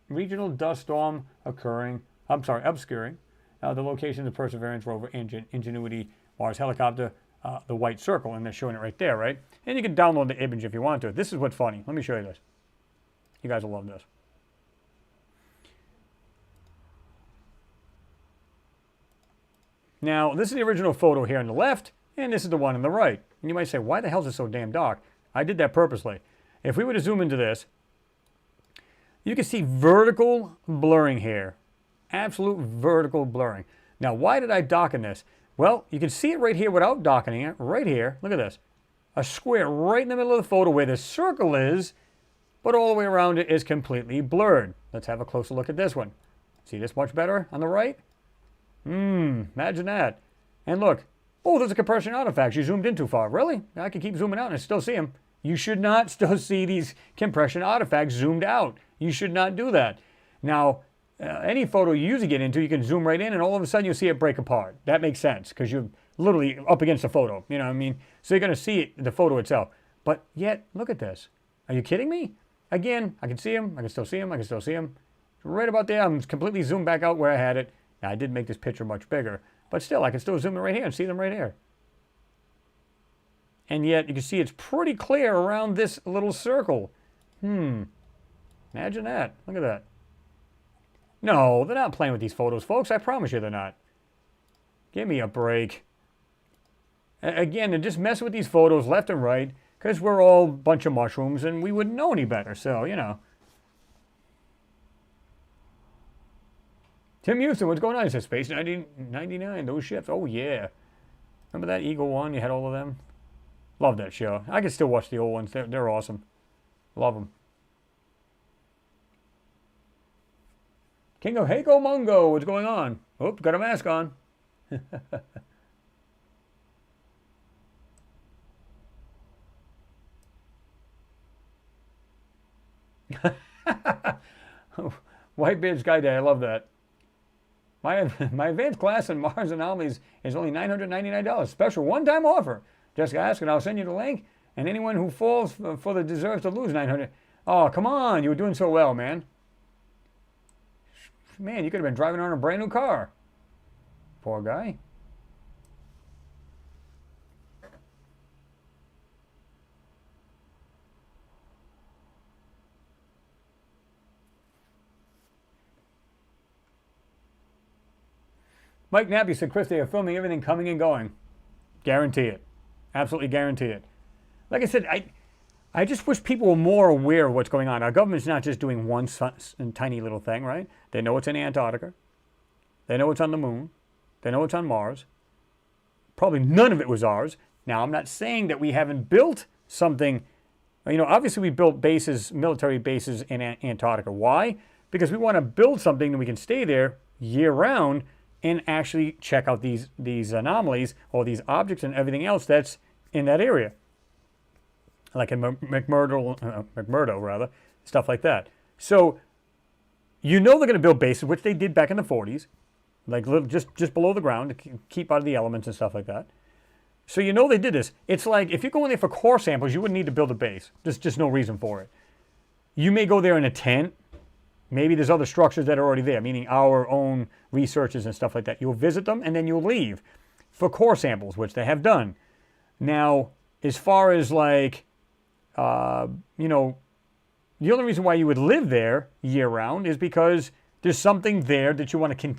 regional dust storm obscuring the location of the Perseverance rover engine, Ingenuity, Mars helicopter, the white circle, and they're showing it right there, right? And you can download the image if you want to. This is what's funny. Let me show you this. You guys will love this. Now, this is the original photo here on the left, and this is the one on the right. And you might say, why the hell is it so damn dark? I did that purposely. If we were to zoom into this, you can see vertical blurring here. Absolute vertical blurring. Now, why did I darken this? Well, you can see it right here without darkening it. Right here. Look at this. A square right in the middle of the photo where the circle is, but all the way around it is completely blurred. Let's have a closer look at this one. See this much better on the right? Imagine that. And look. Oh, there's a compression artifact. You zoomed in too far. Really? I can keep zooming out and I still see them. You should not still see these compression artifacts zoomed out. You should not do that. Now, any photo you usually get into, you can zoom right in and all of a sudden you'll see it break apart. That makes sense because you're literally up against the photo. You know what I mean? So you're going to see the photo itself. But yet, look at this. Are you kidding me? Again, I can see him. I can still see him. I can still see him. Right about there. I'm completely zoomed back out where I had it. Now, I did make this picture much bigger. But still, I can still zoom in right here and see them right here. And yet, you can see it's pretty clear around this little circle. Imagine that. Look at that. No, they're not playing with these photos, folks. I promise you they're not. Give me a break. Again, they're just messing with these photos left and right because we're all a bunch of mushrooms and we wouldn't know any better. So, you know. Tim Houston, what's going on? He says Space 99, those ships. Oh, yeah. Remember that Eagle one? You had all of them? Love that show. I can still watch the old ones. They're awesome. Love them. King of Heiko Mungo, what's going on? Oops, got a mask on. Whitebeard Sky Day, I love that. My advanced class in Mars Anomalies is only $999. Special one-time offer. Just ask and I'll send you the link. And anyone who falls for the deserves to lose $900. Oh, come on. You were doing so well, man. Man, you could have been driving on a brand new car. Poor guy. Mike Nappy said, Chris, they are filming everything coming and going. Guarantee it. Absolutely guarantee it. Like I said, I just wish people were more aware of what's going on. Our government's not just doing one tiny little thing, right? They know it's in Antarctica. They know it's on the moon. They know it's on Mars. Probably none of it was ours. Now, I'm not saying that we haven't built something. You know, obviously we built bases, military bases in Antarctica. Why? Because we want to build something that we can stay there year-round and actually check out these anomalies or these objects and everything else that's in that area. Like in McMurdo, rather, stuff like that. So, you know they're going to build bases, which they did back in the 40s, like just below the ground to keep out of the elements and stuff like that. So you know they did this. It's like if you're going there for core samples, you wouldn't need to build a base. There's just no reason for it. You may go there in a tent. Maybe there's other structures that are already there, meaning our own researchers and stuff like that. You'll visit them and then you'll leave for core samples, which they have done. Now, as far as like, you know, the only reason why you would live there year-round is because there's something there that you want to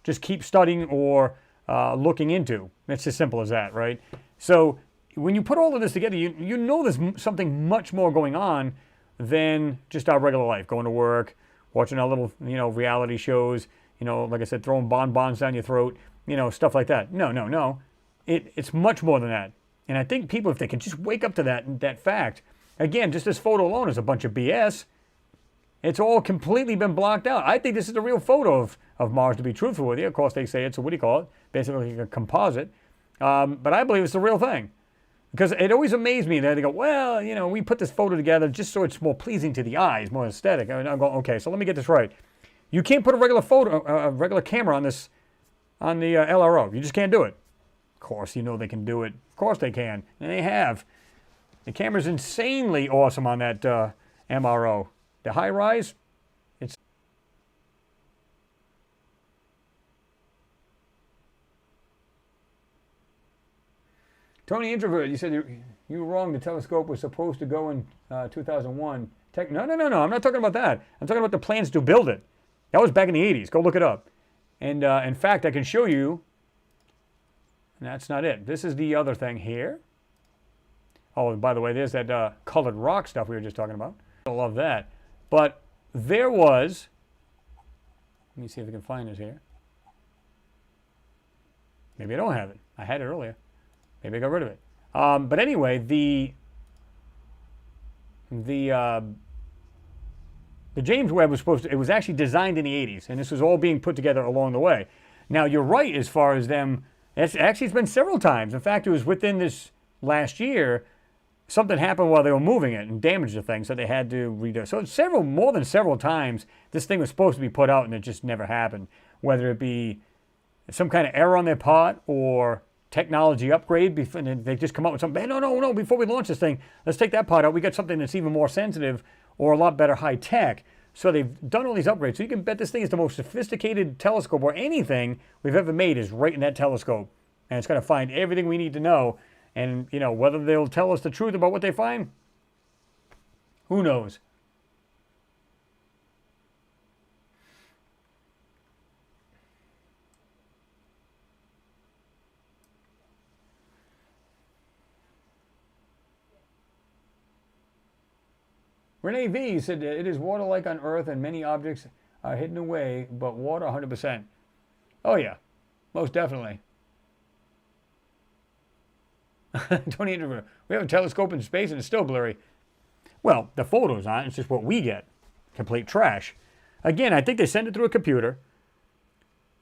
just keep studying or looking into. It's as simple as that, right? So when you put all of this together, you know there's something much more going on than just our regular life, going to work, watching our little, you know, reality shows, you know, like I said, throwing bonbons down your throat, you know, stuff like that. No. It's much more than that. And I think people, if they can just wake up to that fact, again, just this photo alone is a bunch of BS. It's all completely been blocked out. I think this is a real photo of Mars, to be truthful with you. Of course, they say it's a, what do you call it? Basically like a composite. But I believe it's the real thing. Because it always amazed me that they go, well, you know, we put this photo together just so it's more pleasing to the eyes, more aesthetic. And I'm going, okay, so let me get this right. You can't put a regular camera on the LRO. You just can't do it. Of course, you know they can do it. Of course they can. And they have. The camera's insanely awesome on that MRO. The high rise, it's... Tony Introvert, you said you were wrong. The telescope was supposed to go in 2001. No. I'm not talking about that. I'm talking about the plans to build it. That was back in the 80s. Go look it up. And in fact, I can show you. And that's not it. This is the other thing here. Oh, and by the way, there's that colored rock stuff we were just talking about. I love that. But there was. Let me see if I can find this here. Maybe I don't have it. I had it earlier. Maybe I got rid of it. But anyway, the James Webb was supposed to, it was actually designed in the 80s, and this was all being put together along the way. Now, you're right as far as them, it's been several times. In fact, it was within this last year, something happened while they were moving it and damaged the thing, so they had to redo it. So more than several times, this thing was supposed to be put out, and it just never happened. Whether it be some kind of error on their part or technology upgrade, before they just come up with something, hey, no, before we launch this thing, let's take that part out. We got something that's even more sensitive or a lot better high tech. So they've done all these upgrades. So you can bet this thing is the most sophisticated telescope, or anything we've ever made is right in that telescope. And it's going to find everything we need to know. And, you know, whether they'll tell us the truth about what they find, who knows? Renee V said it is water-like on Earth and many objects are hidden away, but water 100%. Oh yeah, most definitely. Tony Introvert, we have a telescope in space and it's still blurry. Well, the photos aren't, it's just what we get. Complete trash. Again, I think they send it through a computer.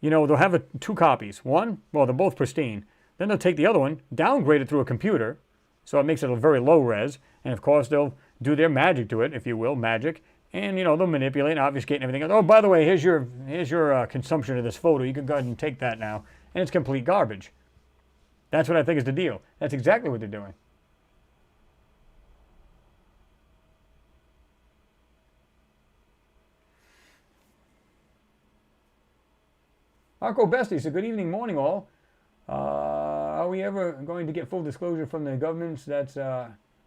You know, they'll have two copies. One, well, they're both pristine. Then they'll take the other one, downgrade it through a computer, so it makes it a very low res, and of course they'll do their magic to it, if you will, magic, and you know they'll manipulate and obfuscate and everything else. Oh, by the way, here's your consumption of this photo. You can go ahead and take that now, and it's complete garbage. That's what I think is the deal. That's exactly what they're doing. Marco Besti said, good evening, morning all. Are we ever going to get full disclosure from the governments that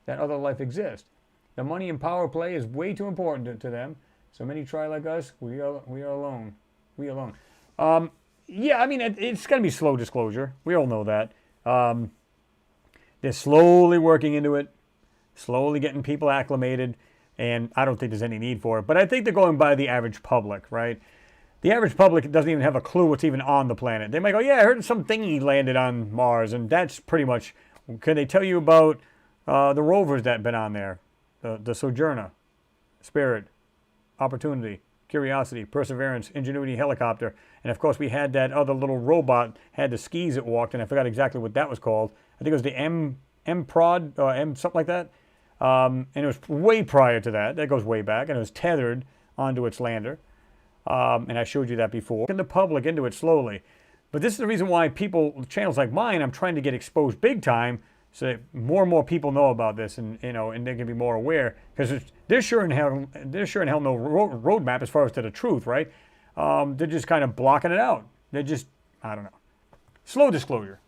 other life exists? The money and power play is way too important to them. So many try like us. We are alone. We alone. Yeah, I mean, it's going to be slow disclosure. We all know that. They're slowly working into it, slowly getting people acclimated, and I don't think there's any need for it. But I think they're going by the average public, right? The average public doesn't even have a clue what's even on the planet. They might go, yeah, I heard some thingy landed on Mars, and that's pretty much, can they tell you about the rovers that have been on there? The Sojourner, Spirit, Opportunity, Curiosity, Perseverance, Ingenuity helicopter. And of course we had that other little robot, had the skis that walked, and I forgot exactly what that was called. I think it was the M-Prod, or M something like that. And it was way prior to that. That goes way back. And it was tethered onto its lander. And I showed you that before. And the public into it slowly. But this is the reason why channels like mine, I'm trying to get exposed big time, so that more and more people know about this, and you know, and they can be more aware, because there's sure in hell no roadmap as far as to the truth, right? They're just kind of blocking it out. They're just, I don't know, slow disclosure,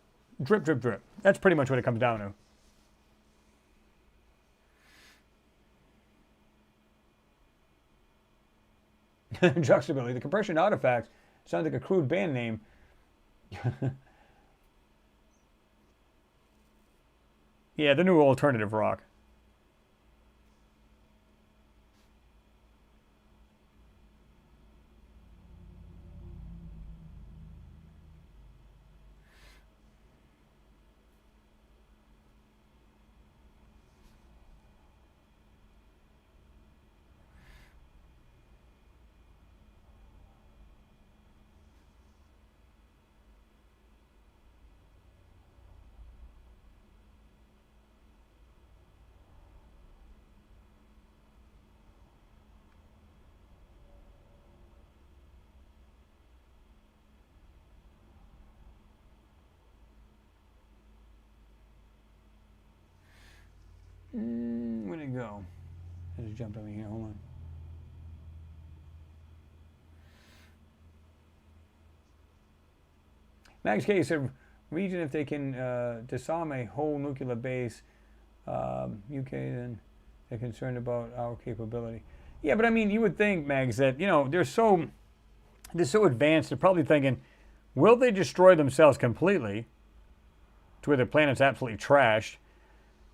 drip, drip, drip. That's pretty much what it comes down to. Juxtability. The compression artifacts sounds like a crude band name. Yeah, the new alternative rock. Where'd it go? I just jumped over here. Hold on. Max K said, region if they can disarm a whole nuclear base. UK, then they're concerned about our capability. Yeah, but I mean, you would think, Mags, that, you know, they're so advanced, they're probably thinking, will they destroy themselves completely to where their planet's absolutely trashed?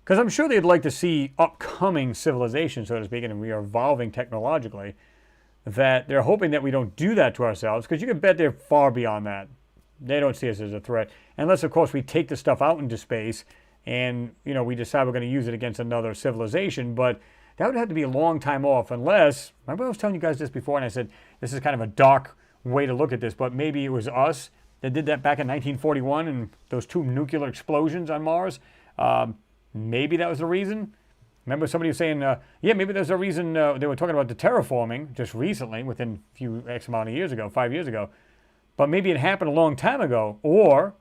Because I'm sure they'd like to see upcoming civilization, so to speak, and we are evolving technologically, that they're hoping that we don't do that to ourselves, because you can bet they're far beyond that. They don't see us as a threat. Unless, of course, we take the stuff out into space and, you know, we decide we're going to use it against another civilization. But that would have to be a long time off, unless, remember I was telling you guys this before, and I said this is kind of a dark way to look at this, but maybe it was us that did that back in 1941 and those 2 nuclear explosions on Mars. Maybe that was the reason. Remember somebody was saying, yeah, maybe there's a reason they were talking about the terraforming just recently, within a few X amount of years ago, 5 years ago. But maybe it happened a long time ago, or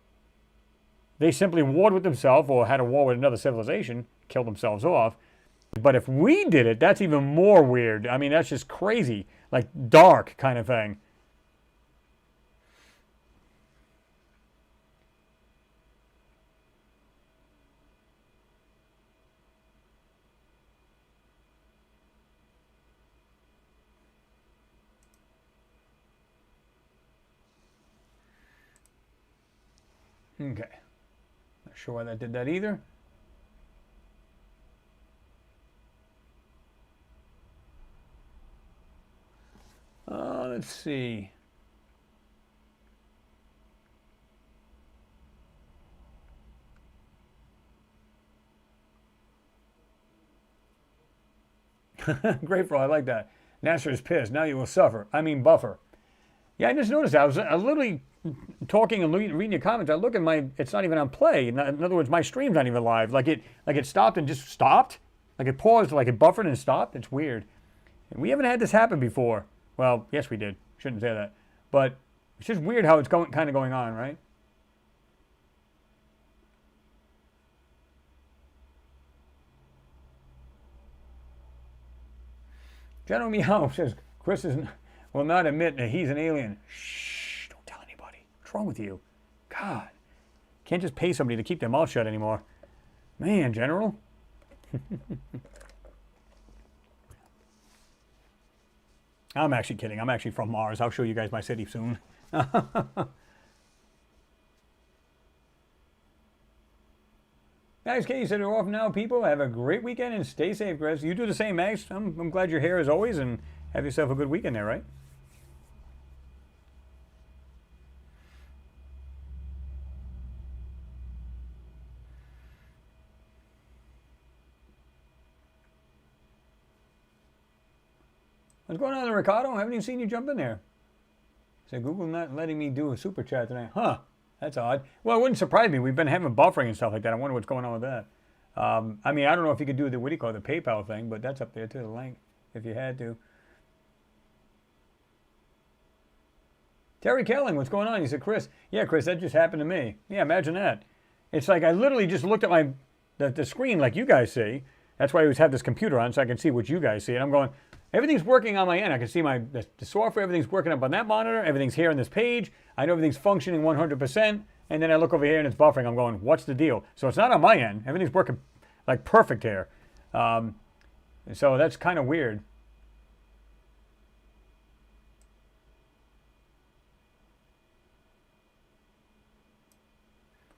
they simply warred with themselves or had a war with another civilization, killed themselves off. But if we did it, that's even more weird. I mean, that's just crazy, like dark kind of thing. Okay. Not sure why that did that either. Let's see. Great, bro. I like that. Nasser is pissed. Now you will suffer. I mean, buffer. Yeah, I just noticed that. I was literally talking and reading your comments. I look at my, it's not even on play. In other words, my stream's not even live. Like it stopped and just stopped. Like it paused, like it buffered and stopped. It's weird. And we haven't had this happen before. Well, yes, we did. Shouldn't say that. But it's just weird how it's kind of going on, right? General Meow says, Chris will not admit that he's an alien. Shh, don't tell anybody. What's wrong with you? God. Can't just pay somebody to keep their mouth shut anymore. Man, General. I'm actually kidding. I'm actually from Mars. I'll show you guys my city soon. Max K, you said you're off now, people. Have a great weekend and stay safe, Chris. You do the same, Max. I'm glad you're here as always, and have yourself a good weekend there, right? What's going on there, Ricardo? I haven't even seen you jump in there. Say, Google not letting me do a super chat tonight. Huh, that's odd. Well, it wouldn't surprise me. We've been having buffering and stuff like that. I wonder what's going on with that. I mean, I don't know if you could do the, what do you call it, the PayPal thing, but that's up there too, the link, if you had to. Terry Kelling, what's going on? He said, Chris. Yeah, Chris, that just happened to me. Yeah, imagine that. It's like I literally just looked at the screen like you guys see. That's why I always have this computer on so I can see what you guys see. And I'm going, everything's working on my end. I can see the software, everything's working up on that monitor. Everything's here on this page. I know everything's functioning 100%. And then I look over here and it's buffering. I'm going, what's the deal? So it's not on my end. Everything's working like perfect here. So that's kind of weird.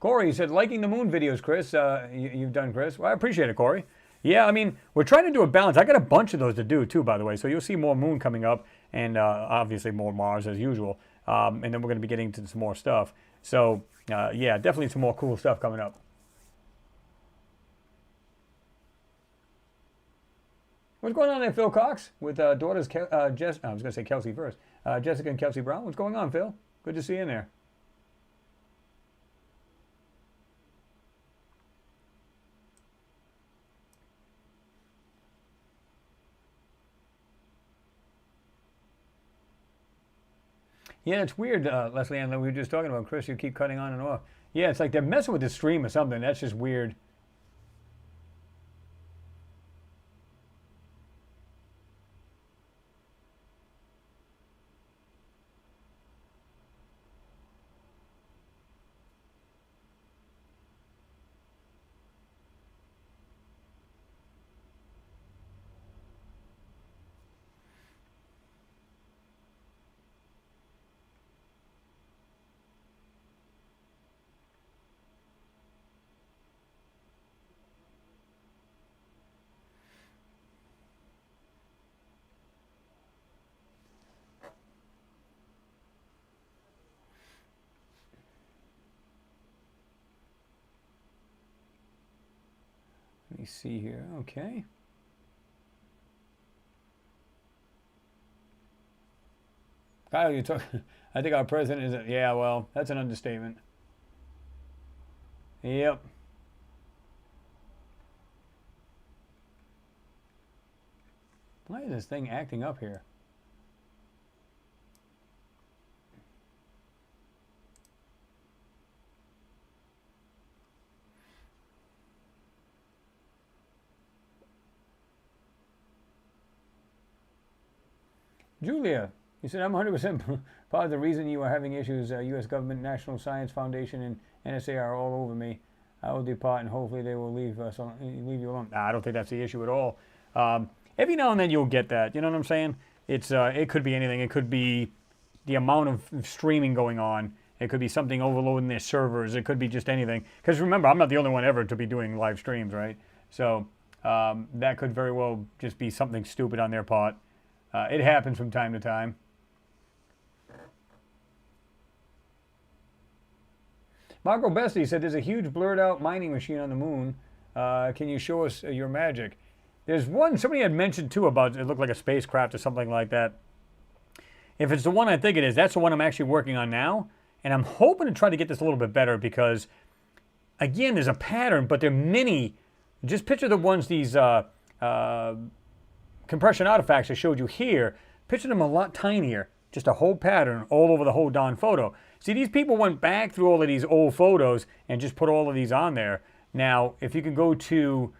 Corey said, liking the moon videos, Chris. You've done, Chris. Well, I appreciate it, Corey. Yeah, I mean, we're trying to do a balance. I got a bunch of those to do, too, by the way. So you'll see more moon coming up and obviously more Mars as usual. And then we're going to be getting to some more stuff. So, yeah, definitely some more cool stuff coming up. What's going on there, Phil Cox? With daughters, I was going to say Kelsey first. Jessica and Kelsey Brown. What's going on, Phil? Good to see you in there. Yeah, it's weird, Leslie Ann, that we were just talking about. Chris, you keep cutting on and off. Yeah, it's like they're messing with the stream or something. That's just weird. me see here. Okay. Kyle, you took. I think our president is. Yeah, well, that's an understatement. Yep. Why is this thing acting up here? Julia, you said I'm 100% part of the reason you are having issues. U.S. government, National Science Foundation, and NSA are all over me. I will depart, and hopefully they will leave you alone. Nah, I don't think that's the issue at all. Every now and then you'll get that. You know what I'm saying? It could be anything. It could be the amount of streaming going on. It could be something overloading their servers. It could be just anything. Because remember, I'm not the only one ever to be doing live streams, right? So that could very well just be something stupid on their part. It happens from time to time. Marco Besti said there's a huge blurred out mining machine on the moon. Can you show us your magic? There's one, somebody had mentioned too about it looked like a spacecraft or something like that. If it's the one I think it is, that's the one I'm actually working on now. And I'm hoping to try to get this a little bit better because, again, there's a pattern, but they're mini. Just picture the ones, these compression artifacts I showed you here. Picture them a lot tinier. Just a whole pattern all over the whole darn photo. See, these people went back through all of these old photos and just put all of these on there. Now, if you can go to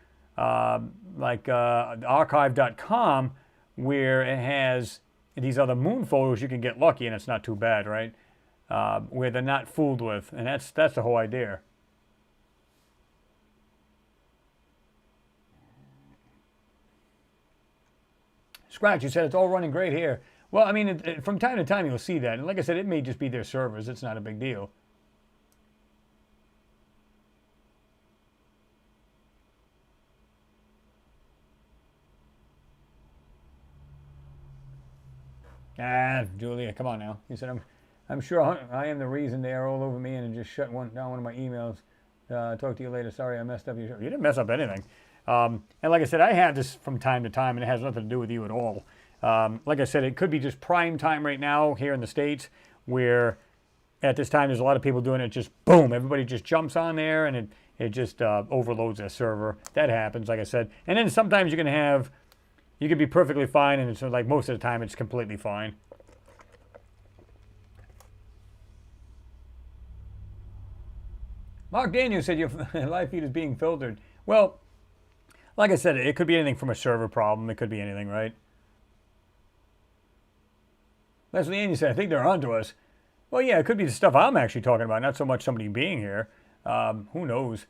archive.com where it has these other moon photos, you can get lucky and it's not too bad, right? Where they're not fooled with, and that's the whole idea. Scratch, you said it's all running great here. Well, I mean, from time to time you'll see that. And like I said, it may just be their servers. It's not a big deal. Ah, Julia, come on now. You said, I'm sure I am the reason they are all over me and just shut down one of my emails. Talk to you later. Sorry, I messed up your show. You didn't mess up anything. And like I said, I have this from time to time, and it has nothing to do with you at all. Like I said, it could be just prime time right now here in the States, where at this time there's a lot of people doing it. Just boom, everybody just jumps on there, and it just overloads their server. That happens, like I said. And then sometimes you can be perfectly fine, and it's like most of the time it's completely fine. Mark Daniels said your live feed is being filtered. Well, like I said, it could be anything from a server problem. It could be anything, right? Leslie Ann, you said, I think they're onto us. Well, yeah, it could be the stuff I'm actually talking about, not so much somebody being here. Who knows?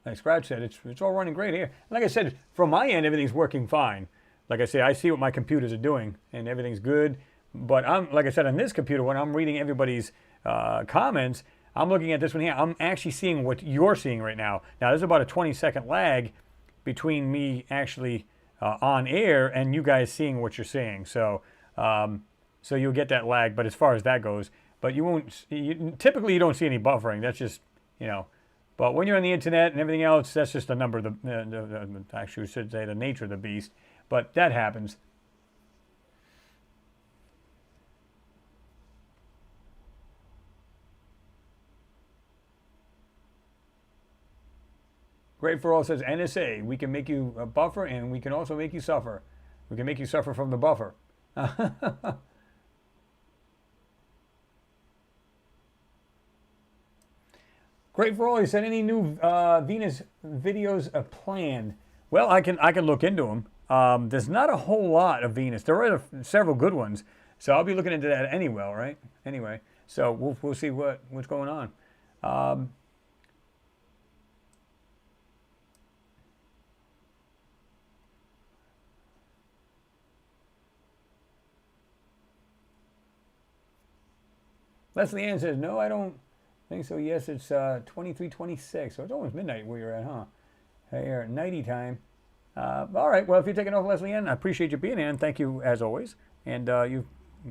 Like Scratch said, it's all running great here. Like I said, from my end, everything's working fine. Like I say, I see what my computers are doing, and everything's good. But like I said, on this computer, when I'm reading everybody's comments, I'm looking at this one here. I'm actually seeing what you're seeing right now. Now, there's about a 20-second lag between me actually on air and you guys seeing what you're seeing. So, so you'll get that lag. But as far as that goes, but you won't. Typically, you don't see any buffering. That's just, you know. But when you're on the internet and everything else, that's just a number of actually, I should say the nature of the beast. But that happens. Great for All says, NSA, we can make you a buffer and we can also make you suffer. We can make you suffer from the buffer. Great for All, he said, any new Venus videos planned? Well, I can look into them. There's not a whole lot of Venus. There are several good ones. So I'll be looking into that anyway, right? Anyway, so we'll see what's going on. Leslie Ann says, no, I don't think so. Yes, it's 23:26, so it's almost midnight where you're at, huh? Hey, you're at nighty time. All right, well, if you're taking off, Leslie Ann, I appreciate you being here, and thank you as always. And you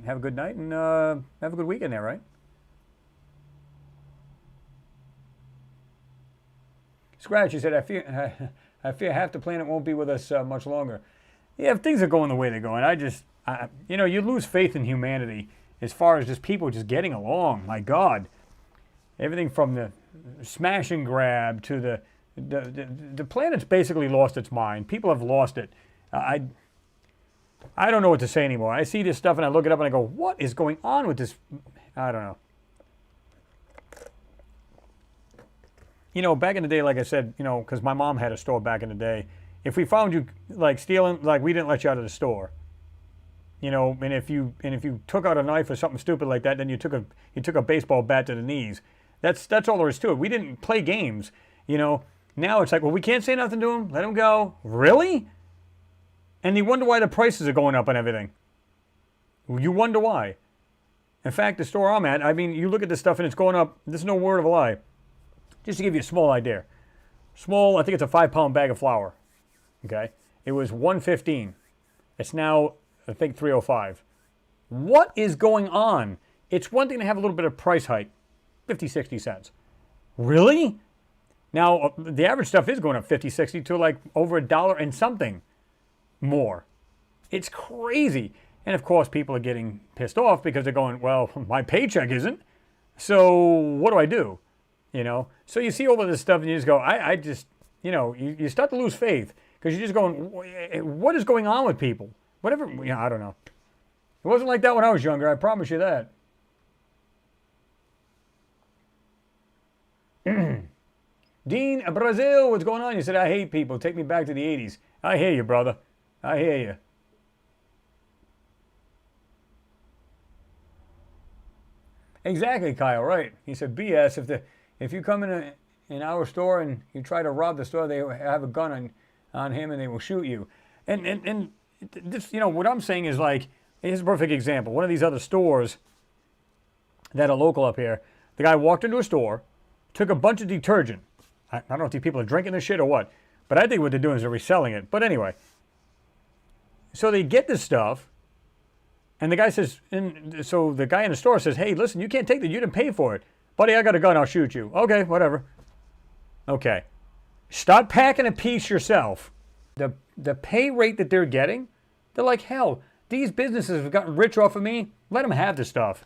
have a good night, and have a good weekend there, right? Scratchy said, I fear half the planet won't be with us much longer. Yeah, if things are going the way they're going, you know, you lose faith in humanity as far as just people just getting along. My God. Everything from the smash and grab to the planet's basically lost its mind. People have lost it. I don't know what to say anymore. I see this stuff and I look it up and I go, what is going on with this? I don't know. You know, back in the day, like I said, you know, because my mom had a store back in the day, if we found you like stealing, like we didn't let you out of the store. You know, and if you took out a knife or something stupid like that, then you took a baseball bat to the knees. That's all there is to it. We didn't play games. You know, now it's like, well, we can't say nothing to him. Let him go. Really? And you wonder why the prices are going up and everything. You wonder why. In fact, the store I'm at, I mean, you look at this stuff and it's going up. There's no word of a lie. Just to give you a small idea. Small, I think it's a 5-pound bag of flour. Okay? It was $1.15. It's now, I think, $3.05. What is going on? It's one thing to have a little bit of price hike. 50, 60 cents. Really? Now, the average stuff is going up 50, 60 to like over $1 and something more. It's crazy. And of course, people are getting pissed off because they're going, well, my paycheck isn't. So what do I do? You know? So you see all of this stuff and you just go, I just, you know, you start to lose faith because you're just going, what is going on with people? Whatever, you know, I don't know. It wasn't like that when I was younger, I promise you that. Dean Brazil, what's going on? You said, I hate people. Take me back to the 80s. I hear you, brother. I hear you. Exactly, Kyle, right. He said, BS, if you come in our store and you try to rob the store, they have a gun on him and they will shoot you. And this, you know, what I'm saying is like, here's a perfect example. One of these other stores that are local up here, the guy walked into a store, took a bunch of detergent. I don't know if these people are drinking this shit or what, but I think what they're doing is they're reselling it. But anyway, so they get this stuff, and the guy says, so the guy in the store says, hey, listen, you can't take that. You didn't pay for it. Buddy, I got a gun. I'll shoot you. Okay, whatever. Okay. Start packing a piece yourself. The pay rate that they're getting, they're like, hell, these businesses have gotten rich off of me. Let them have the stuff.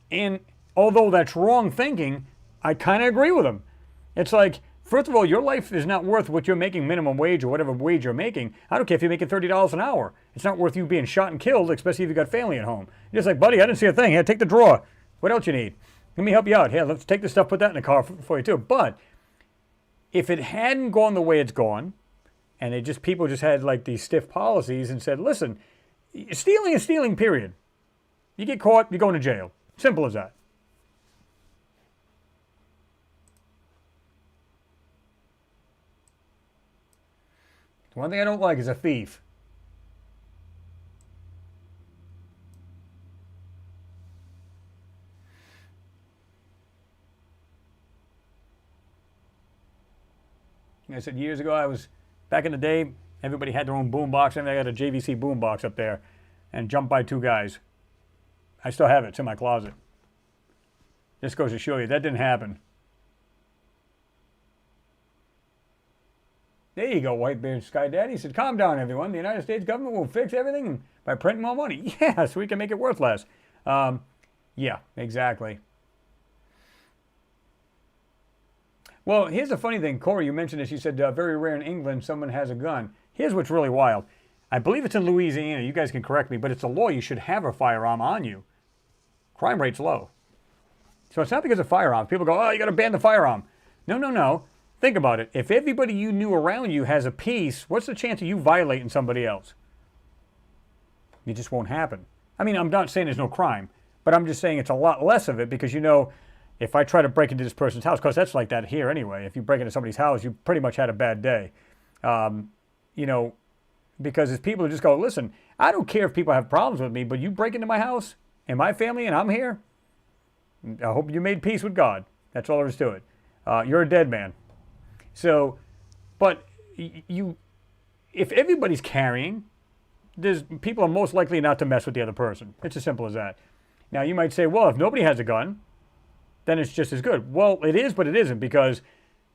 And although that's wrong thinking, I kind of agree with them. It's like, first of all, your life is not worth what you're making minimum wage or whatever wage you're making. I don't care if you're making $30 an hour. It's not worth you being shot and killed, especially if you got family at home. You're just like, buddy, I didn't see a thing. Here, take the drawer. What else you need? Let me help you out. Here, let's take this stuff, put that in the car for you too. But if it hadn't gone the way it's gone, and people just had like these stiff policies and said, listen, stealing is stealing, period. You get caught, you're going to jail. Simple as that. One thing I don't like is a thief. I said years ago, back in the day, everybody had their own boombox, and I got a JVC boombox up there and jumped by 2 guys. I still have it. It's in my closet. This goes to show you, that didn't happen. There you go, Whitebeard Sky Daddy. He said, calm down, everyone. The United States government will fix everything by printing more money. Yeah, so we can make it worth less. Yeah, exactly. Well, here's the funny thing. Corey, you mentioned this. You said very rare in England someone has a gun. Here's what's really wild. I believe it's in Louisiana. You guys can correct me, but it's a law. You should have a firearm on you. Crime rate's low. So it's not because of firearms. People go, oh, you got to ban the firearm. No, no, no. Think about it. If everybody you knew around you has a piece, what's the chance of you violating somebody else? It just won't happen. I mean, I'm not saying there's no crime, but I'm just saying it's a lot less of it because, you know, if I try to break into this person's house, because that's like that here anyway. If you break into somebody's house, you pretty much had a bad day. You know, because it's people who just go, listen, I don't care if people have problems with me, but you break into my house and my family and I'm here, I hope you made peace with God. That's all there is to it. You're a dead man. So, but if everybody's carrying, people are most likely not to mess with the other person. It's as simple as that. Now, you might say, well, if nobody has a gun, then it's just as good. Well, it is, but it isn't, because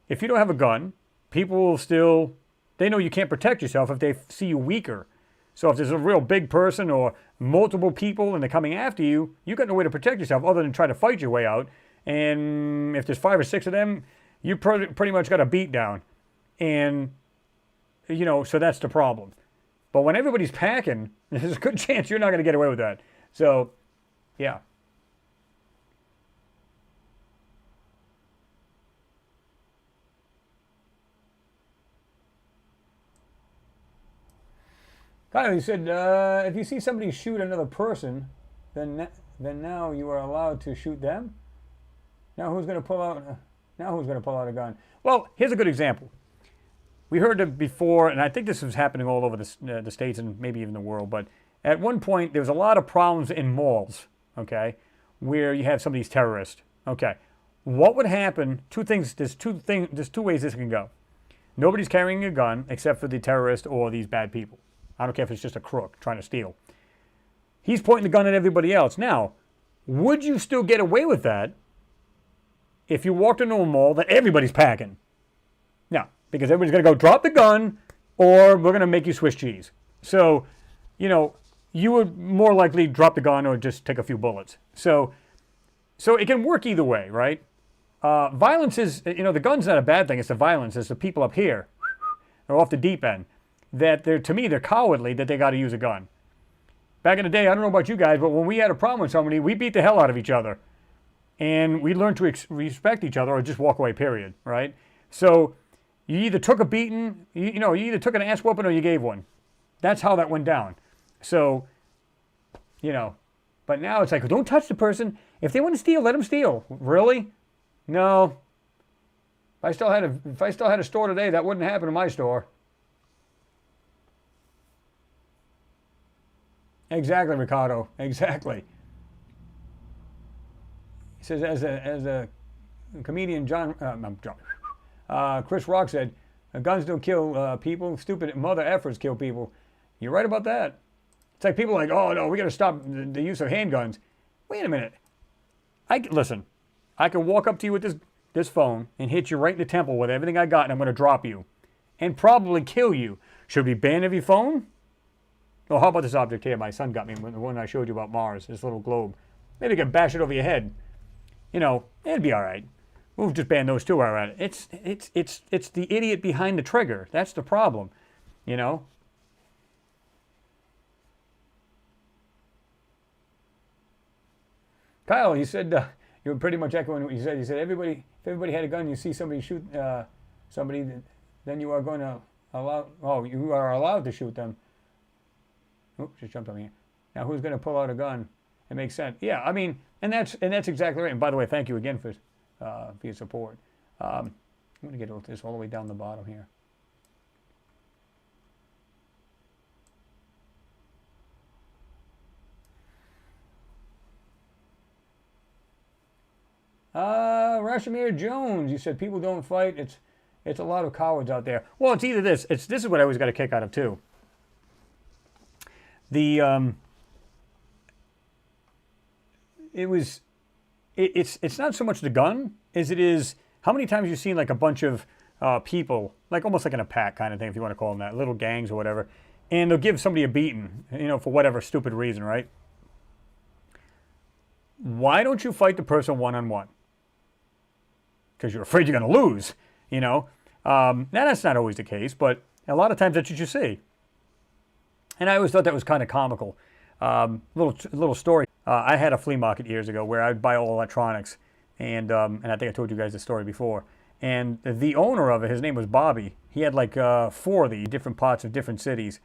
if you don't have a gun people will still, they know you can't protect yourself if they see you weaker. So if there's a real big person or multiple people and they're coming after you, you got no way to protect yourself other than try to fight your way out. And if there's 5 or 6 of them, you pretty much got a beat down. And, you know, so that's the problem. But when everybody's packing, there's a good chance you're not going to get away with that. So, yeah. Kyle, he said, if you see somebody shoot another person, then now you are allowed to shoot them. Now who's going to pull out? Now who's going to pull out a gun? Well, here's a good example. We heard it before, and I think this was happening all over the States and maybe even the world, but at one point there was a lot of problems in malls, okay, where you have some of these terrorists. Okay, what would happen? Two things. There's two ways this can go. Nobody's carrying a gun except for the terrorist or these bad people. I don't care if it's just a crook trying to steal. He's pointing the gun at everybody else. Now, would you still get away with that if you walked into a mall that everybody's packing? No, because everybody's going to go drop the gun or we're going to make you Swiss cheese. So, you know, you would more likely drop the gun or just take a few bullets. So it can work either way, right? Violence is, you know, the gun's not a bad thing. It's the violence. It's the people up here or off the deep end that to me, they're cowardly that they got to use a gun. Back in the day, I don't know about you guys, but when we had a problem with somebody, we beat the hell out of each other. And we learned to respect each other or just walk away, period, right? So you either took a beating, you either took an ass whooping or you gave one. That's how that went down. So, you know, but now it's like, don't touch the person. If they want to steal, let them steal. Really? No. If I still had a store today, that wouldn't happen in my store. Exactly, Ricardo. Exactly. He says, as a comedian, Chris Rock said, guns don't kill people. Stupid mother effers kill people. You're right about that. It's like people are like, oh no, we got to stop the use of handguns. Wait a minute. Listen, I can walk up to you with this phone and hit you right in the temple with everything I got, and I'm going to drop you and probably kill you. Should we ban every phone? Oh, how about this object here? My son got me, the one I showed you about Mars, this little globe. Maybe you can bash it over your head. You know, it'd be all right. We'll just ban those too, all right. It's the idiot behind the trigger. That's the problem, you know. Kyle, you said you were pretty much echoing what you said. You said if everybody had a gun, you see somebody shoot somebody, then you are going to you are allowed to shoot them. Oops, just jumped on me. Now, who's going to pull out a gun? It makes sense. Yeah, I mean, and that's exactly right. And by the way, thank you again for your support. I'm going to get this all the way down the bottom here. Rashomir Jones, you said people don't fight. It's a lot of cowards out there. Well, it's either this. This is what I always got a kick out of too. It's not so much the gun as it is how many times you've seen like a bunch of people, like almost like in a pack kind of thing, if you want to call them that, little gangs or whatever, and they'll give somebody a beating, you know, for whatever stupid reason, right? Why don't you fight the person one-on-one? Because you're afraid you're going to lose, you know? Now, that's not always the case, but a lot of times that's what you see. And I always thought that was kind of comical. Little story. I had a flea market years ago where I'd buy all electronics, and I think I told you guys the story before. And the owner of it, his name was Bobby. He had like 4 of these different parts of different cities.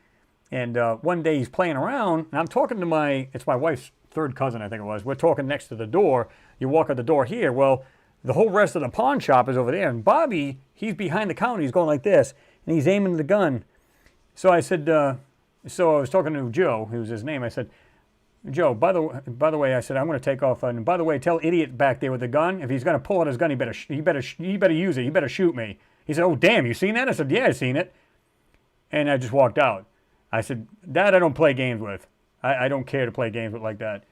And one day he's playing around, and I'm talking to it's my wife's third cousin, I think it was. We're talking next to the door. You walk out the door here. Well, the whole rest of the pawn shop is over there. And Bobby, he's behind the counter. He's going like this, and he's aiming the gun. So I said, so I was talking to Joe, who was his name. I said, Joe, by the way, I said, I'm going to take off. And by the way, tell idiot back there with the gun, if he's going to pull out his gun, he better use it. He better shoot me. He said, oh, damn, you seen that? I said, yeah, I seen it. And I just walked out. I said, that I don't play games with. I don't care to play games with like that.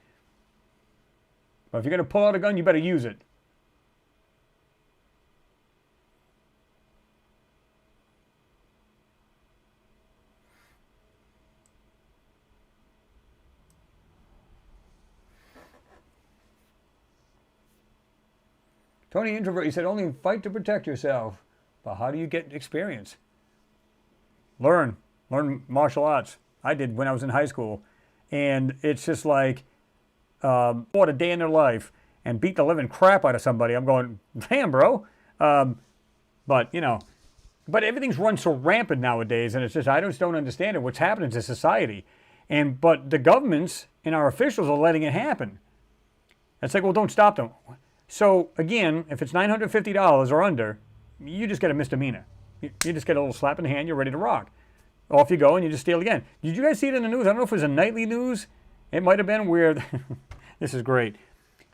But if you're going to pull out a gun, you better use it. Tony Introvert, he said, only fight to protect yourself. But how do you get experience? Learn martial arts. I did when I was in high school. And it's just like, what a day in their life and beat the living crap out of somebody. I'm going, damn, bro. But, you know, but everything's run so rampant nowadays, and it's just, I just don't understand it, what's happening to society. But the governments and our officials are letting it happen. It's like, well, don't stop them. So, again, if it's $950 or under, you just get a misdemeanor. You just get a little slap in the hand, you're ready to rock. Off you go, and you just steal again. Did you guys see it in the news? I don't know if it was a nightly news. It might have been where, this is great.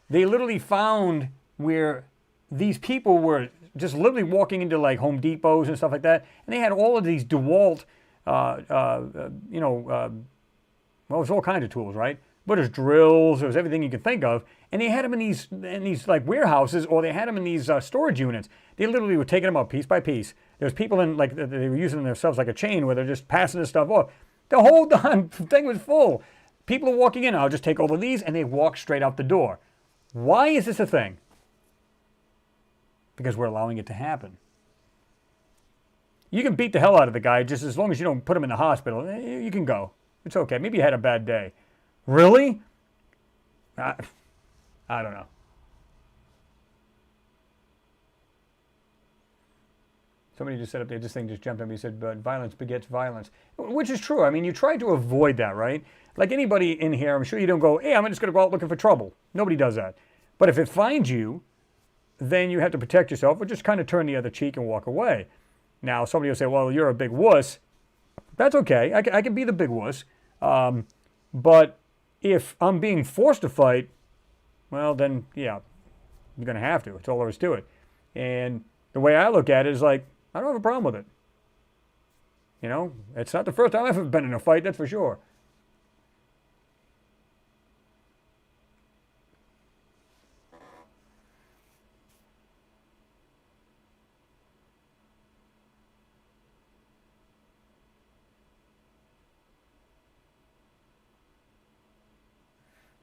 They literally found where these people were just literally walking into like Home Depots and stuff like that, and they had all of these DeWalt, well, it was all kinds of tools, right? But there's drills, there was everything you could think of, and they had them in these like warehouses, or they had them in these storage units. They literally were taking them out piece by piece. There was people in, like, they were using themselves like a chain where they're just passing this stuff off. The whole darn thing was full. People are walking in, I'll just take all of these, and they walk straight out the door. Why is this a thing? Because we're allowing it to happen. You can beat the hell out of the guy just as long as you don't put him in the hospital. You can go. It's okay. Maybe you had a bad day. Really? I don't know. Somebody just said up there, this thing just jumped on me. He said, but violence begets violence. Which is true. I mean, you try to avoid that, right? Like anybody in here, I'm sure you don't go, hey, I'm just going to go out looking for trouble. Nobody does that. But if it finds you, then you have to protect yourself or just kind of turn the other cheek and walk away. Now, somebody will say, well, you're a big wuss. That's okay. I can be the big wuss. But if I'm being forced to fight, well, then, yeah, you're going to have to. It's all there is to it. And the way I look at it is like, I don't have a problem with it. You know, it's not the first time I've ever been in a fight, that's for sure.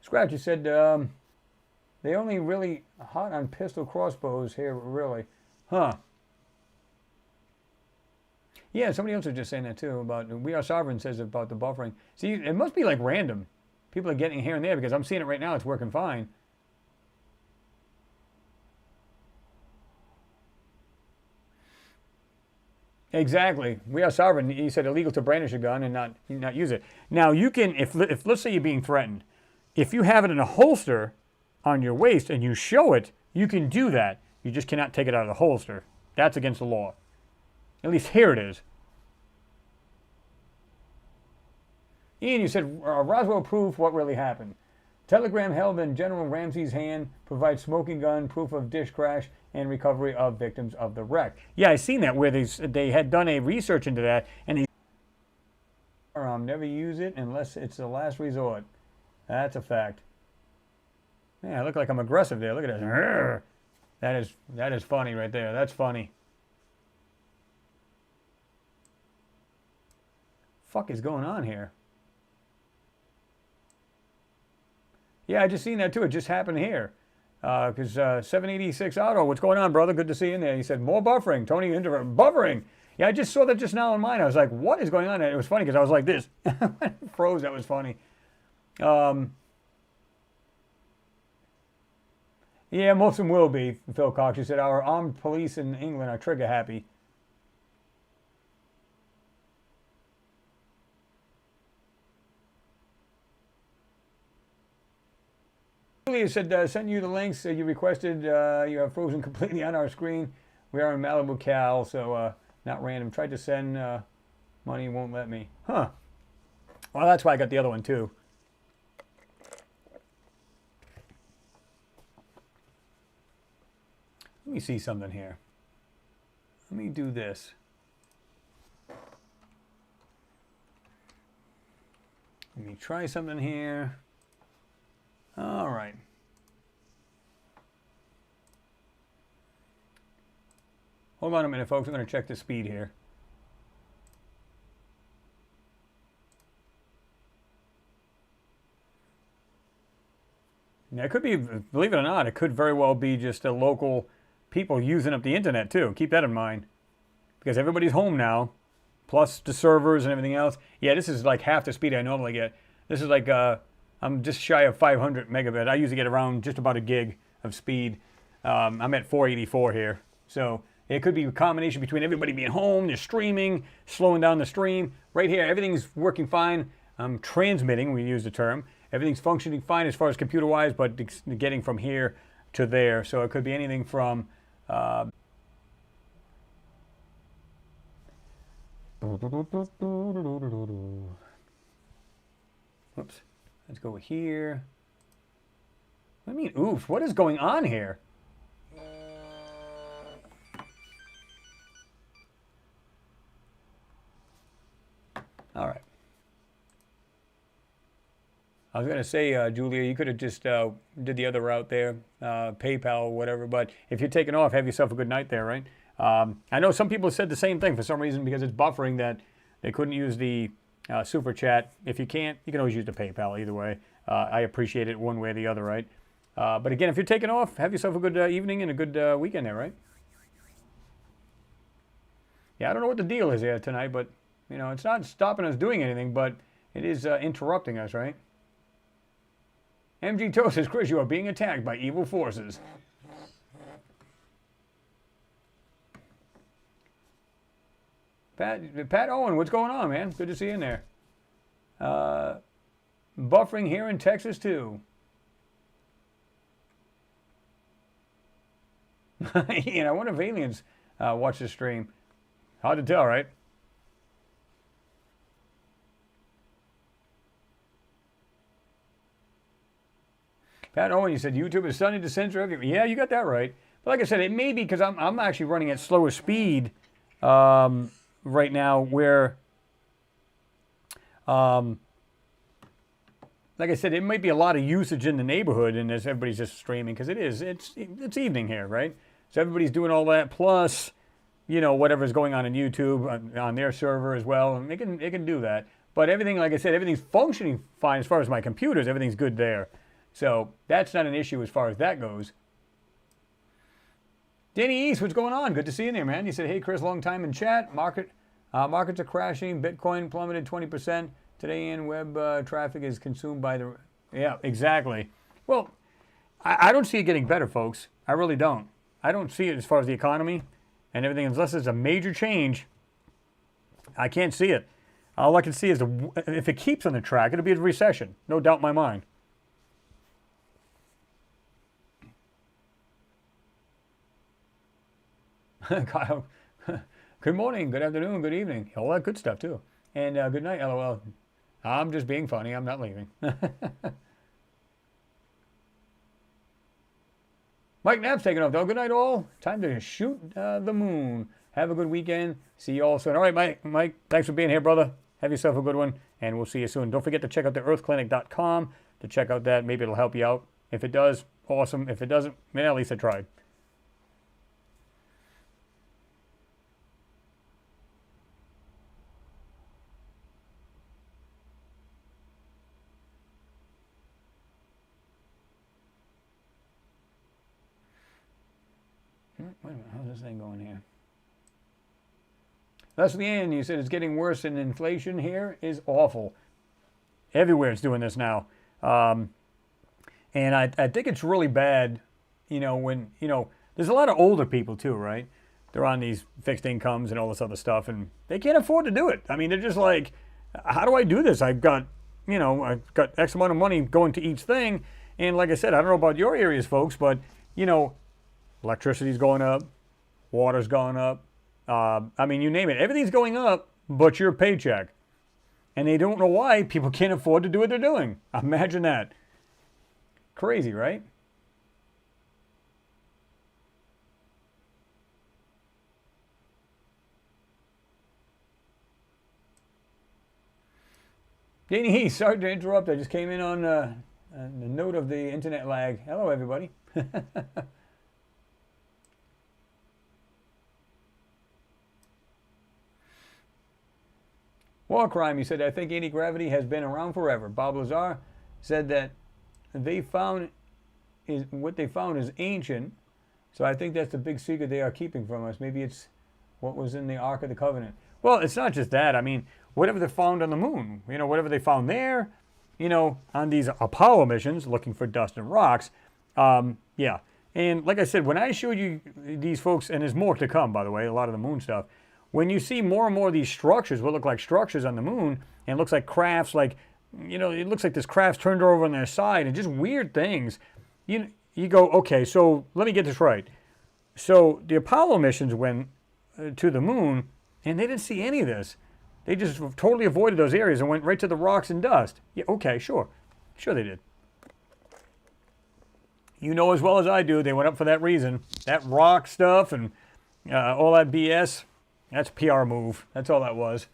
Scratch, you said they only really hot on pistol crossbows here, really. Huh. Yeah, somebody else was just saying that too about, We Are Sovereign says about the buffering. See, it must be like random. People are getting here and there because I'm seeing it right now. It's working fine. Exactly. We Are Sovereign. He said illegal to brandish a gun and not use it. Now you can, if let's say you're being threatened, if you have it in a holster on your waist and you show it, you can do that. You just cannot take it out of the holster. That's against the law. At least here it is. Ian, you said Roswell proof what really happened. Telegram held in General Ramsey's hand provides smoking gun, proof of dish crash, and recovery of victims of the wreck. Yeah, I seen that where they had done a research into that, and they never use it unless it's the last resort. That's a fact. Yeah, I look like I'm aggressive there. Look at that. That is funny right there. That's funny. Fuck is going on here? Yeah, I just seen that too. It just happened here. Because 786 Auto, what's going on, brother? Good to see you in there. He said, more buffering. Tony, introvert. Buffering. Yeah, I just saw that just now on mine. I was like, what is going on? And it was funny because I was like this. Froze. That was funny. Yeah, most of them will be, Phil Cox. He said, our armed police in England are trigger happy. Julia said, sent you the links you requested. You have frozen completely on our screen. We are in Malibu, Cal, so not random. Tried to send money, won't let me. Huh. Well, that's why I got the other one, too. Let me see something here. Let me do this. Let me try something here. All right. Hold on a minute, folks. I'm going to check the speed here. Now, it could be, believe it or not, it could very well be just a local people using up the internet too. Keep that in mind. Because everybody's home now, plus the servers and everything else. Yeah, this is like half the speed I normally get. This is like, I'm just shy of 500 megabit. I usually get around just about a gig of speed. I'm at 484 here. So it could be a combination between everybody being home, they're streaming, slowing down the stream. Right here, everything's working fine. I'm transmitting, we use the term. Everything's functioning fine as far as computer-wise, but getting from here to there. So it could be anything from... Whoops. Let's go here. What do you mean, oof? What is going on here? All right. I was going to say, Julia, you could have just did the other route there, PayPal or whatever, but if you're taking off, have yourself a good night there, right? I know some people said the same thing for some reason because it's buffering that they couldn't use the super chat. If you can't, you can always use the PayPal either way. I appreciate it one way or the other, right? But again, if you're taking off, have yourself a good evening and a good weekend there, right? Yeah, I don't know what the deal is here tonight, but, you know, it's not stopping us doing anything, but it is interrupting us, right? MG Toast says, Chris, you are being attacked by evil forces. Pat Owen, what's going on, man? Good to see you in there. Buffering here in Texas, too. Ian, I wonder if aliens watch the stream. Hard to tell, right? Pat Owen, you said YouTube is starting to censor everything. Yeah, you got that right. But like I said, it may be because I'm actually running at slower speed right now where, like I said, it might be a lot of usage in the neighborhood and as everybody's just streaming because it's evening here, right? So everybody's doing all that plus, you know, whatever's going on YouTube on their server as well. And it can do that. But everything, like I said, everything's functioning fine as far as my computers. Everything's good there. So that's not an issue as far as that goes. Danny East, what's going on? Good to see you there, man. You said, hey, Chris, long time in chat. Markets are crashing. Bitcoin plummeted 20%. Today in web traffic is consumed by the... Yeah, exactly. Well, I don't see it getting better, folks. I really don't. I don't see it as far as the economy and everything. Unless there's a major change, I can't see it. All I can see is if it keeps on the track, it'll be a recession. No doubt in my mind. Kyle, good morning, good afternoon, good evening. All that good stuff, too. And good night, LOL. I'm just being funny. I'm not leaving. Mike Knapp's taking off, though. Good night, all. Time to shoot the moon. Have a good weekend. See you all soon. All right, Mike, thanks for being here, brother. Have yourself a good one, and we'll see you soon. Don't forget to check out the earthclinic.com to check out that. Maybe it'll help you out. If it does, awesome. If it doesn't, man, at least I tried. Wait a minute, how's this thing going here? Leslie Ann, you said it's getting worse and inflation here is awful. Everywhere it's doing this now. And I think it's really bad, you know, when, you know, there's a lot of older people too, right? They're on these fixed incomes and all this other stuff, and they can't afford to do it. I mean, they're just like, how do I do this? I've got, you know, I've got X amount of money going to each thing. And like I said, I don't know about your areas, folks, but, you know, electricity's going up, water's going up. I mean, you name it. Everything's going up but your paycheck. And they don't know why people can't afford to do what they're doing. Imagine that. Crazy, right? Danny, sorry to interrupt. I just came in on the note of the internet lag. Hello, everybody. War crime, he said, I think anti-gravity has been around forever. Bob Lazar said that what they found is ancient, So I think that's the big secret they are keeping from us. Maybe it's what was in the Ark of the Covenant. Well, it's not just that. I mean, whatever they found on the moon, whatever they found there, on these Apollo missions looking for dust and rocks. Yeah. And like I said, when I showed you these folks, and there's more to come, by the way, a lot of the moon stuff, when you see more and more of these structures, what look like structures on the moon, and it looks like crafts, like, it looks like this craft's turned over on their side, and just weird things, you go, okay, so let me get this right. So the Apollo missions went to the moon, and they didn't see any of this. They just totally avoided those areas and went right to the rocks and dust. Yeah, okay, sure. Sure they did. You know as well as I do, they went up for that reason. That rock stuff and all that BS, that's a PR move. That's all that was.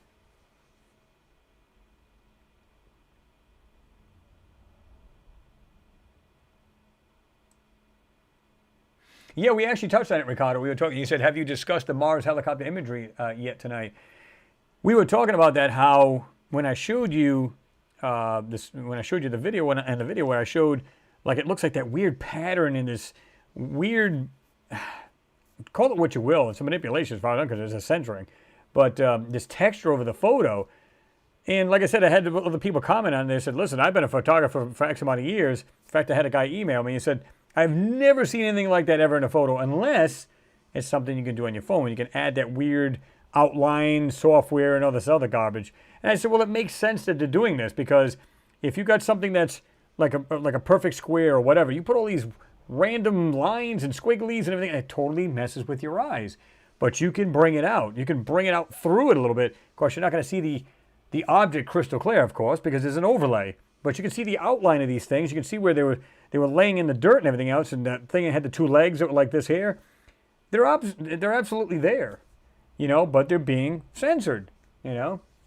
Yeah, we actually touched on it, Ricardo. We were talking. You said, "Have you discussed the Mars helicopter imagery yet tonight?" We were talking about that. How when I showed you when I showed you the video, and the video where I showed, like, it looks like that weird pattern in this weird. Call it what you will. It's a manipulation as far as I'm concerned. It's a censoring, but this texture over the photo. And like I said, I had other people comment on it. They said, "Listen, I've been a photographer for X amount of years." In fact, I had a guy email me and said, "I've never seen anything like that ever in a photo, unless it's something you can do on your phone. You can add that weird outline software and all this other garbage." And I said, "Well, it makes sense that they're doing this, because if you got something that's like a perfect square or whatever, you put all these random lines and squigglies and everything, and it totally messes with your eyes. But you can bring it out. You can bring it out through it a little bit. Of course, you're not going to see the object crystal clear, of course, because there's an overlay. But you can see the outline of these things. You can see where they were laying in the dirt and everything else, and that thing that had the two legs that were like this here. They're absolutely there, but they're being censored,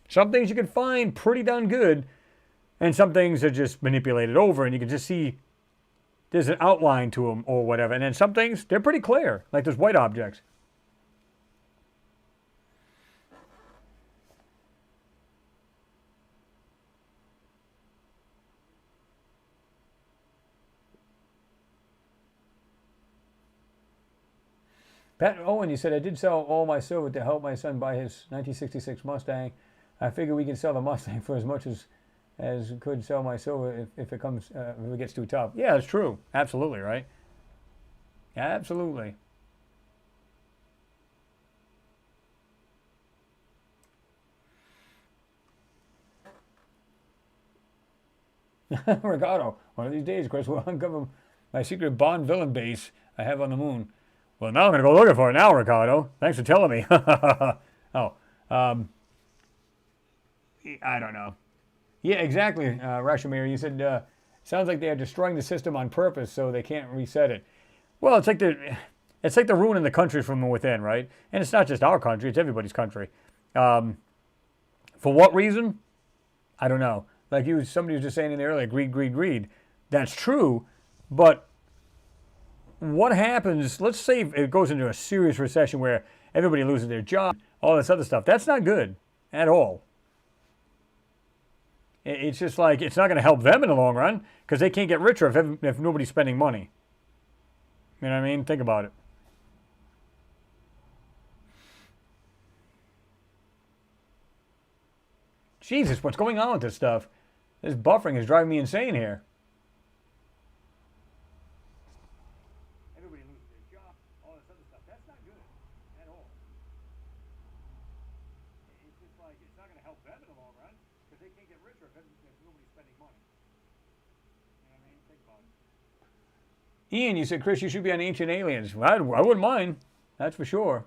Some things you can find pretty darn good, and some things are just manipulated over, and you can just see there's an outline to them or whatever. And then some things, they're pretty clear, like those white objects. Pat Owen, you said, "I did sell all my silver to help my son buy his 1966 Mustang. I figure we can sell the Mustang for as much as could sell my silver if it comes if it gets too tough." Yeah, that's true. Absolutely, right? Absolutely. Ricardo, one of these days, Chris, will uncover my secret Bond villain base I have on the moon. Well, now I'm going to go looking for it now, Ricardo. Thanks for telling me. Oh, I don't know. Yeah, exactly, Rashomir. You said, sounds like they are destroying the system on purpose so they can't reset it. Well, it's like they're ruining the country from within, right? And it's not just our country; it's everybody's country. For what reason? I don't know. Like somebody was just saying in there earlier, greed, greed, greed. That's true, but what happens? Let's say it goes into a serious recession where everybody loses their job, all this other stuff. That's not good at all. It's just like, it's not going to help them in the long run, because they can't get richer if nobody's spending money. You know what I mean? Think about it. Jesus, what's going on with this stuff? This buffering is driving me insane here. Everybody loses their job, all this other stuff. That's not good at all. It's just like, it's not going to help them in the long run, because they can't get richer if nobody's spending money. You know what I mean? Think about it. Ian, you said, "Chris, you should be on Ancient Aliens." Well, I wouldn't mind. That's for sure.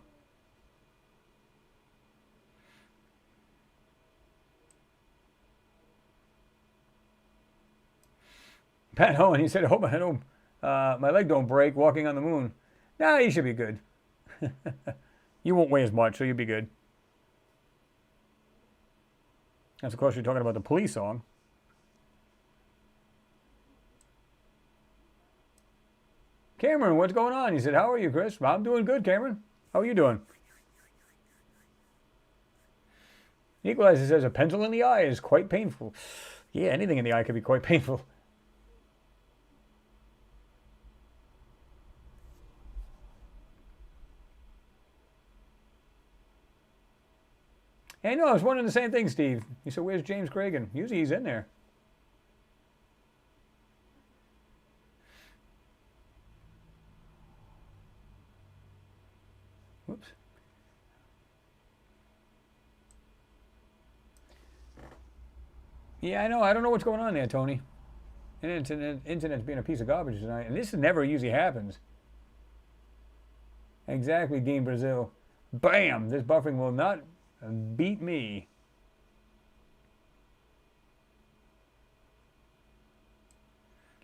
Pat Owen, he said, "I hope my leg don't break walking on the moon." Nah, you should be good. You won't weigh as much, so you'll be good. That's, of course, you're talking about the Police song. Cameron, what's going on? He said, "How are you, Chris?" I'm doing good, Cameron. How are you doing? Equalizer says, "A pencil in the eye is quite painful." Yeah, anything in the eye could be quite painful. Hey, no, I was wondering the same thing, Steve. You said, where's James Cragen? Usually he's in there. Whoops. Yeah, I know. I don't know what's going on there, Tony. Internet's being a piece of garbage tonight, and this never usually happens. Exactly, Dean Brazil. Bam! This buffering will not beat me.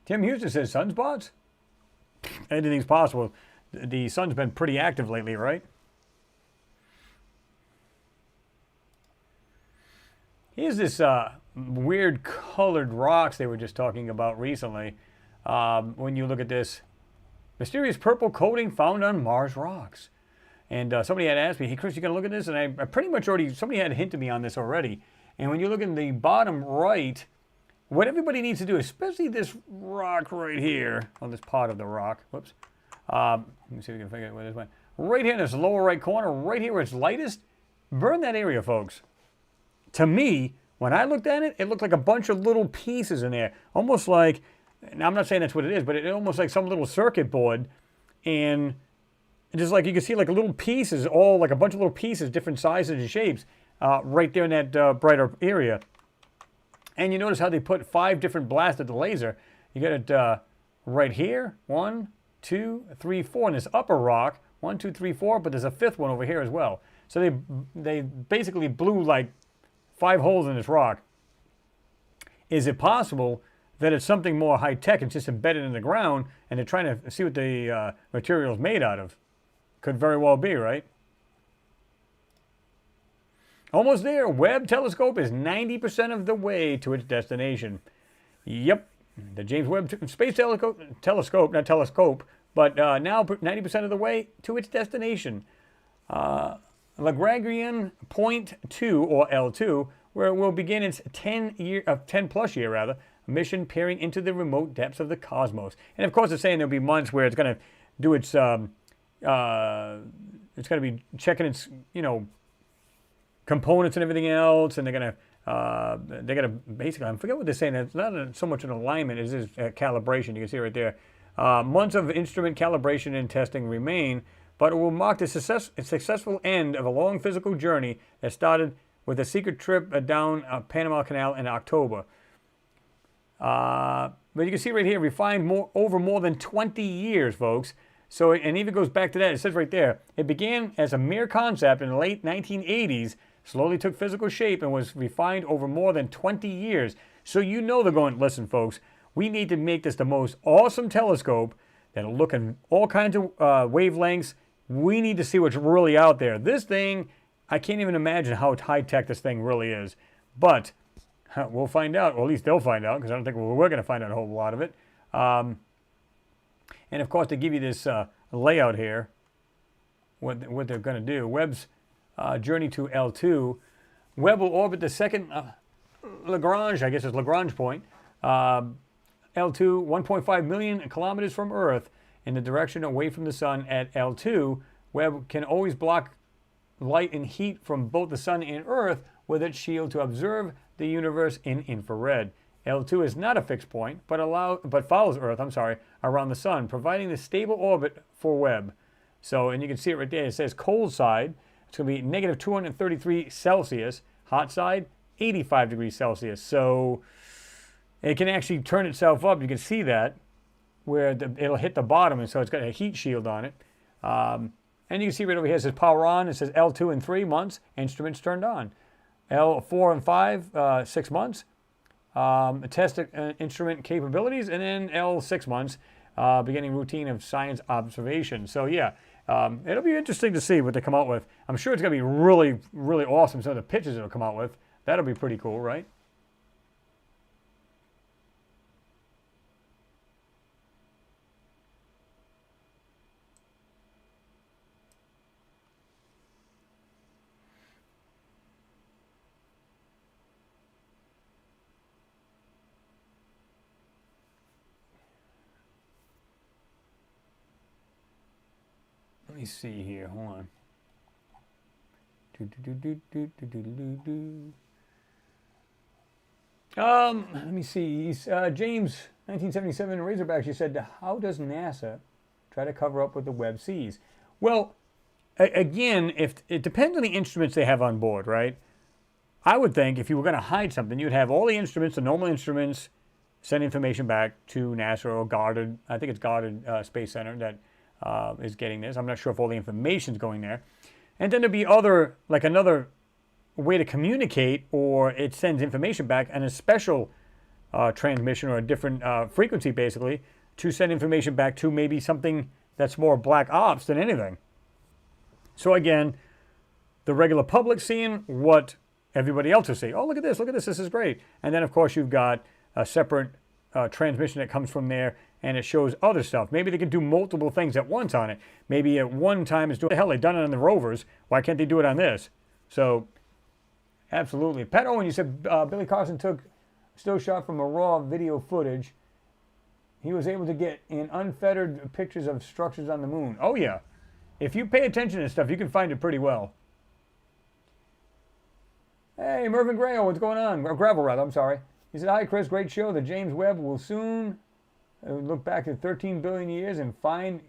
Tim Houston says sunspots? Anything's possible. The sun's been pretty active lately, right? Here's this weird colored rocks they were just talking about recently. When you look at this, mysterious purple coating found on Mars rocks. And somebody had asked me, hey, Chris, you gonna look at this? And I pretty much already, somebody had hinted me on this already. And when you look in the bottom right, what everybody needs to do, especially this rock right here, on this part of the rock, whoops. Let me see if we can figure out where this went. Right here in this lower right corner, right here where it's lightest, burn that area, folks. To me, when I looked at it, it looked like a bunch of little pieces in there. Almost like, now I'm not saying that's what it is, but it almost like some little circuit board. And just like you can see like little pieces, all like a bunch of little pieces, different sizes and shapes, right there in that brighter area. And you notice how they put 5 different blasts of the laser. You got it right here, 1, 2, 3, 4 in this upper rock, 1, 2, 3, 4, but there's a 5th one over here as well. So they basically blew like 5 holes in this rock. Is it possible that it's something more high-tech and just embedded in the ground and they're trying to see what the material is made out of? Could very well be, right? Almost there. Webb telescope is 90% of the way to its destination. Yep. The James Webb Space Telescope, not telescope, but now 90% of the way to its destination. Lagrangian Point 2, or L2, where it will begin its 10-plus year mission peering into the remote depths of the cosmos. And of course, it's saying there'll be months where it's going to do its, it's going to be checking its, components and everything else, and they're going to basically, I forget what they're saying. It's not so much an alignment as it is calibration. You can see right there. Months of instrument calibration and testing remain, but it will mark the successful end of a long physical journey that started with a secret trip down Panama Canal in October. But you can see right here, refined over more than 20 years, folks. So, and even goes back to that. It says right there, it began as a mere concept in the late 1980s, slowly took physical shape, and was refined over more than 20 years. So you know they're going, listen, folks, we need to make this the most awesome telescope that'll look in all kinds of wavelengths. We need to see what's really out there. This thing, I can't even imagine how high-tech this thing really is. But we'll find out, or at least they'll find out, because I don't think we're going to find out a whole lot of it. And of course, to give you this layout here, what they're going to do, Webb's journey to L2, Webb will orbit the second Lagrange, I guess it's Lagrange point, L2, 1.5 million kilometers from Earth in the direction away from the sun at L2. Webb can always block light and heat from both the sun and Earth with its shield to observe the universe in infrared. L2 is not a fixed point, but follows Earth, around the sun, providing the stable orbit for Webb. So, and you can see it right there. It says cold side, it's going to be negative 233 Celsius. Hot side, 85 degrees Celsius. So it can actually turn itself up. You can see that, where it'll hit the bottom, and so it's got a heat shield on it. And you can see right over here, it says power on. It says L2 in 3 months, instruments turned on. L4 and 5, 6 months. Test instrument capabilities, and then L6 months, beginning routine of science observation. So yeah, it'll be interesting to see what they come out with. I'm sure it's going to be really, really awesome. Some of the pictures it'll come out with. That'll be pretty cool, right? Let me see here. Hold on. Let me see. James, 1977, Razorback, she said, how does NASA try to cover up what the web sees? Well, again, if it depends on the instruments they have on board, right? I would think if you were going to hide something, you'd have all the instruments, the normal instruments, send information back to NASA or Goddard. I think it's Goddard Space Center that is getting this. I'm not sure if all the information's going there. And then there'd be other, like another way to communicate, or it sends information back and a special transmission or a different frequency, basically, to send information back to maybe something that's more black ops than anything. So again, the regular public seeing what everybody else will see. Oh, look at this, this is great. And then, of course, you've got a separate transmission that comes from there, and it shows other stuff. Maybe they can do multiple things at once on it. Maybe at one time it's doing, the hell, they've done it on the rovers. Why can't they do it on this? So, absolutely. Pat Owen, you said Billy Carson took a still shot from a raw video footage. He was able to get in unfettered pictures of structures on the moon. Oh, yeah. If you pay attention to stuff, you can find it pretty well. Hey, Mervyn Grayo, what's going on? Or Gravel, rather, I'm sorry. He said, hi, Chris, great show. The James Webb will soon look back at 13 billion years and find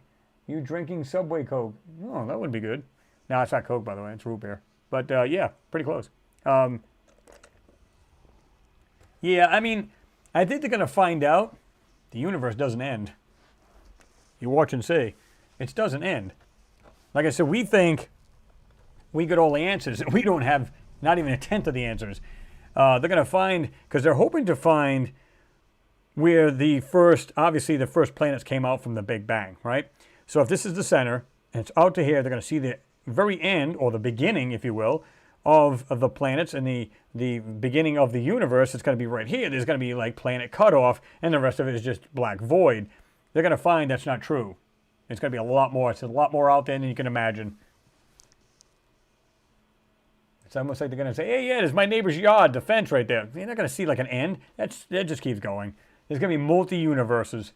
you drinking Subway Coke. Oh, that would be good. No, it's not Coke, by the way. It's root beer. But, yeah, pretty close. Yeah, I mean, I think they're going to find out the universe doesn't end. You watch and see. It doesn't end. Like I said, we think we get all the answers. We don't have not even a tenth of the answers. They're going to find, because they're hoping to find where the first planets came out from the Big Bang, right? So if this is the center, and it's out to here, they're going to see the very end, or the beginning, if you will, of the planets and the beginning of the universe. It's going to be right here. There's going to be like planet cutoff, and the rest of it is just black void. They're going to find that's not true. It's going to be a lot more. It's a lot more out there than you can imagine. It's almost like they're going to say, hey, yeah, there's my neighbor's yard, the fence right there. You're not going to see like an end. That just keeps going. There's going to be multi-universes.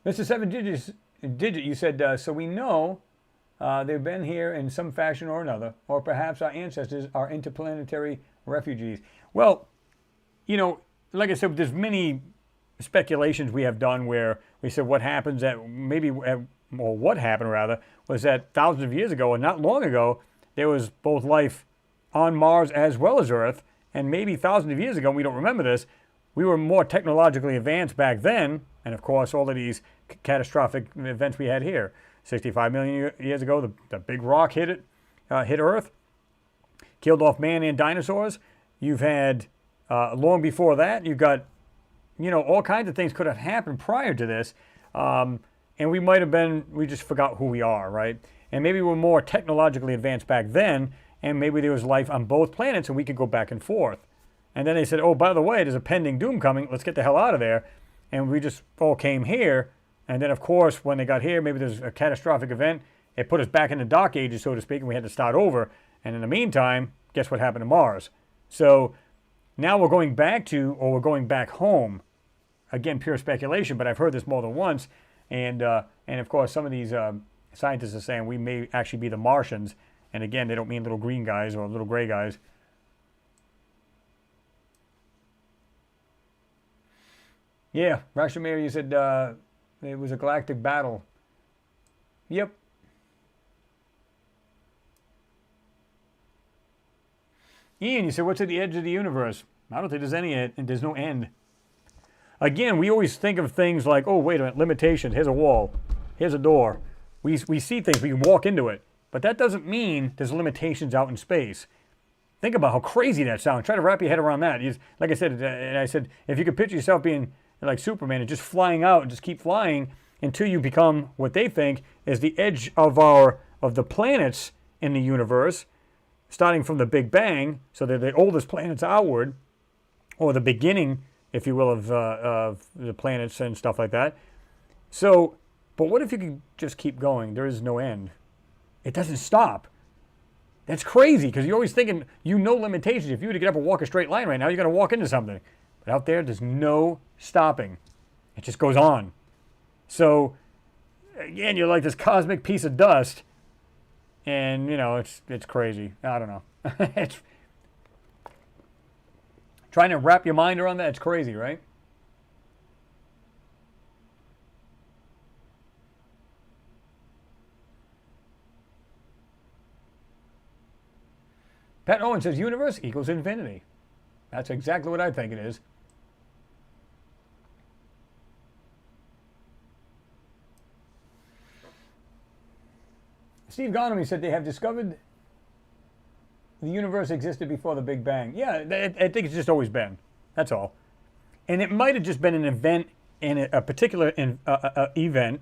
Mr. Seven Digit, you said, so we know they've been here in some fashion or another, or perhaps our ancestors are interplanetary refugees. Well, you know, like I said, there's many speculations we have done where we said what happens that maybe, or what happened rather, was that thousands of years ago, and not long ago, there was both life on Mars as well as Earth, and maybe thousands of years ago, we don't remember this, we were more technologically advanced back then, and of course all of these catastrophic events we had here. 65 million years ago, the big rock hit Earth, killed off man and dinosaurs. You've had, long before that, you've got, you know, all kinds of things could have happened prior to this. And we might have been, we just forgot who we are, right? And maybe we're more technologically advanced back then, and maybe there was life on both planets and we could go back and forth. And then they said, oh, by the way, there's a pending doom coming. Let's get the hell out of there. And we just all came here. And then, of course, when they got here, maybe there's a catastrophic event. It put us back in the dark ages, so to speak, and we had to start over. And in the meantime, guess what happened to Mars? So now we're going back we're going back home. Again, pure speculation, but I've heard this more than once. And of course, some of these scientists are saying we may actually be the Martians. And again, they don't mean little green guys or little gray guys. Yeah, Rashomir, you said it was a galactic battle. Yep. Ian, you said, what's at the edge of the universe? I don't think there's any end, and there's no end. Again, we always think of things like, oh, wait a minute, limitations. Here's a wall. Here's a door. We see things, we can walk into it. But that doesn't mean there's limitations out in space. Think about how crazy that sounds. Try to wrap your head around that. Like I said, and I said, if you could picture yourself being like Superman and just flying out and just keep flying until you become what they think is the edge of the planets in the universe, starting from the Big Bang, so they're the oldest planets outward, or the beginning, if you will, of the planets and stuff like that. So, but what if you could just keep going? There is no end. It doesn't stop. That's crazy because you're always thinking, limitations. If you were to get up and walk a straight line right now, you're going to walk into something. But out there's no stopping. It just goes on. So, again, you're like this cosmic piece of dust. And, it's crazy. I don't know. It's trying to wrap your mind around that. It's crazy, right? Pat Owen says universe equals infinity. That's exactly what I think it is. Steve Gonomy said they have discovered the universe existed before the Big Bang. Yeah, I think it's just always been. That's all. And it might have just been an event in a particular event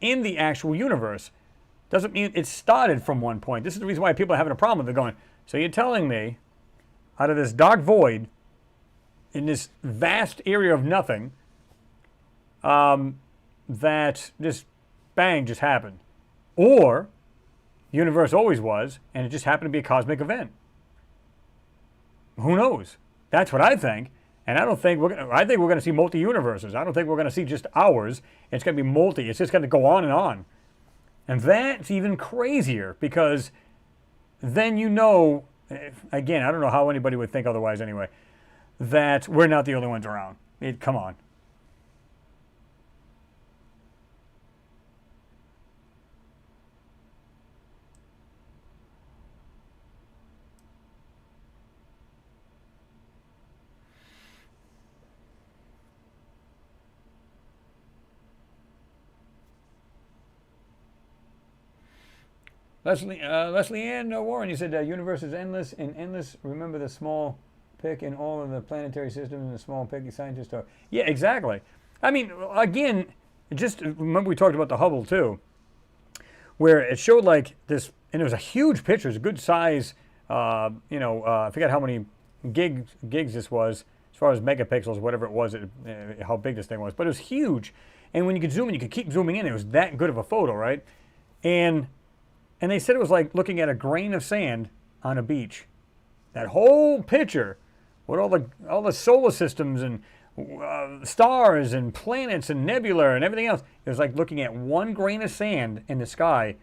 in the actual universe. Doesn't mean it started from one point. This is the reason why people are having a problem with it. They're going, so you're telling me out of this dark void in this vast area of nothing that this bang just happened? Or universe always was, and it just happened to be a cosmic event. Who knows? That's what I think. And I think we're going to see multi-universes. I don't think we're going to see just ours. It's going to be multi. It's just going to go on and on. And that's even crazier because then again, I don't know how anybody would think otherwise anyway, that we're not the only ones around. Come on. Leslie Ann Warren, you said universe is endless and endless. Remember the small pick in all of the planetary systems and the small pick scientists are. Yeah, exactly. I mean, again, just remember we talked about the Hubble too, where it showed like this, and it was a huge picture. It was a good size. I forget how many gigs this was as far as megapixels, whatever it was, how big this thing was. But it was huge, and when you could zoom in, you could keep zooming in. It was that good of a photo, right? And they said it was like looking at a grain of sand on a beach. That whole picture with all the solar systems and stars and planets and nebula and everything else. It was like looking at one grain of sand in the sky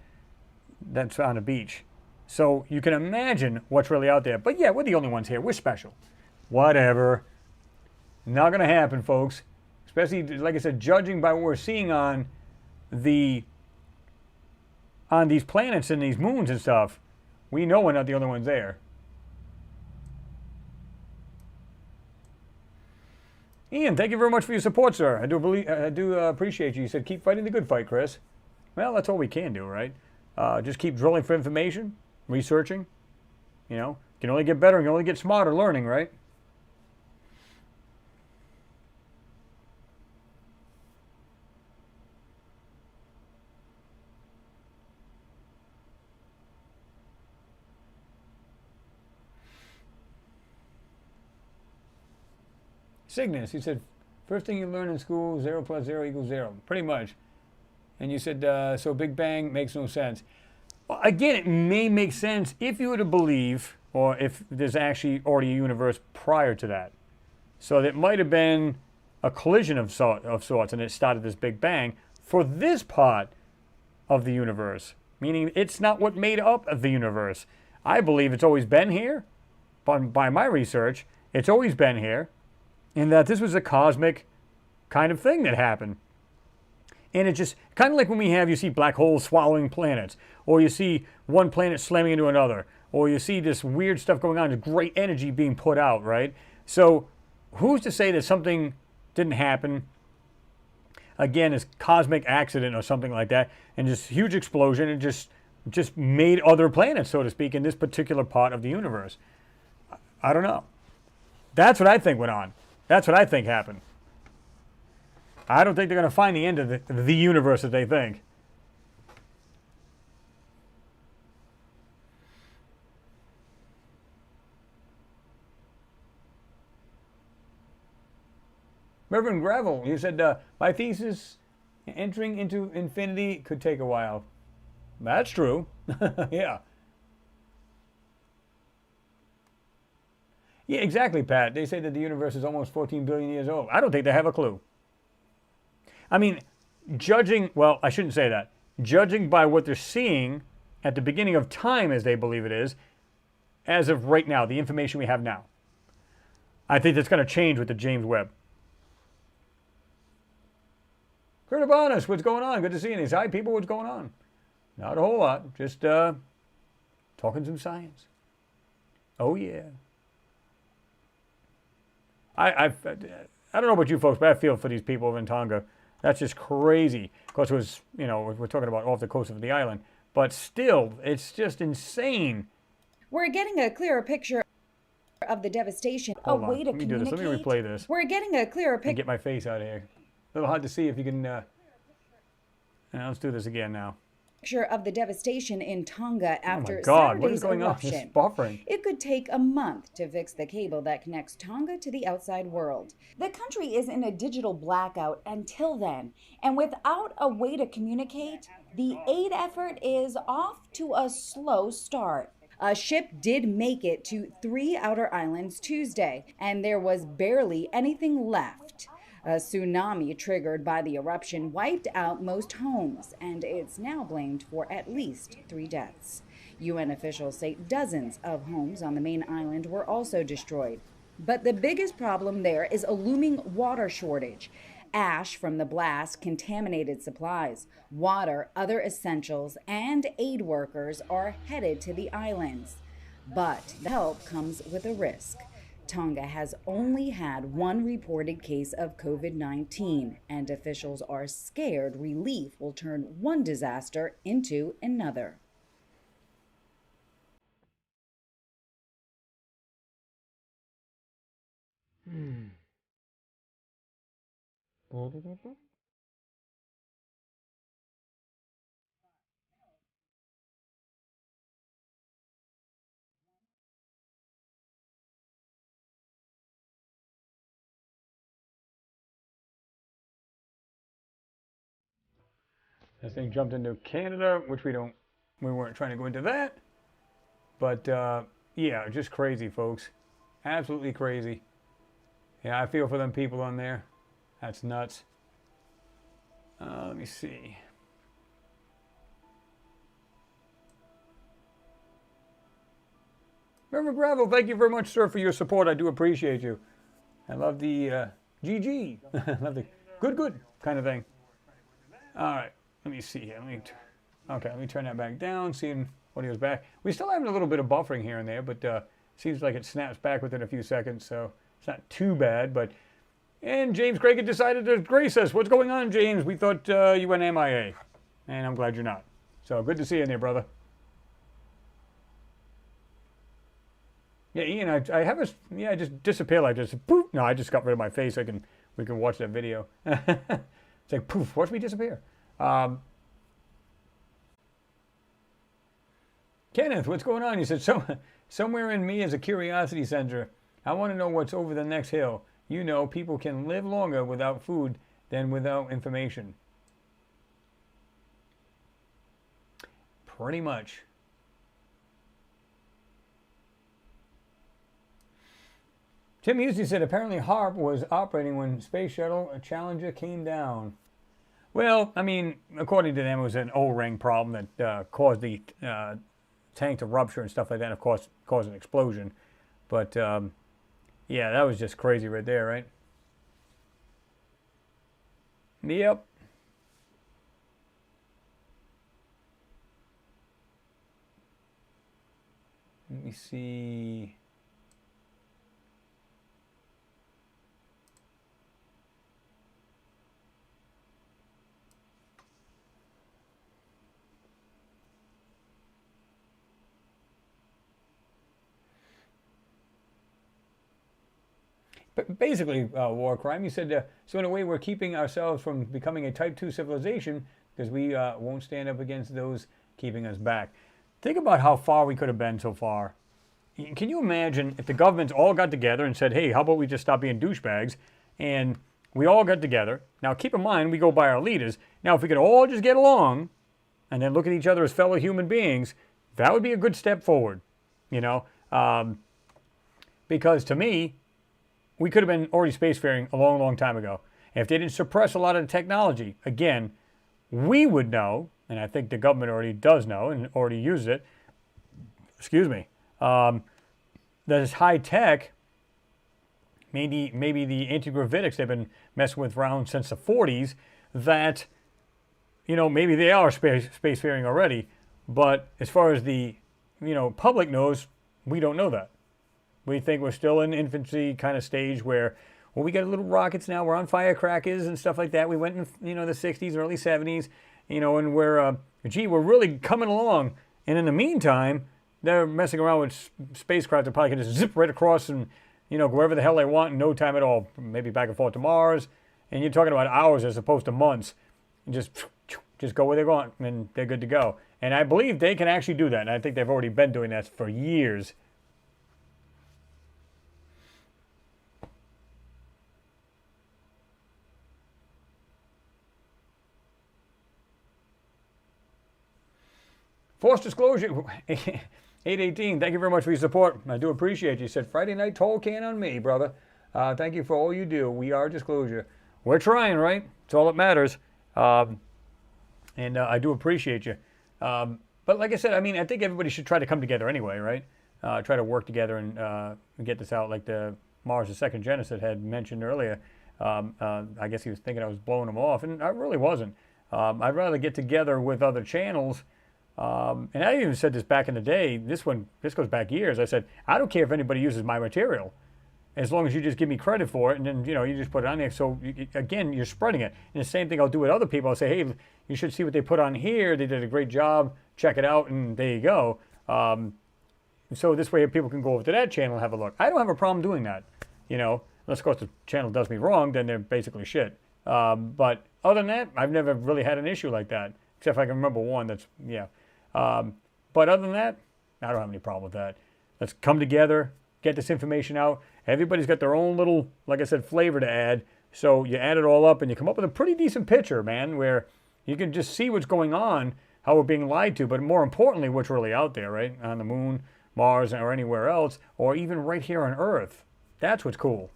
that's on a beach. So you can imagine what's really out there. But yeah, we're the only ones here. We're special. Whatever. Not going to happen, folks. Especially, like I said, judging by what we're seeing on these planets and these moons and stuff, we know we're not the only ones there. Ian, thank you very much for your support, sir. I do appreciate you. You said keep fighting the good fight, Chris. Well, that's all we can do, right? Just keep drilling for information, researching. You can only get better and you can only get smarter learning, right? Cygnus, you said, first thing you learn in school, 0 plus 0 equals 0, pretty much. And you said, so Big Bang makes no sense. Well, again, it may make sense if you were to believe, or if there's actually already a universe prior to that. So it might have been a collision of sorts, and it started this Big Bang for this part of the universe, meaning it's not what made up the universe. I believe it's always been here, but by my research, it's always been here. And that this was a cosmic kind of thing that happened. And it just, kind of like when you see black holes swallowing planets, or you see one planet slamming into another, or you see this weird stuff going on, this great energy being put out, right? So who's to say that something didn't happen, again, this cosmic accident or something like that, and this huge explosion, and just made other planets, so to speak, in this particular part of the universe? I don't know. That's what I think went on. That's what I think happened. I don't think they're going to find the end of the universe that they think. Reverend Gravel, you said, my thesis, entering into infinity, could take a while. That's true. Yeah. Yeah, exactly, Pat. They say that the universe is almost 14 billion years old. I don't think they have a clue. I mean, well, I shouldn't say that. Judging by what they're seeing at the beginning of time, as they believe it is, as of right now, the information we have now, I think that's going to change with the James Webb. Kurt Abanis, what's going on? Good to see you. Hi, people, what's going on? Not a whole lot. Just talking some science. Oh, yeah. I don't know about you folks, but I feel for these people over in Tonga. That's just crazy. Of course, it was, we're talking about off the coast of the island. But still, it's just insane. We're getting a clearer picture of the devastation. Hold on. Let me do this. Let me replay this. We're getting a clearer picture. And get my face out of here. A little hard to see if you can... let's do this again now. Picture of the devastation in Tonga after oh my God, Saturday's what is going eruption. on? It's buffering. It could take a month to fix the cable that connects Tonga to the outside world. The country is in a digital blackout until then, and without a way to communicate, the aid effort is off to a slow start. A ship did make it to 3 outer islands Tuesday, and there was barely anything left. A tsunami triggered by the eruption wiped out most homes, and it's now blamed for at least 3 deaths. UN officials say dozens of homes on the main island were also destroyed. But the biggest problem there is a looming water shortage. Ash from the blast contaminated supplies. Water, other essentials, and aid workers are headed to the islands. But the help comes with a risk. Tonga has only had 1 reported case of COVID-19, and officials are scared relief will turn one disaster into another. This thing jumped into Canada, which we weren't trying to go into that. But yeah, just crazy, folks. Absolutely crazy. Yeah, I feel for them people on there. That's nuts. Let me see. Reverend Gravel, thank you very much, sir, for your support. I do appreciate you. I love the GG. I love the good kind of thing. All right, let me see here. Let me turn that back down, seeing audio's back. We still having a little bit of buffering here and there, but seems like it snaps back within a few seconds, so it's not too bad. And James Craig had decided to grace us. What's going on, James? We thought you went MIA, and I'm glad you're not. So good to see you in there, brother. Yeah, Ian, I just disappeared like this. Poof. No, I just got rid of my face. We can watch that video. It's like poof, watch me disappear. Kenneth, what's going on? You said somewhere in me is a curiosity center. I want to know what's over the next hill. You know, people can live longer without food than without information. Pretty much. Tim Husey said apparently HARP was operating when Space Shuttle Challenger came down. Well, I mean, according to them, it was an O-ring problem that caused the tank to rupture and stuff like that, and of course, caused an explosion. But, yeah, that was just crazy right there, right? Yep. Let me see... But basically, war crime. You said, so in a way we're keeping ourselves from becoming a type 2 civilization because we won't stand up against those keeping us back. Think about how far we could have been so far. Can you imagine if the governments all got together and said, hey, how about we just stop being douchebags? And we all got together. Now, keep in mind, we go by our leaders. Now, if we could all just get along and then look at each other as fellow human beings, that would be a good step forward, you know. Because to me, we could have been already spacefaring a long, long time ago. And if they didn't suppress a lot of the technology, again, we would know, and I think the government already does know and already uses it, excuse me, that it's high tech. Maybe the anti-gravitics they've been messing with around since the 40s, that, maybe they are spacefaring already. But as far as the, public knows, we don't know that. We think we're still in infancy kind of stage where, well, we got little rockets now. We're on firecrackers and stuff like that. We went in, the 60s, early 70s, and we're really coming along. And in the meantime, they're messing around with spacecraft that probably can just zip right across and, go wherever the hell they want in no time at all. Maybe back and forth to Mars. And you're talking about hours as opposed to months. And just go where they want, and they're good to go. And I believe they can actually do that. And I think they've already been doing that for years. Forced disclosure, 818, thank you very much for your support. I do appreciate you. You said, Friday night toll can on me, brother. Thank you for all you do. We are disclosure. We're trying, right? It's all that matters. And I do appreciate you. But like I said, I think everybody should try to come together anyway, right? Try to work together and get this out like the Mars the Second Genesis had mentioned earlier. I guess he was thinking I was blowing him off, and I really wasn't. I'd rather get together with other channels. And I even said this back in the day. This goes back years. I said, I don't care if anybody uses my material, as long as you just give me credit for it, and then you just put it on there. So again, you're spreading it. And the same thing I'll do with other people. I'll say, hey, you should see what they put on here. They did a great job. Check it out, and there you go. So this way, people can go over to that channel and have a look. I don't have a problem doing that. Unless of course the channel does me wrong, then they're basically shit. But other than that, I've never really had an issue like that, except if I can remember one. That's yeah. But other than that, I don't have any problem with that. Let's come together, get this information out. Everybody's got their own little, like I said, flavor to add. So you add it all up and you come up with a pretty decent picture, man, where you can just see what's going on, how we're being lied to, but more importantly, what's really out there, right? On the moon, Mars, or anywhere else, or even right here on Earth. That's what's cool.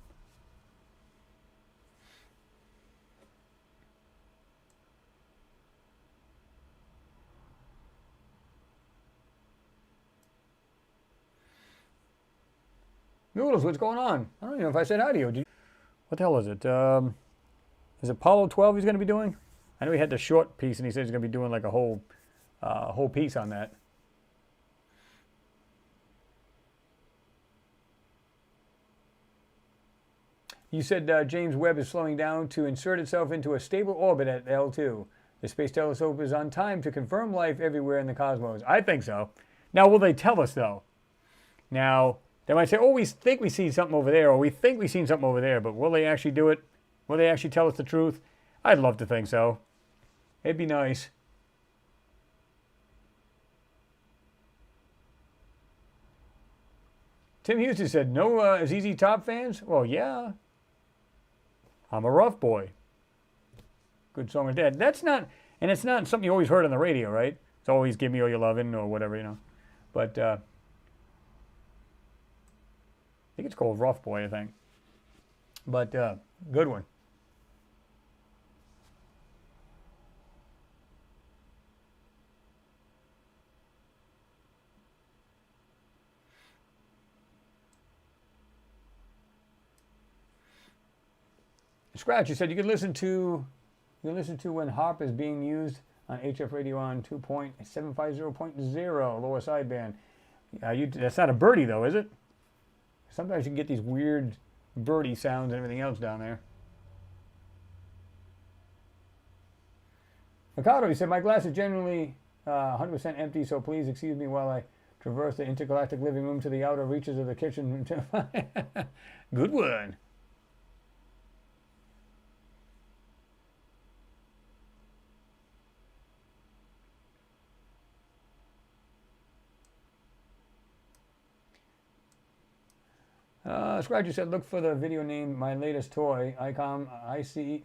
Noodles, what's going on? I don't even know if I said hi to you. What the hell is it? Is it Apollo 12 he's going to be doing? I know he had the short piece, and he said he's going to be doing like a whole piece on that. You said James Webb is slowing down to insert itself into a stable orbit at L2. The Space Telescope is on time to confirm life everywhere in the cosmos. I think so. Now, will they tell us, though? Now, they might say, oh, we think we see something over there, or we think we've seen something over there, but will they actually do it? Will they actually tell us the truth? I'd love to think so. It'd be nice. Tim Houston said, no ZZ Top fans? Well, yeah. I'm a rough boy. Good song with that. That's not, and it's not something you always heard on the radio, right? It's always give me all your lovin' or whatever, But, I think it's called Rough Boy, I think. But, good one. Scratch, you said you could listen to when HARP is being used on HF radio on 2.750.0 lower sideband. That's not a birdie though, is it? Sometimes you can get these weird birdie sounds and everything else down there. Mikado, he said, my glass is generally 100% empty, so please excuse me while I traverse the intergalactic living room to the outer reaches of the kitchen. Good one. Scratchy said, look for the video name, my latest toy, ICOM IC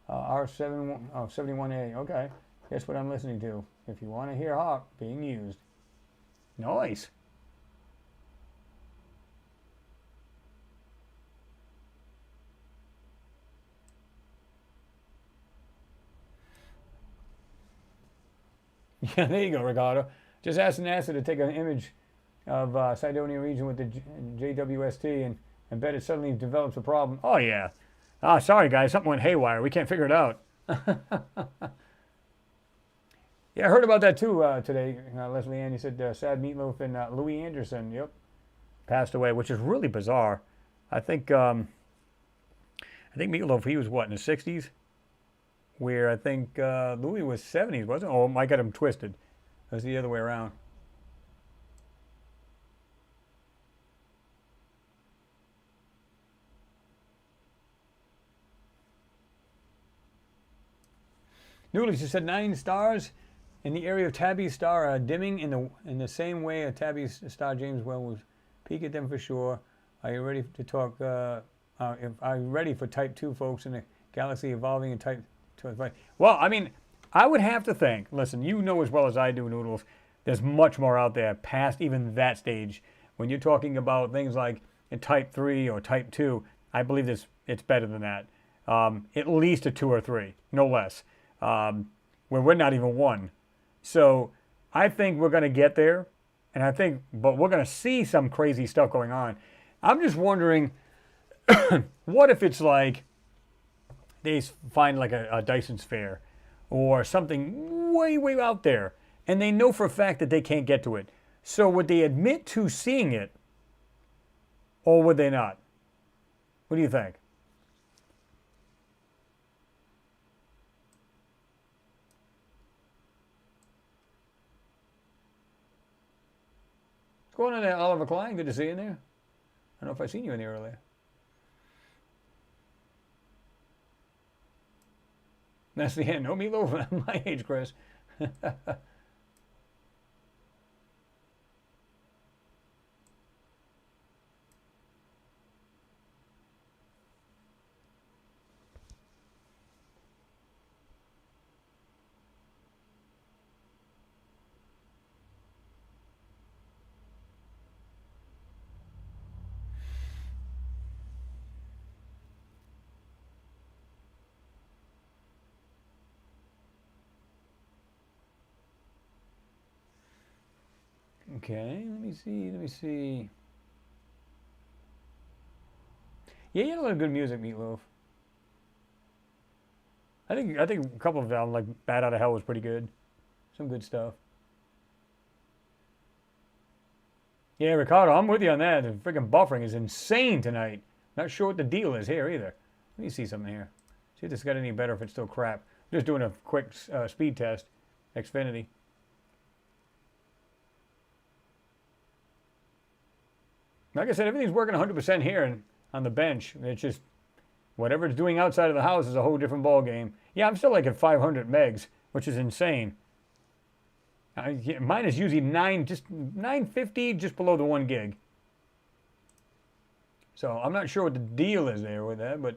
R71A. Okay, guess what I'm listening to. If you want to hear HARP being used. Nice. Yeah, there you go, Ricardo. Just ask NASA to take an image of Cydonia region with the JWST and bet it suddenly develops a problem. Oh, yeah. Ah, sorry, guys. Something went haywire. We can't figure it out. Yeah, I heard about that too today. Leslie Ann, you said Sad Meatloaf and Louis Anderson, yep, passed away, which is really bizarre. I think Meatloaf, he was what, in the 60s? Where I think Louis was 70s, wasn't it? Oh, I got him twisted. It was the other way around. Noodles, you said 9 stars in the area of Tabby's star dimming in the same way Tabby's star James Well was. Peek at them for sure. Are you ready to talk? Are you ready for Type 2 folks in the galaxy evolving in Type 2? Well, I mean, I would have to think. Listen, you know as well as I do, Noodles. There's much more out there past even that stage. When you're talking about things like in Type 3 or Type 2, I believe it's better than that. At least a 2 or 3, no less. Where we're not even 1. So I think we're going to get there, but we're going to see some crazy stuff going on. I'm just wondering, what if it's like they find like a Dyson sphere or something way, way out there, and they know for a fact that they can't get to it. So would they admit to seeing it, or would they not? What do you think? What's going on there, Oliver Klein? Good to see you in there. I don't know if I've seen you in there earlier. That's the end. No meatloaf at my age, Chris. Okay, let me see. Yeah, you had a lot of good music, Meatloaf. I think a couple of them, like Bad Out of Hell was pretty good. Some good stuff. Yeah, Ricardo, I'm with you on that. The freaking buffering is insane tonight. Not sure what the deal is here either. Let me see something here. See if this got any better, if it's still crap. Just doing a quick speed test. Xfinity. Like I said, everything's working 100% here and on the bench. It's just whatever it's doing outside of the house is a whole different ball game. Yeah, I'm still like at 500 megs, which is insane. Mine is usually 950, just below the 1 gig. So I'm not sure what the deal is there with that, but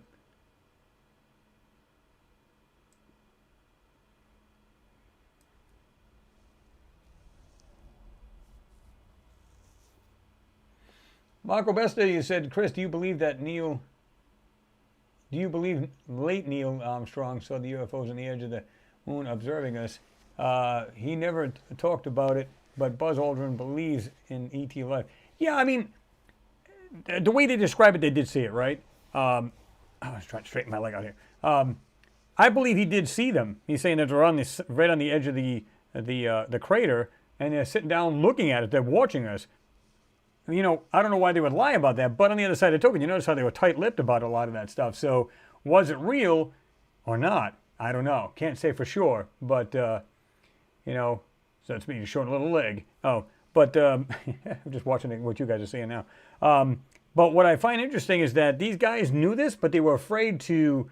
Marco Besta, you said, Chris, do you believe late Neil Armstrong saw the UFOs on the edge of the moon observing us? He never talked about it, but Buzz Aldrin believes in ET life. Yeah, I mean, the way they describe it, they did see it, right? I was trying to straighten my leg out here. I believe he did see them. He's saying that they're right on the edge of the crater, and they're sitting down looking at it. They're watching us. You know, I don't know why they would lie about that, but on the other side of the token, you notice how they were tight-lipped about a lot of that stuff. So was it real or not? I don't know. Can't say for sure, but, you know, so that's me showing a little leg. Oh, but I'm just watching what you guys are seeing now. But what I find interesting is that these guys knew this, but they were afraid to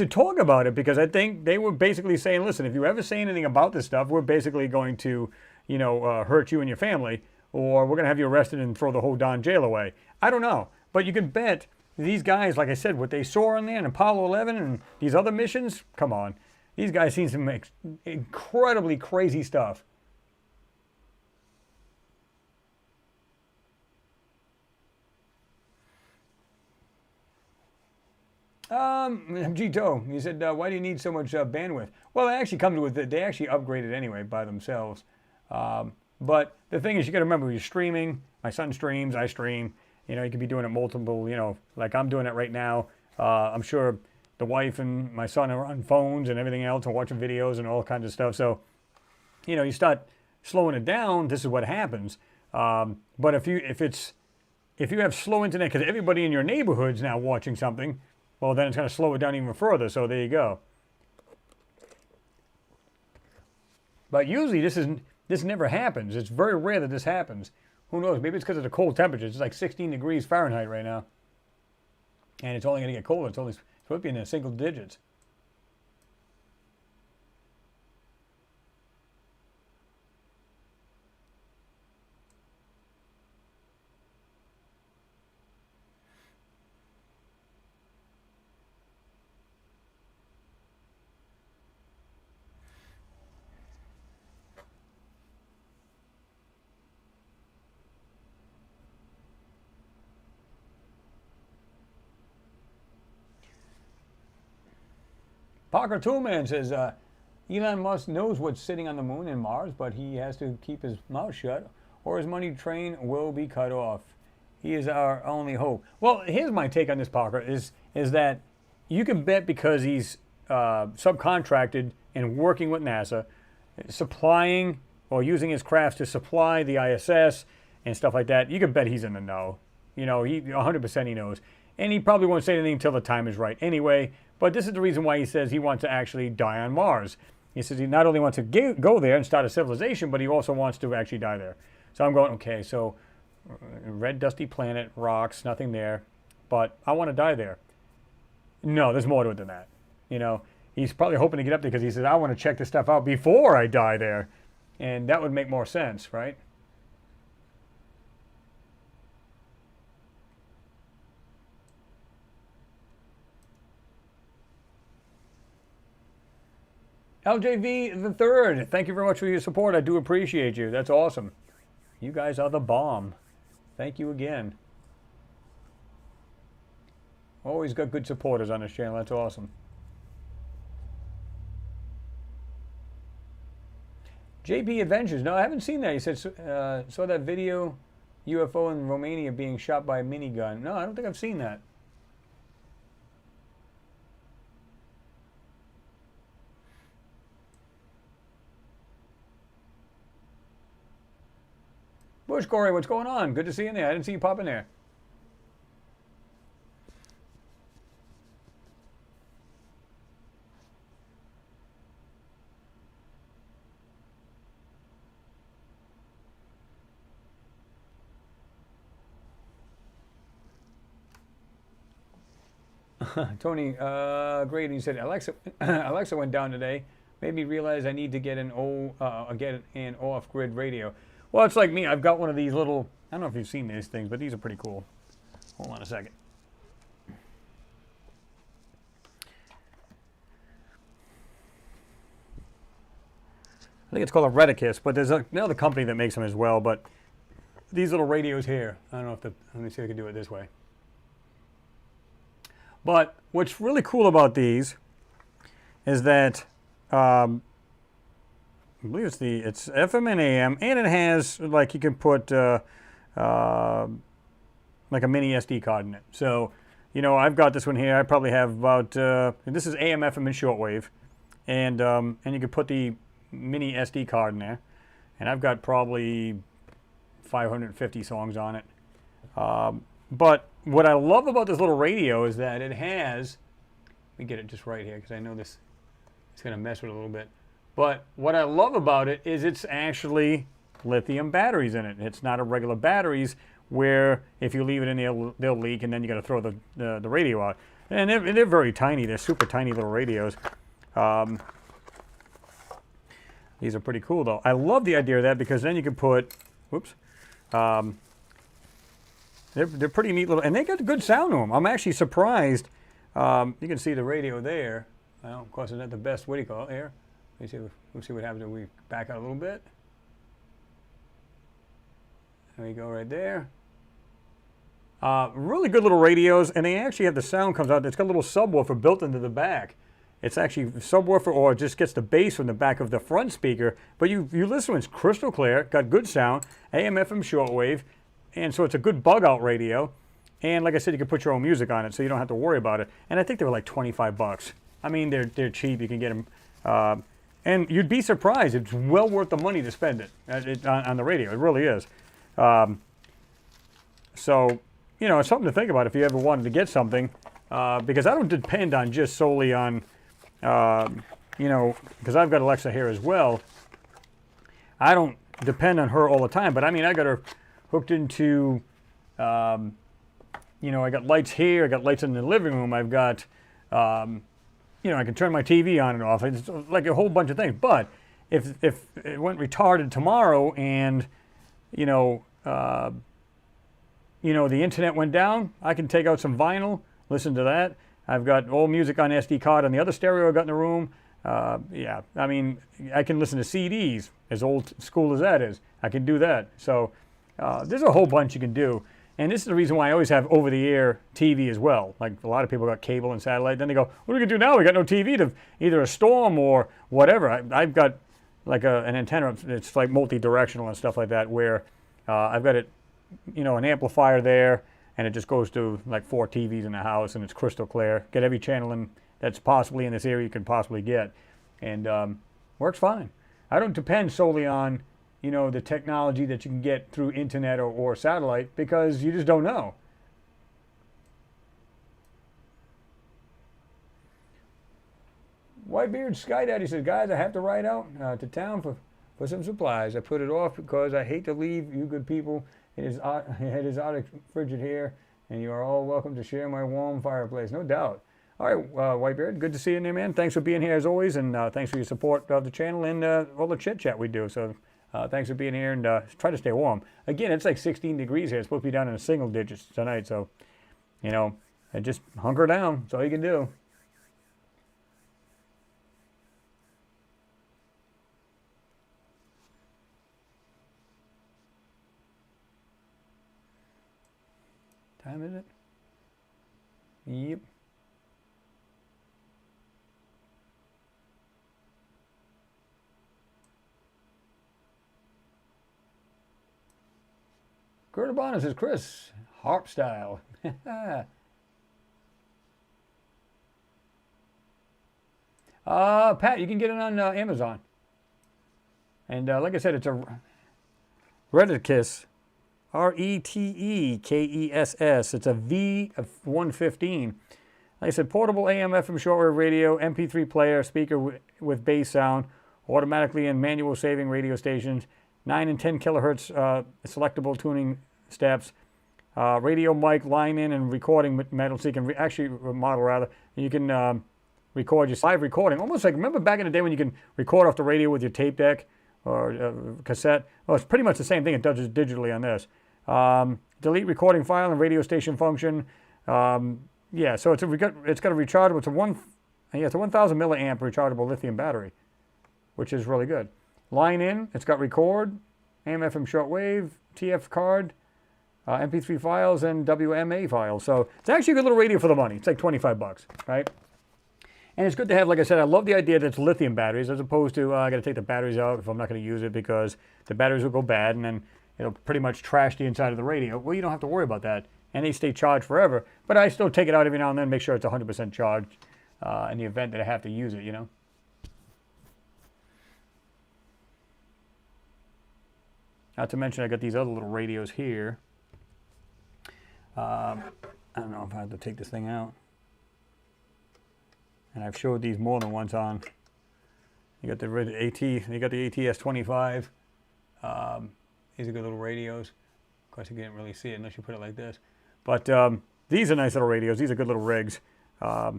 talk about it, because I think they were basically saying, listen, if you ever say anything about this stuff, we're basically going to, you know, hurt you and your family, or we're going to have you arrested and throw the whole darn jail away. I don't know. But you can bet these guys, like I said, what they saw on there in Apollo 11 and these other missions, come on. These guys seen some incredibly crazy stuff. Gito, he said, why do you need so much bandwidth? Well, it actually comes with it. They actually upgrade it anyway by themselves. But the thing is, you got to remember, you're streaming. My son streams, I stream. You know, you could be doing it multiple, you know, like I'm doing it right now. I'm sure the wife and my son are on phones and everything else and watching videos and all kinds of stuff. So, you know, you start slowing it down, this is what happens. But if you have slow internet, because everybody in your neighborhood's now watching something, well, then it's going to slow it down even further. So there you go. But usually this never happens. It's very rare that this happens. Who knows? Maybe it's because of the cold temperatures. It's like 16 degrees Fahrenheit right now. And it's only going to get colder. It's only supposed to be in the single digits. Parker Toolman says, Elon Musk knows what's sitting on the moon and Mars, but he has to keep his mouth shut or his money train will be cut off. He is our only hope. Well, here's my take on this, Parker, is that you can bet because he's subcontracted and working with NASA, supplying or using his crafts to supply the ISS and stuff like that, you can bet he's in the know. You know, 100% he knows. And he probably won't say anything until the time is right anyway. But this is the reason why he says he wants to actually die on Mars. He says he not only wants to go there and start a civilization, but he also wants to actually die there. So I'm going, okay, so red dusty planet, rocks, nothing there, but I want to die there. No, there's more to it than that. You know, he's probably hoping to get up there because he says, I want to check this stuff out before I die there. And that would make more sense, right? LJV the third, thank you very much for your support. I do appreciate you. That's awesome. You guys are the bomb. Thank you again. Always got good supporters on this channel. That's awesome. JP Adventures. No, I haven't seen that. He said, saw that video, UFO in Romania being shot by a minigun. No, I don't think I've seen that. Bush Corey, what's going on? Good to see you in there. I didn't see you pop in there. Tony Grady, he said, Alexa went down today. Made me realize I need to get an off-grid radio. Well, it's like me. I've got one of these little, I don't know if you've seen these things, but these are pretty cool. Hold on a second. I think it's called a Reticus, but there's another company that makes them as well. But these little radios here, I don't know if let me see if I can do it this way. But what's really cool about these is that I believe it's FM and AM, and it has, like, you can put like a mini SD card in it. So, you know, I've got this one here. I probably have about this is AM, FM, and shortwave, and you can put the mini SD card in there, and I've got probably 550 songs on it. But what I love about this little radio is that it has, let me get it just right here because I know this is going to mess with it a little bit. But what I love about it is it's actually lithium batteries in it. It's not a regular batteries where if you leave it in there, they'll leak and then you got to throw the radio out. And they're very tiny. They're super tiny little radios. These are pretty cool though. I love the idea of that because then you can put, whoops, they're pretty neat little, and they got good sound to them. I'm actually surprised. You can see the radio there. Well, of course, it's not the best. What do you call it here? Let's see what happens if we back out a little bit. There we go, right there. Really good little radios, and they actually have the sound comes out. It's got a little subwoofer built into the back. It's actually subwoofer, or it just gets the bass from the back of the front speaker. But you listen, it's crystal clear, got good sound, AM, FM, shortwave, and so it's a good bug out radio. And like I said, you can put your own music on it, so you don't have to worry about it. And I think they were like 25 bucks. I mean, they're cheap. You can get them, and you'd be surprised. It's well worth the money to spend it on the radio. It really is. So, you know, it's something to think about if you ever wanted to get something, because I don't depend on just solely on, you know, because I've got Alexa here as well. I don't depend on her all the time, but I mean, I got her hooked into, you know, I got lights here, I got lights in the living room, I've got, you know, I can turn my TV on and off. It's like a whole bunch of things. But if it went retarded tomorrow and, you know, the internet went down, I can take out some vinyl, listen to that. I've got old music on SD card on the other stereo I got in the room. Yeah, I mean, I can listen to CDs, as old school as that is. I can do that. So there's a whole bunch you can do. And this is the reason why I always have over-the-air TV as well. Like a lot of people got cable and satellite. Then they go, what are we going to do now? We got no TV to either a storm or whatever. I've got like an antenna. It's like multi-directional and stuff like that, where I've got it, you know, an amplifier there, and it just goes to like 4 TVs in the house, and it's crystal clear. Get every channel in that's possibly in this area you can possibly get, and works fine. I don't depend solely on, you know, the technology that you can get through internet or satellite, because you just don't know. Whitebeard Sky Daddy says, guys, I have to ride out to town for some supplies. I put it off because I hate to leave you good people. It is out frigid here, and you are all welcome to share my warm fireplace. No doubt. All right, Whitebeard, good to see you in there, man. Thanks for being here as always, and thanks for your support of the channel and all the chit-chat we do. So thanks for being here, and try to stay warm. Again, it's like 16 degrees here. It's supposed to be down in the single digits tonight, so, you know, just hunker down. That's all you can do. Time is it? Yep. Kurt Abana says, Chris, harp style. Pat, you can get it on Amazon. And like I said, it's a Retekess, Retekess. It's a V115. Like I said, portable AM, FM shortwave radio, MP3 player, speaker with bass sound, automatically and manual saving radio stations, 9 and 10 kilohertz selectable tuning steps, radio mic, line in and recording metal, so you can you can record your live recording, almost like, remember back in the day when you can record off the radio with your tape deck or cassette? Well, it's pretty much the same thing. It does it digitally on this. Delete recording file and radio station function. Yeah, so it's got a rechargeable. It's a 1,000 milliamp rechargeable lithium battery, which is really good. Line in. It's got record, AM, FM shortwave, TF card, MP3 files, and WMA files. So it's actually a good little radio for the money. It's like 25 bucks, right? And it's good to have, like I said, I love the idea that it's lithium batteries as opposed to I got to take the batteries out if I'm not going to use it because the batteries will go bad and then it'll pretty much trash the inside of the radio. Well, you don't have to worry about that. And they stay charged forever. But I still take it out every now and then, make sure it's 100% charged in the event that I have to use it, you know. Not to mention I got these other little radios here. I don't know if I have to take this thing out. And I've showed these more than once on. You got the ATS-25. These are good little radios. Of course, you can't really see it unless you put it like this. But these are nice little radios. These are good little rigs. I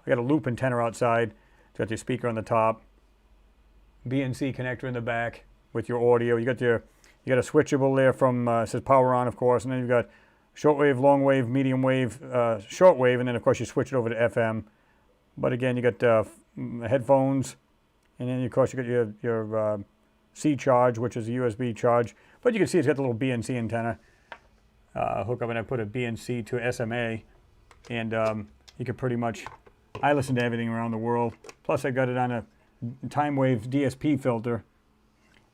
got a loop antenna outside. It's got your speaker on the top. BNC connector in the back with your audio. You got a switchable there from it says power on, of course, and then you've got shortwave, long wave, medium wave, shortwave, and then of course you switch it over to FM. But again, you got headphones, and then of course you got your C charge, which is a USB charge. But you can see it's got the little BNC antenna. hookup, and I put a BNC to SMA, and you can pretty much, I listen to everything around the world. Plus I got it on a time wave DSP filter,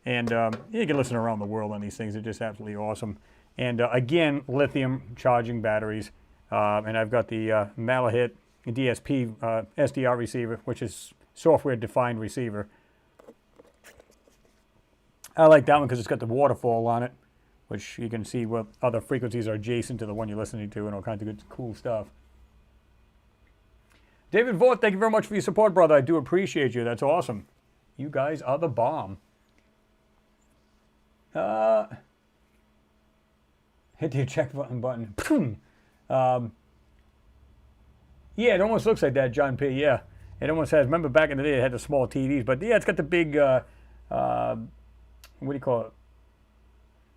and you can listen around the world on these things. They're just absolutely awesome. And again, lithium charging batteries, and I've got the Malahit DSP SDR receiver, which is software defined receiver. I like that one because it's got the waterfall on it, which you can see what other frequencies are adjacent to the one you're listening to, and all kinds of good, cool stuff. David Vaught, thank you very much for your support, brother. I do appreciate you. That's awesome. You guys are the bomb. Hit the eject button. Yeah, it almost looks like that, John P. Yeah, it almost has. Remember back in the day, it had the small TVs, but yeah, it's got the big. What do you call it?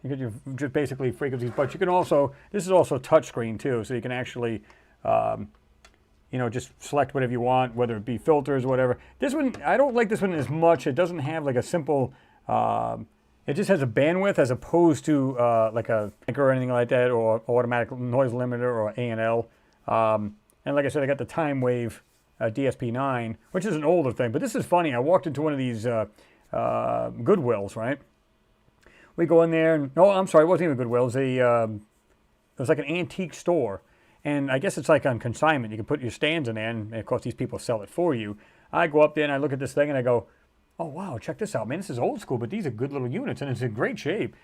You could just basically frequencies, but you can also. This is also touchscreen too, so you can actually, you know, just select whatever you want, whether it be filters or whatever. This one, I don't like this one as much. It doesn't have like a simple. It just has a bandwidth as opposed to like a anchor or anything like that, or automatic noise limiter or A&L. And like I said, I got the time wave DSP9, which is an older thing. But this is funny. I walked into one of these Goodwills, right? We go in there, and no, I'm sorry, it wasn't even Goodwill. It was like an antique store. And I guess it's like on consignment. You can put your stands in there, and of course these people sell it for you. I go up there and I look at this thing and I go, oh wow, check this out, man. This is old school, but these are good little units and it's in great shape.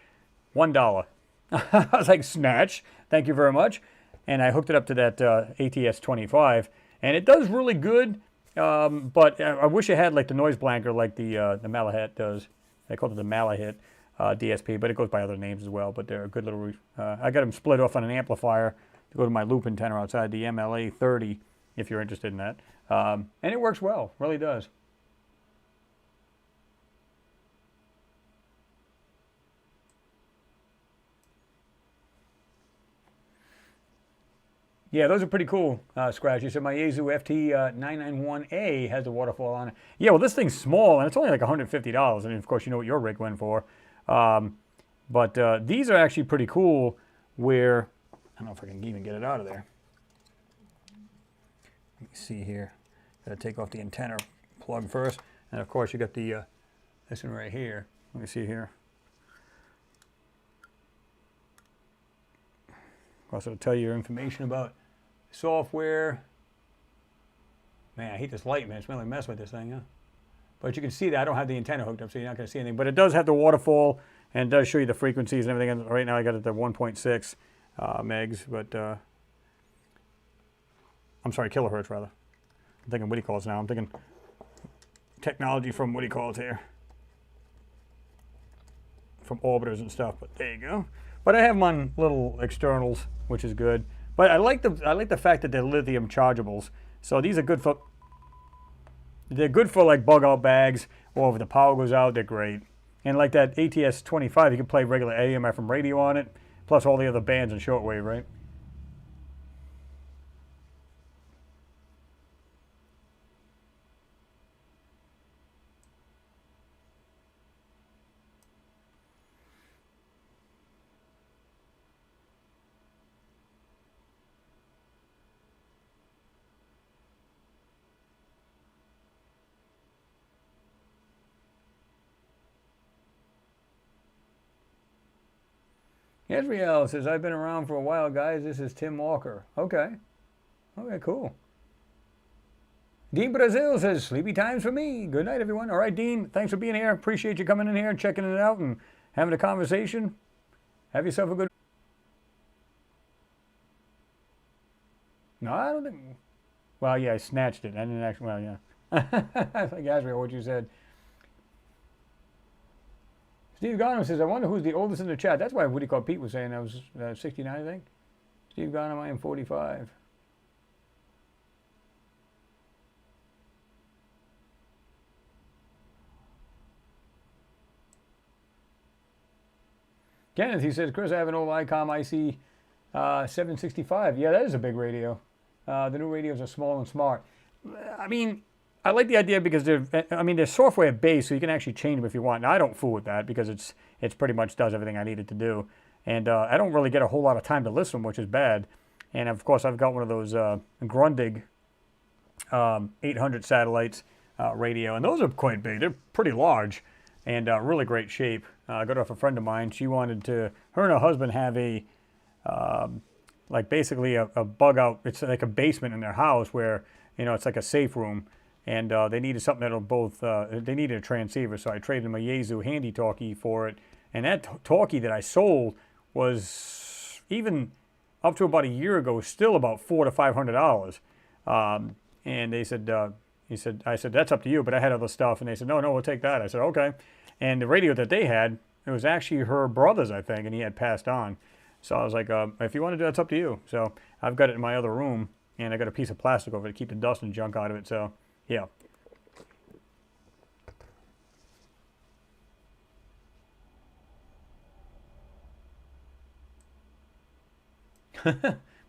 $1. I was like, snatch, thank you very much. And I hooked it up to that ATS-25, and it does really good. But I wish it had like the noise blanker like the Malahit does. They call it the Malahit DSP, but it goes by other names as well. But they're a good little. I got them split off on an amplifier to go to my loop antenna outside, the MLA 30, if you're interested in that. And it works well, really does. Yeah, those are pretty cool, Scratch. You said my Yaesu FT991A has the waterfall on it. Yeah, well, this thing's small, and it's only like $150. And of course, you know what your rig went for. But these are actually pretty cool where, I don't know if I can even get it out of there. Let me see here. Got to take off the antenna plug first. And of course, you got the this one right here. Let me see here. Of course, it'll tell you your information about software. Man, I hate this light, man. It's really messing with this thing, huh? But you can see that I don't have the antenna hooked up, so you're not going to see anything. But it does have the waterfall, and it does show you the frequencies and everything. And right now I got it at 1.6 megs, but I'm sorry, kilohertz rather. I'm thinking what he calls now. I'm thinking technology from what he calls here, from orbiters and stuff. But there you go. But I have them on little externals, which is good. But I like the fact that they're lithium chargeables. So these are good for. They're good for like bug out bags, or if the power goes out, they're great. And like that ATS-25, you can play regular AM, FM radio on it, plus all the other bands and shortwave, right? Israel says, I've been around for a while, guys. This is Tim Walker. Okay. Okay, cool. Dean Brazil says, sleepy times for me. Good night, everyone. All right, Dean, thanks for being here. Appreciate you coming in here and checking it out and having a conversation. Have yourself a good... No, I don't think... Well, yeah, I snatched it. I didn't actually... Well, yeah. I think Israel, what you said. Steve Garnham says, I wonder who's the oldest in the chat. That's why Woody called Pete was saying I was 69, I think. Steve Garnham, I am 45. Kenneth, he says, Chris, I have an old ICOM IC 765. Yeah, that is a big radio. The new radios are small and smart. I mean, I like the idea because they're software based, so you can actually change them if you want. Now, I don't fool with that because it's pretty much does everything I need it to do. And I don't really get a whole lot of time to listen, which is bad. And of course, I've got one of those Grundig 800 satellites radio, and those are quite big. They're pretty large and really great shape. I got it off a friend of mine. She wanted to, her and her husband have a, like basically a bug out, it's like a basement in their house where, you know, it's like a safe room. And they needed something that'll both, they needed a transceiver. So I traded them a Yaesu handy talkie for it. And that talkie that I sold was even up to about a year ago, still about $400 to $500. And they said, I said, that's up to you, but I had other stuff. And they said, no, we'll take that. I said, okay. And the radio that they had, it was actually her brother's, I think, and he had passed on. So I was like, if you want to do that, it's up to you. So I've got it in my other room, and I got a piece of plastic over it to keep the dust and junk out of it. So, yeah.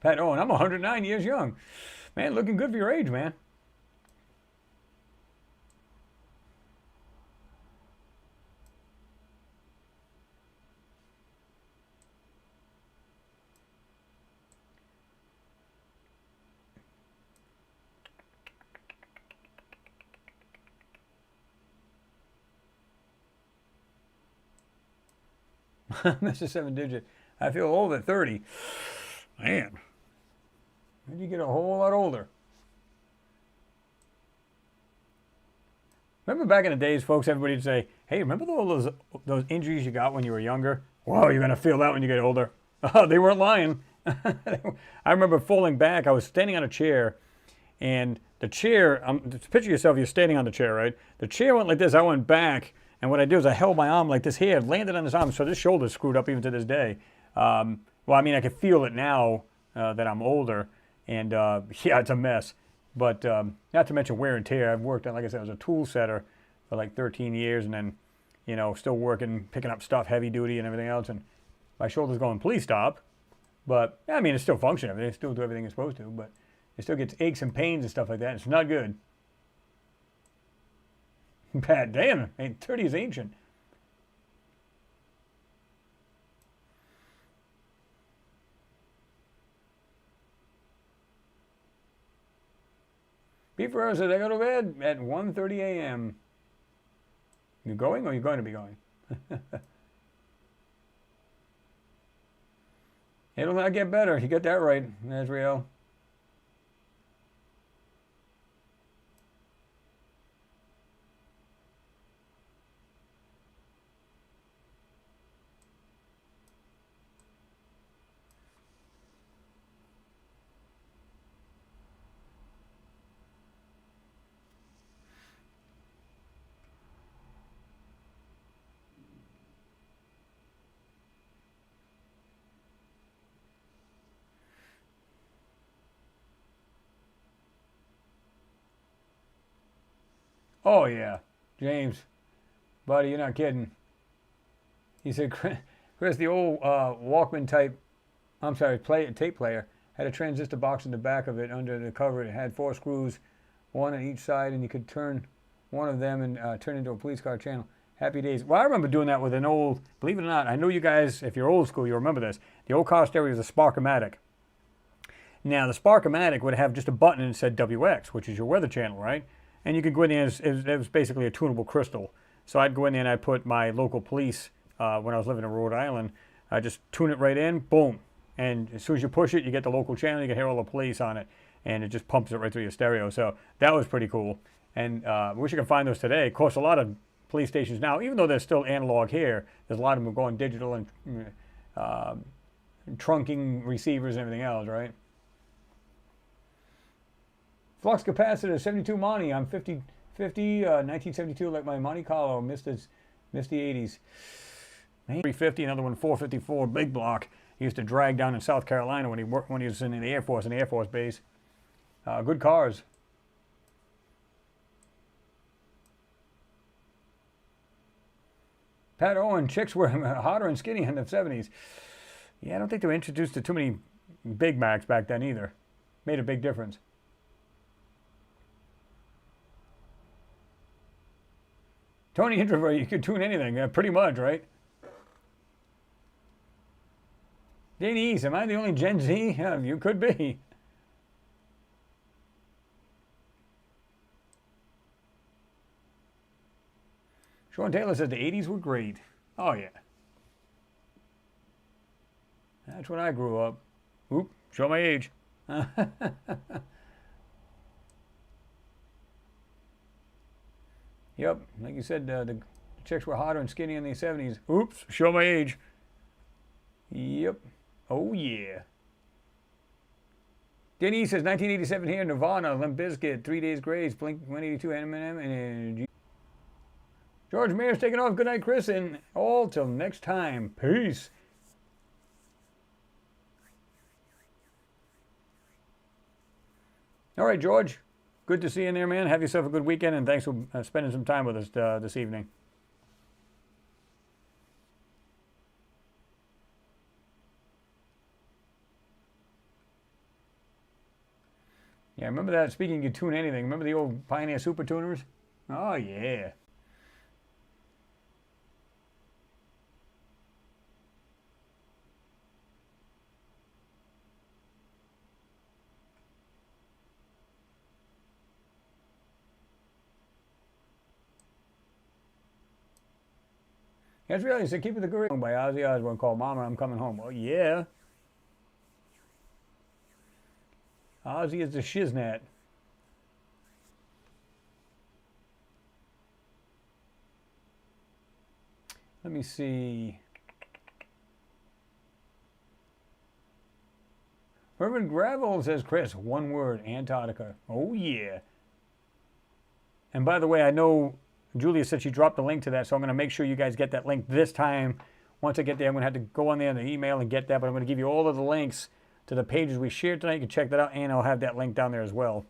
Pat Owen, I'm 109 years young. Man, looking good for your age, man. Mr. 7-digit. I feel old at 30. Man, you get a whole lot older. Remember back in the days, folks, everybody would say, hey, remember all those injuries you got when you were younger? Well, you're going to feel that when you get older. Oh, they weren't lying. I remember falling back. I was standing on a chair, and the chair, picture yourself, you're standing on the chair, right? The chair went like this. I went back, and what I did was I held my arm like this here, landed on this arm, so this shoulder's screwed up even to this day. Well, I mean, I can feel it now that I'm older, and yeah, it's a mess. But not to mention wear and tear. I've worked, like I said, I was a tool setter for like 13 years, and then, you know, still working, picking up stuff, heavy duty and everything else, and my shoulder's going, please stop. But, I mean, it's still functioning. It still do everything it's supposed to, but it still gets aches and pains and stuff like that. It's not good. Bad damn, 30 is ancient. B. Ferrer says, I go to bed at 1:30 a.m. You going or you going to be going? It'll not get better. You got that right, Nazriel. Oh, yeah. James, buddy, you're not kidding. He said, Chris, the old Walkman type, I'm sorry, tape player, had a transistor box in the back of it under the cover. It had 4 screws, one on each side, and you could turn one of them and turn into a police car channel. Happy days. Well, I remember doing that with an old, believe it or not, I know you guys, if you're old school, you remember this. The old car stereo was a Spark-O-Matic. Now, the Spark-O-Matic would have just a button and it said WX, which is your weather channel, right? And you could go in there, it was basically a tunable crystal. So I'd go in there and I'd put my local police, when I was living in Rhode Island, I'd just tune it right in, boom. And as soon as you push it, you get the local channel, you can hear all the police on it, and it just pumps it right through your stereo. So that was pretty cool. And I wish you could find those today. Of course, a lot of police stations now, even though they're still analog here, there's a lot of them going digital and trunking receivers and everything else, right? Flux capacitor, 72 Monty. I'm 50, 1972, like my Monte Carlo, missed the 80s. 350, another one 454, big block. He used to drag down in South Carolina when he was in the Air Force, in the Air Force base. Good cars. Pat Owen, chicks were hotter and skinny in the 70s. Yeah, I don't think they were introduced to too many Big Macs back then either. Made a big difference. Tony Introvert, you could tune anything, pretty much, right? Danny East, am I the only Gen Z? Yeah, you could be. Sean Taylor said the 80s were great. Oh, yeah. That's when I grew up. Oop, show my age. Yep, like you said, the chicks were hotter and skinny in the 70s. Oops, show my age. Yep. Oh, yeah. Denny says 1987 here, Nirvana, Limp Bizkit, 3 Days Grace, Blink 182, Eminem, and George Mayer's taking off. Good night, Chris, and all till next time. Peace. All right, George. Good to see you in there, man. Have yourself a good weekend, and thanks for spending some time with us this evening. Yeah, remember that? Speaking of tune anything, remember the old Pioneer Super Tuners? Oh, yeah. That's really, so Keep It the Good by Ozzy Osbourne called Mama, I'm Coming Home. Oh, yeah. Ozzy is the shiznat. Let me see. Herman Gravel says, Chris, one word, Antarctica. Oh, yeah. And by the way, I know Julia said she dropped the link to that, so I'm going to make sure you guys get that link this time. Once I get there, I'm going to have to go on there in the email and get that, but I'm going to give you all of the links to the pages we shared tonight. You can check that out, and I'll have that link down there as well.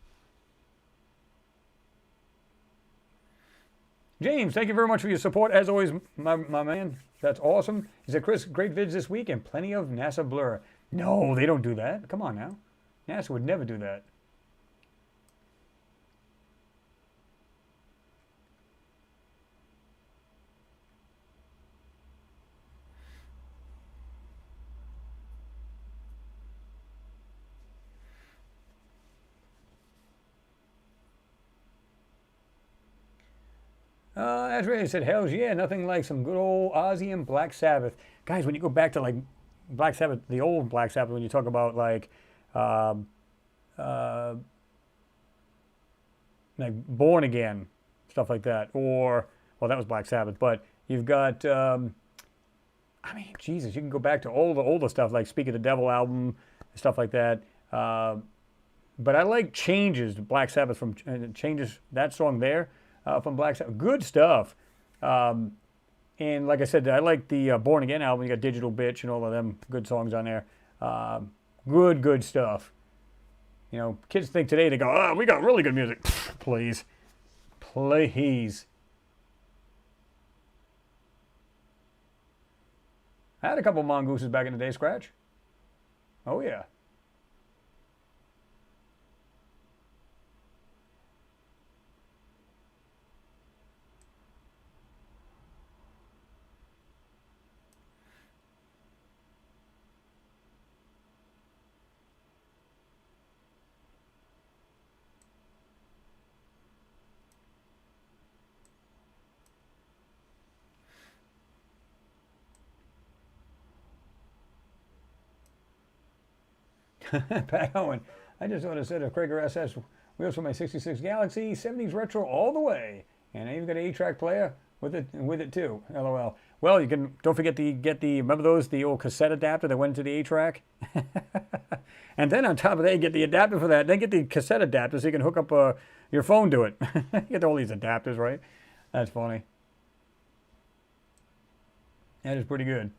James, thank you very much for your support. As always, my man, that's awesome. He said, Chris, great vids this week and plenty of NASA blur. No, they don't do that. Come on now. NASA would never do that. That's right. He said, hells yeah, nothing like some good old Ozzy and Black Sabbath. Guys, when you go back to like Black Sabbath, the old Black Sabbath, when you talk about like Born Again, stuff like that, or, well, that was Black Sabbath, but you've got, I mean, Jesus, you can go back to all the older stuff, like Speak of the Devil album, stuff like that. But I like Changes, Black Sabbath from Changes, that song there. From Black Sabbath. Good stuff. And like I said, I like the Born Again album. You got Digital Bitch and all of them good songs on there. Good stuff. You know, kids think today, they go, oh, we got really good music. Please. Please. I had a couple mongooses back in the day, Scratch. Oh, yeah. Pat Owen, I just want to set a Krager SS wheels for my 66 Galaxy, 70s retro all the way. And I even got an 8-track player with it too. LOL. Well, you can, don't forget to get remember those, the old cassette adapter that went into the 8-track? And then on top of that, you get the adapter for that. Then get the cassette adapter so you can hook up your phone to it. You get all these adapters, right? That's funny. That is pretty good.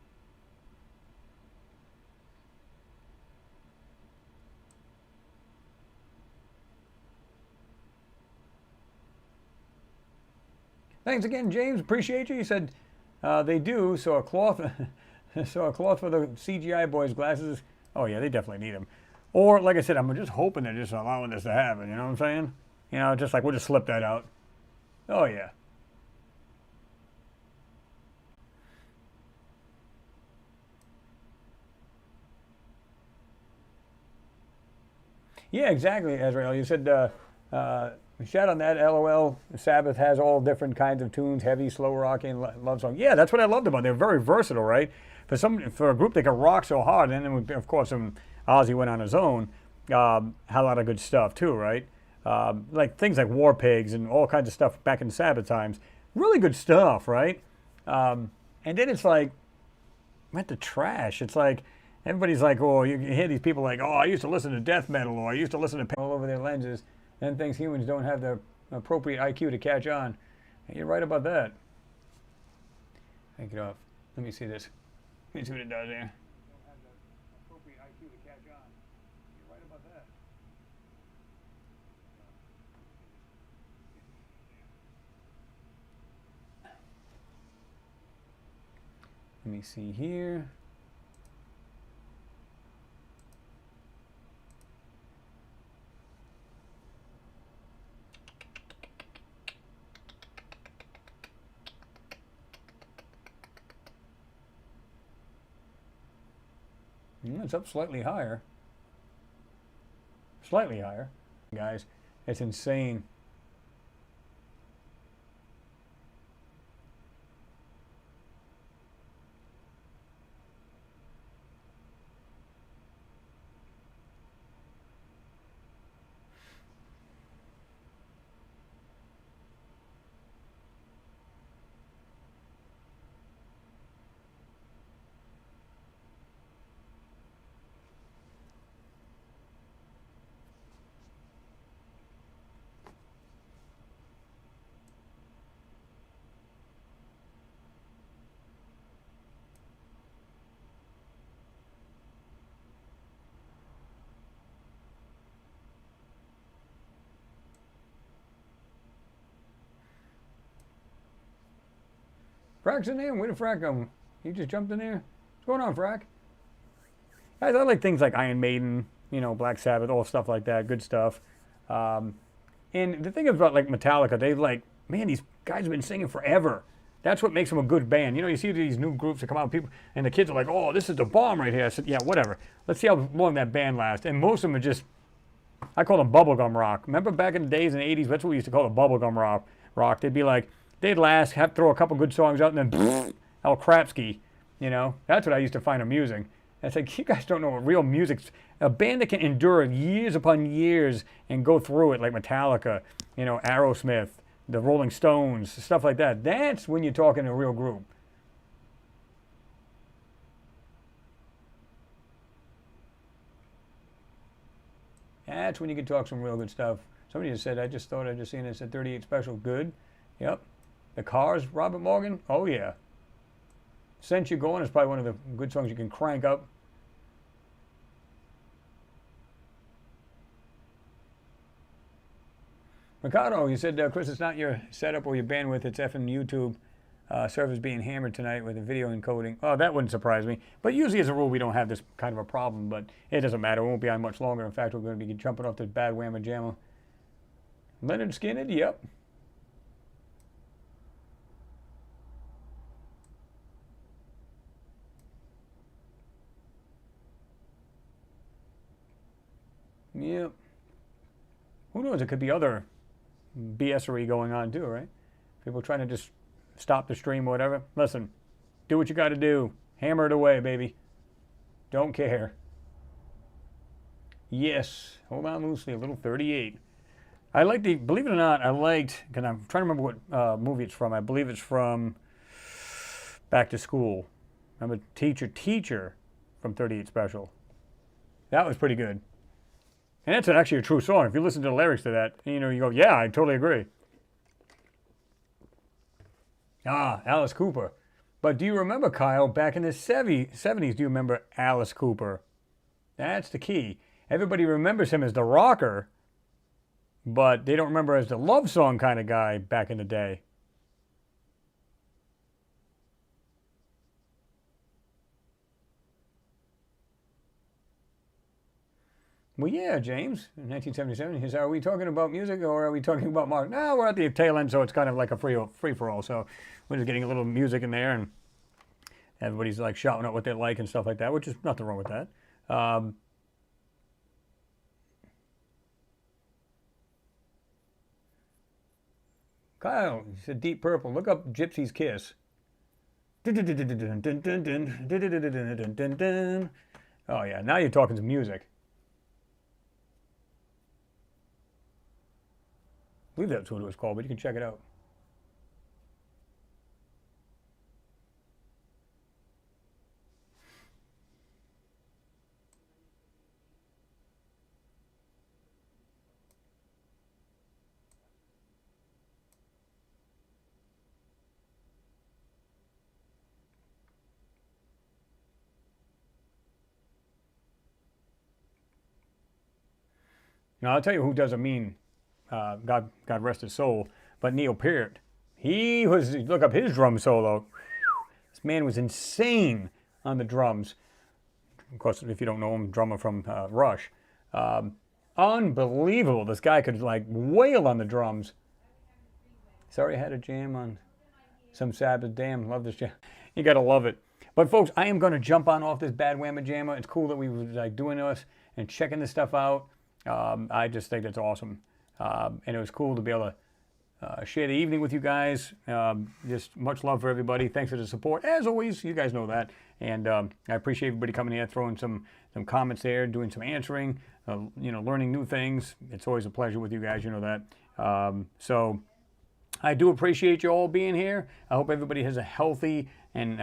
Thanks again, James. Appreciate you. He said they do. So a cloth, for the CGI boys' glasses. Oh yeah, they definitely need them. Or like I said, I'm just hoping they're just allowing this to happen. You know what I'm saying? You know, just like we'll just slip that out. Oh yeah. Yeah, exactly, Azrael. You said, shout on that, LOL. Sabbath has all different kinds of tunes, heavy, slow rocking, love song. Yeah, that's what I loved about them. They're very versatile, right? For a group that can rock so hard, and then of course Ozzy went on his own, had a lot of good stuff too, right? Like things like War Pigs and all kinds of stuff back in the Sabbath times. Really good stuff, right? And then it's like, went to trash. It's like everybody's like, oh, you hear these people like, oh, I used to listen to death metal, or I used to listen to all over their lenses, and thinks humans don't have the appropriate IQ to catch on. And you're right about that. Take it off. Let me see this. Let me see what it does here. Don't have the appropriate IQ to catch on. You're right about that. Let me see here. It's up slightly higher. Slightly higher. Guys, it's insane. Frack's in there? Where did Frack go? He just jumped in there? What's going on, Frack? Guys, I like things like Iron Maiden, Black Sabbath, all stuff like that. Good stuff. And the thing about like Metallica, they like, man, these guys have been singing forever. That's what makes them a good band. You see these new groups that come out, people, and the kids are like, oh, this is the bomb right here. I said, yeah, whatever. Let's see how long that band lasts. And most of them are just, I call them bubblegum rock. Remember back in the days in the 80s, that's what we used to call it, bubblegum rock. They'd be like, they'd last, throw a couple good songs out, and then El Krapski, That's what I used to find amusing. And it's like, you guys don't know what real music's, a band that can endure years upon years and go through it, like Metallica, Aerosmith, the Rolling Stones, stuff like that. That's when you're talking a real group. That's when you can talk some real good stuff. Somebody just said, I just thought I just seen it. It said 38 Special. Good. Yep. The Cars, Robert Morgan. Oh, yeah. Sense You're Going is probably one of the good songs you can crank up. Ricardo, you said, Chris, it's not your setup or your bandwidth. It's effing YouTube. Servers being hammered tonight with the video encoding. Oh, that wouldn't surprise me. But usually, as a rule, we don't have this kind of a problem. But it doesn't matter. It won't be on much longer. In fact, we're going to be jumping off this bad whamma jamma. Leonard Skinner, yep. Yep. Who knows? It could be other BS-ery going on too, right? People trying to just stop the stream or whatever. Listen, do what you got to do. Hammer it away, baby. Don't care. Yes. Hold on loosely. A little 38. I like believe it or not, because I'm trying to remember what movie it's from. I believe it's from Back to School. Remember Teacher from 38 Special. That was pretty good. And that's actually a true song. If you listen to the lyrics to that, you go, yeah, I totally agree. Ah, Alice Cooper. But do you remember, Kyle, back in the 70s, do you remember Alice Cooper? That's the key. Everybody remembers him as the rocker, but they don't remember as the love song kind of guy back in the day. Well, yeah, James, in 1977, he said, are we talking about music or are we talking about Mark? No, we're at the tail end, so it's kind of like a free-for-all. So we're just getting a little music in there, and everybody's like shouting out what they like and stuff like that, which is nothing wrong with that. Kyle, he said Deep Purple. Look up Gypsy's Kiss. Oh yeah, now you're talking some music. I believe that's what it was called, but you can check it out. Now I'll tell you who doesn't mean God rest his soul, but Neil Peart. He was, look up his drum solo. This man was insane on the drums. Of course, if you don't know him, drummer from Rush. Unbelievable. This guy could like wail on the drums. Sorry I had a jam on some Sabbath. Damn, love this jam. You gotta love it. But folks, I am gonna jump on off this bad whamma jammer. It's cool that we were like doing this and checking this stuff out. I just think that's awesome. And it was cool to be able to share the evening with you guys. Just much love for everybody. Thanks for the support. As always, you guys know that. And I appreciate everybody coming here, throwing some comments there, doing some answering, learning new things. It's always a pleasure with you guys, you know that. So I do appreciate you all being here. I hope everybody has a healthy and,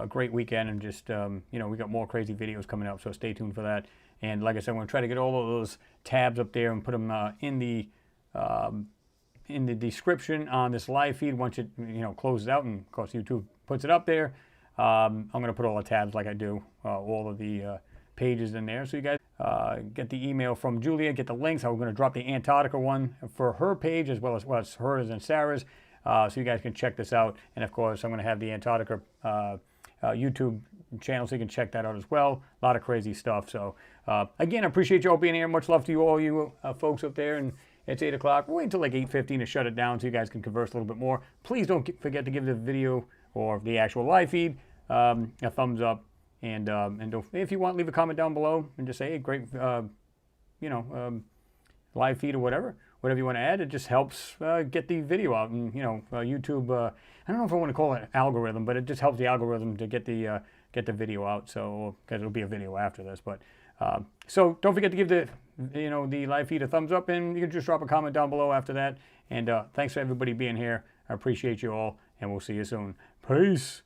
great weekend. And just, we got more crazy videos coming up, so stay tuned for that. And like I said, I'm going to try to get all of those tabs up there and put them in the description on this live feed once it closes out, and of course YouTube puts it up there. I'm going to put all the tabs like I do, all of the pages in there, so you guys get the email from Julia, get the links. I'm going to drop the Antarctica one for her page as well as hers and Sarah's, so you guys can check this out. And of course, I'm going to have the Antarctica YouTube channel, so you can check that out as well. A lot of crazy stuff. So again, I appreciate you all being here. Much love to you all, you folks up there. And it's 8 o'clock. Wait until like 8:15 to shut it down so you guys can converse a little bit more. Please don't forget to give the video or the actual live feed a thumbs up. And don't, if you want, leave a comment down below and just say, hey, great, live feed or whatever you want to add. It just helps get the video out. And YouTube, I don't know if I want to call it algorithm, but it just helps the algorithm to get the video out. So because it'll be a video after this, but so don't forget to give the live feed a thumbs up, and you can just drop a comment down below after that. And thanks for everybody being here. I appreciate you all, and we'll see you soon. Peace.